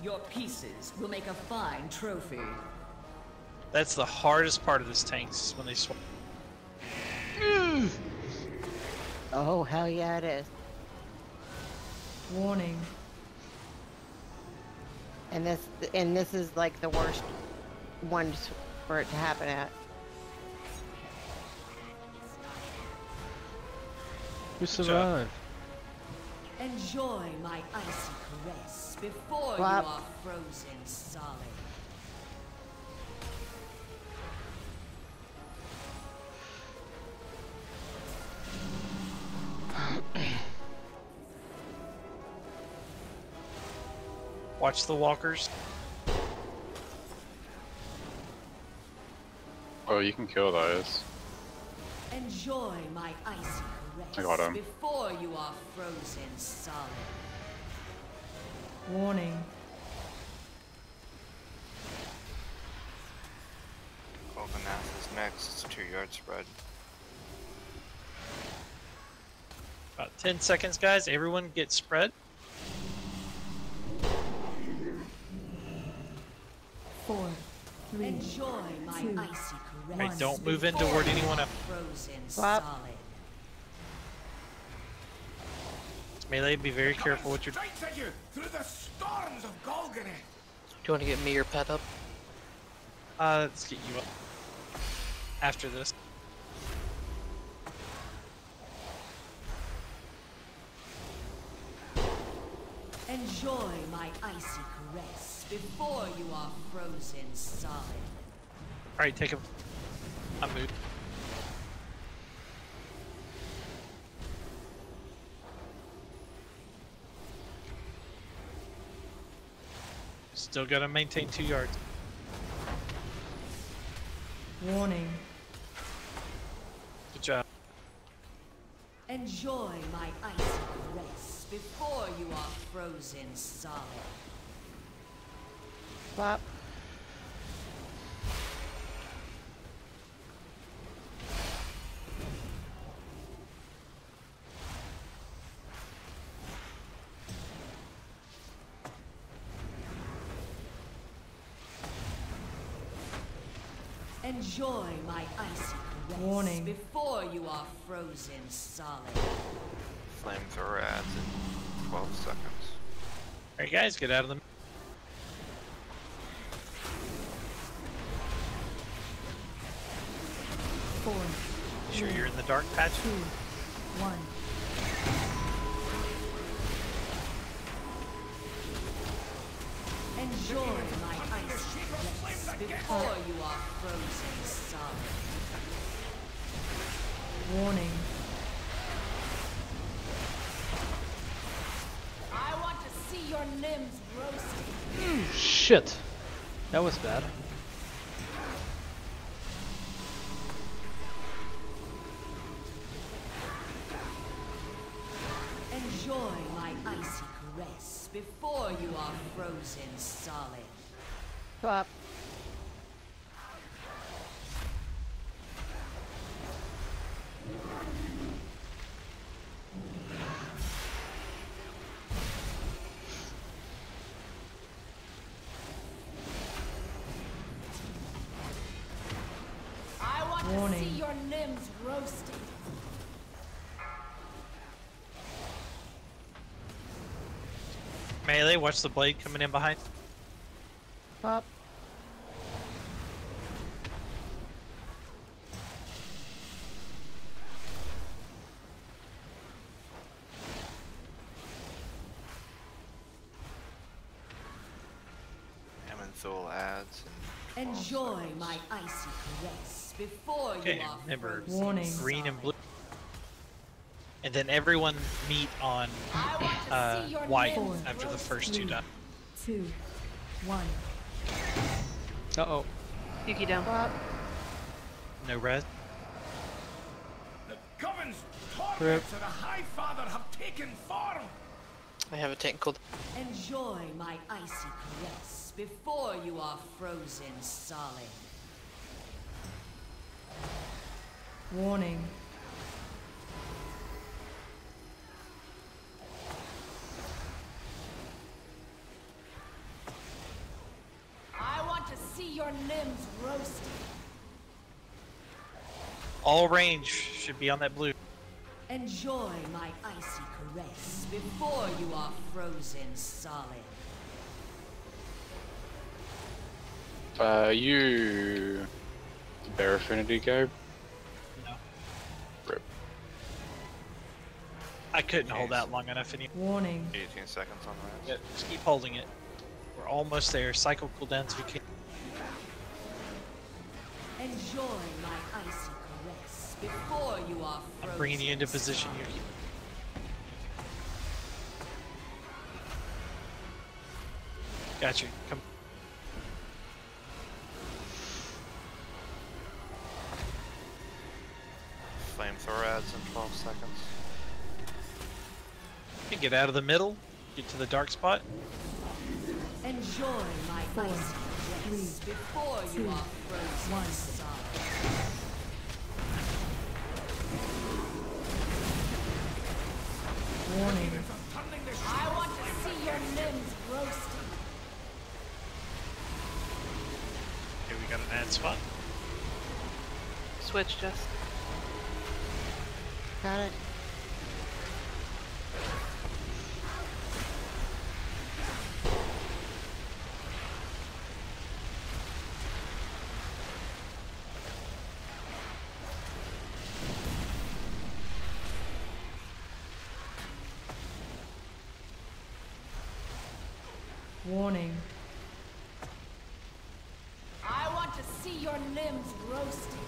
Your pieces will make a fine trophy. That's the hardest part of this Tanks, when they swap. Oh, hell yeah, it is. Warning. And this is like the worst one for it to happen at. We survived. Enjoy my icy caress before Flap. you are frozen solid. Watch the walkers. Oh, you can kill those. Enjoy my icy I got caress him. before you are frozen solid. Warning. Golganath is next. It's a 2-yard spread. About 10 seconds, guys. Everyone get spread. 4, 3, Enjoy my 2, icy caress. Right, don't move in toward anyone else. Frozen Flap. solid. Melee, be very careful what you're doing. Strikes at you through the storms of Golganath. Do you want to get me your pet up? Let's get you up. After this. Enjoy my icy caress before you are frozen solid. Alright, take him. I'm moved. Still gotta maintain 2 yards. warning. Good job. Enjoy my icy caress before you are frozen solid. Flap. Enjoy my icy caress Warning. before you are frozen solid. Flamethrower adds in 12 seconds. Alright guys, get out of the... Four, Sure you're in the dark patch? 2, 1. Enjoy my icy caress before you are frozen solid. Warning. I want to see your limbs roasted. Shit. That was bad. Enjoy my icy caress before you are frozen solid. Flap. I want to Warning. see your limbs roasted. Melee, watch the blade coming in behind. Flap. Amenthul adds in 12 Enjoy seconds. my icy caress before Okay, you are remember, frozen Warning. green and solid. blue. And then everyone meet on white Four, after the first 2 three. die. 2, 1. Uh-oh. Yuki down. Flap. No res. The Coven's Rip. torments of the High Father have taken form. I have a tank called. Enjoy my icy caress before you are frozen solid. Warning. I want to see your limbs roasted. All range should be on that blue. Enjoy my icy caress before you are frozen solid. You... Bear Affinity go? No. Rip. I couldn't hold out long enough anymore. Warning. 18 seconds on that. Yeah, just keep holding it. We're almost there. Cycle cooldowns if you can. Enjoy my icy caress before you are frozen. I'm bringing you into position. You keep. Got you. Come. Flamethrower adds in 12 seconds. You get out of the middle. Get to the dark spot. Enjoy my icy caress before you are frozen. Warning. I want to see your limbs roasted. Okay, we got an ad spot. Switch, Jess. Got it. Warning. I want to see your limbs roasted.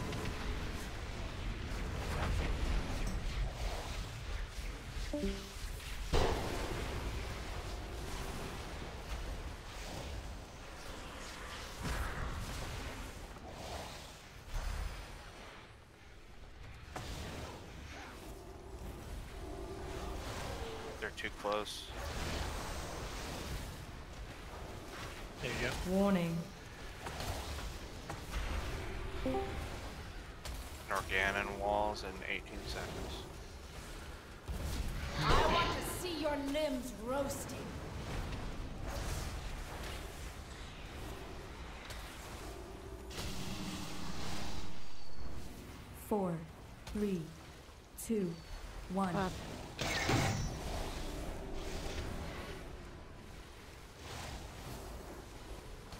They're too close. There you go. Warning. Organon walls in 18 seconds. I want to see your limbs roasted. Four, 3, 2, 1.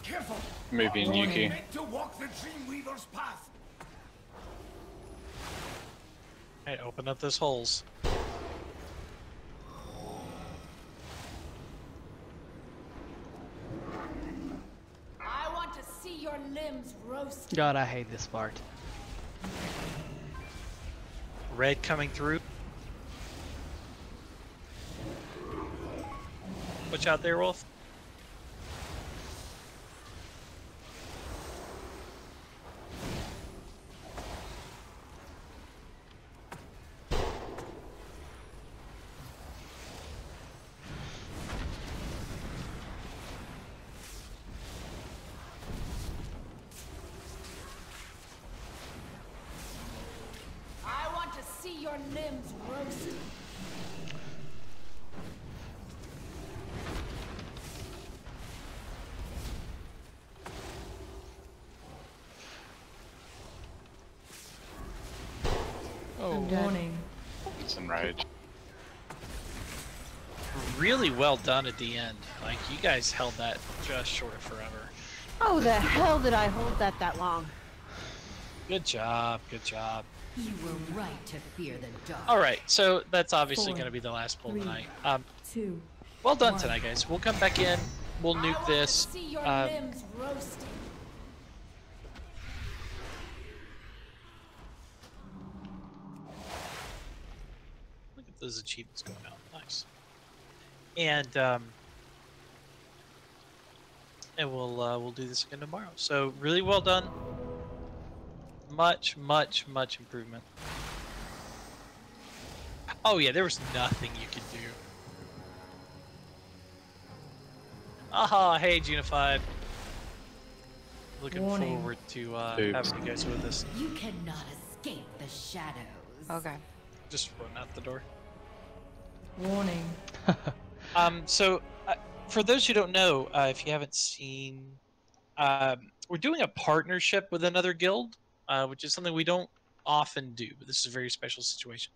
Careful! Moving Yuki. Meant to walk the Dreamweaver's path. Hey, open up those holes. I want to see your limbs roasted. God, I hate this part. Red coming through. Watch out there, Wolf. I want to see your limbs roasted. Oh, warning. Some rage. Really well done at the end. Like, you guys held that just short of forever. Oh, the hell did I hold that long? Good job, good job. You were right to fear the dark. Alright, so that's obviously 4, going to be the last pull 3, tonight. 2. Well done 1. tonight, guys. We'll come back in. We'll nuke this. See your limbs roasted. Look at those achievements going out. Nice. And we'll do this again tomorrow. So really well done. Much improvement. Oh yeah, there was nothing you could do. Aha, hey Unified. Looking Warning. forward to having you guys with us. You cannot escape the shadows. Okay. Just run out the door. Warning. So for those who don't know, if you haven't seen, we're doing a partnership with another guild, which is something we don't often do, but this is a very special situation.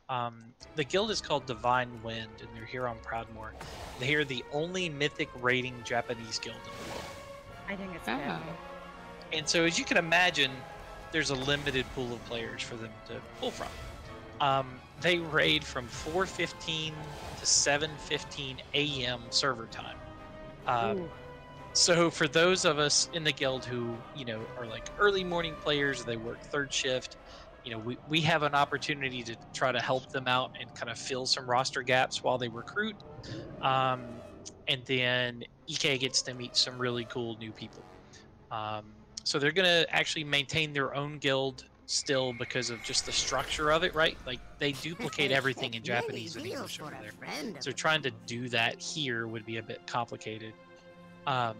The guild is called Divine Wind, and they're here on Proudmoore. They are the only mythic raiding Japanese guild in the world. I think it's bad. And so, as you can imagine, there's a limited pool of players for them to pull from. They raid from 4:15 to 7:15 a.m. server time. So for those of us in the guild who, are like early morning players, they work third shift, we have an opportunity to try to help them out and kind of fill some roster gaps while they recruit. And then EK gets to meet some really cool new people. So they're going to actually maintain their own guild still because of just the structure of it, right? Like they duplicate everything in Japanese and English over there. So trying to do that here would be a bit complicated. But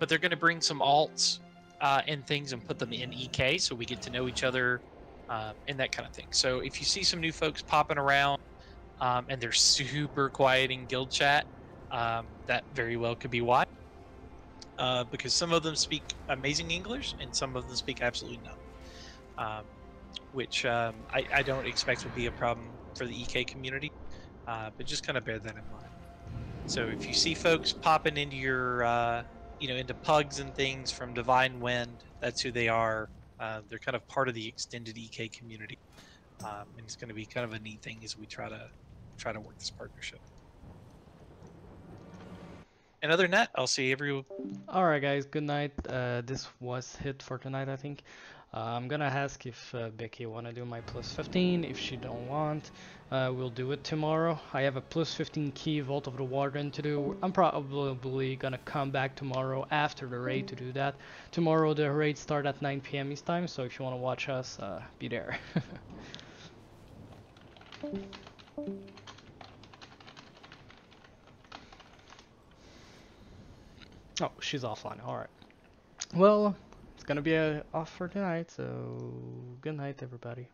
they're going to bring some alts and things and put them in EK so we get to know each other and that kind of thing. So if you see some new folks popping around and they're super quiet in guild chat, that very well could be why. Because some of them speak amazing English and some of them speak absolutely none. Which I don't expect would be a problem for the EK community, but just kind of bear that in mind. So if you see folks popping into your, into pugs and things from Divine Wind, that's who they are. They're kind of part of the extended EK community, and it's going to be kind of a neat thing as we try to work this partnership. And other than that, I'll see everyone. Alright guys, good night. This was it for tonight, I think. I'm gonna ask if Becky wanna do my plus 15. If she don't want, we'll do it tomorrow. I have a plus 15 key Vault of the Warden to do. I'm probably gonna come back tomorrow after the raid to do that. Tomorrow the raid start at 9 PM East time, so if you wanna watch us, be there. Oh, she's offline. Alright. Well, it's gonna be off for tonight, so good night, everybody.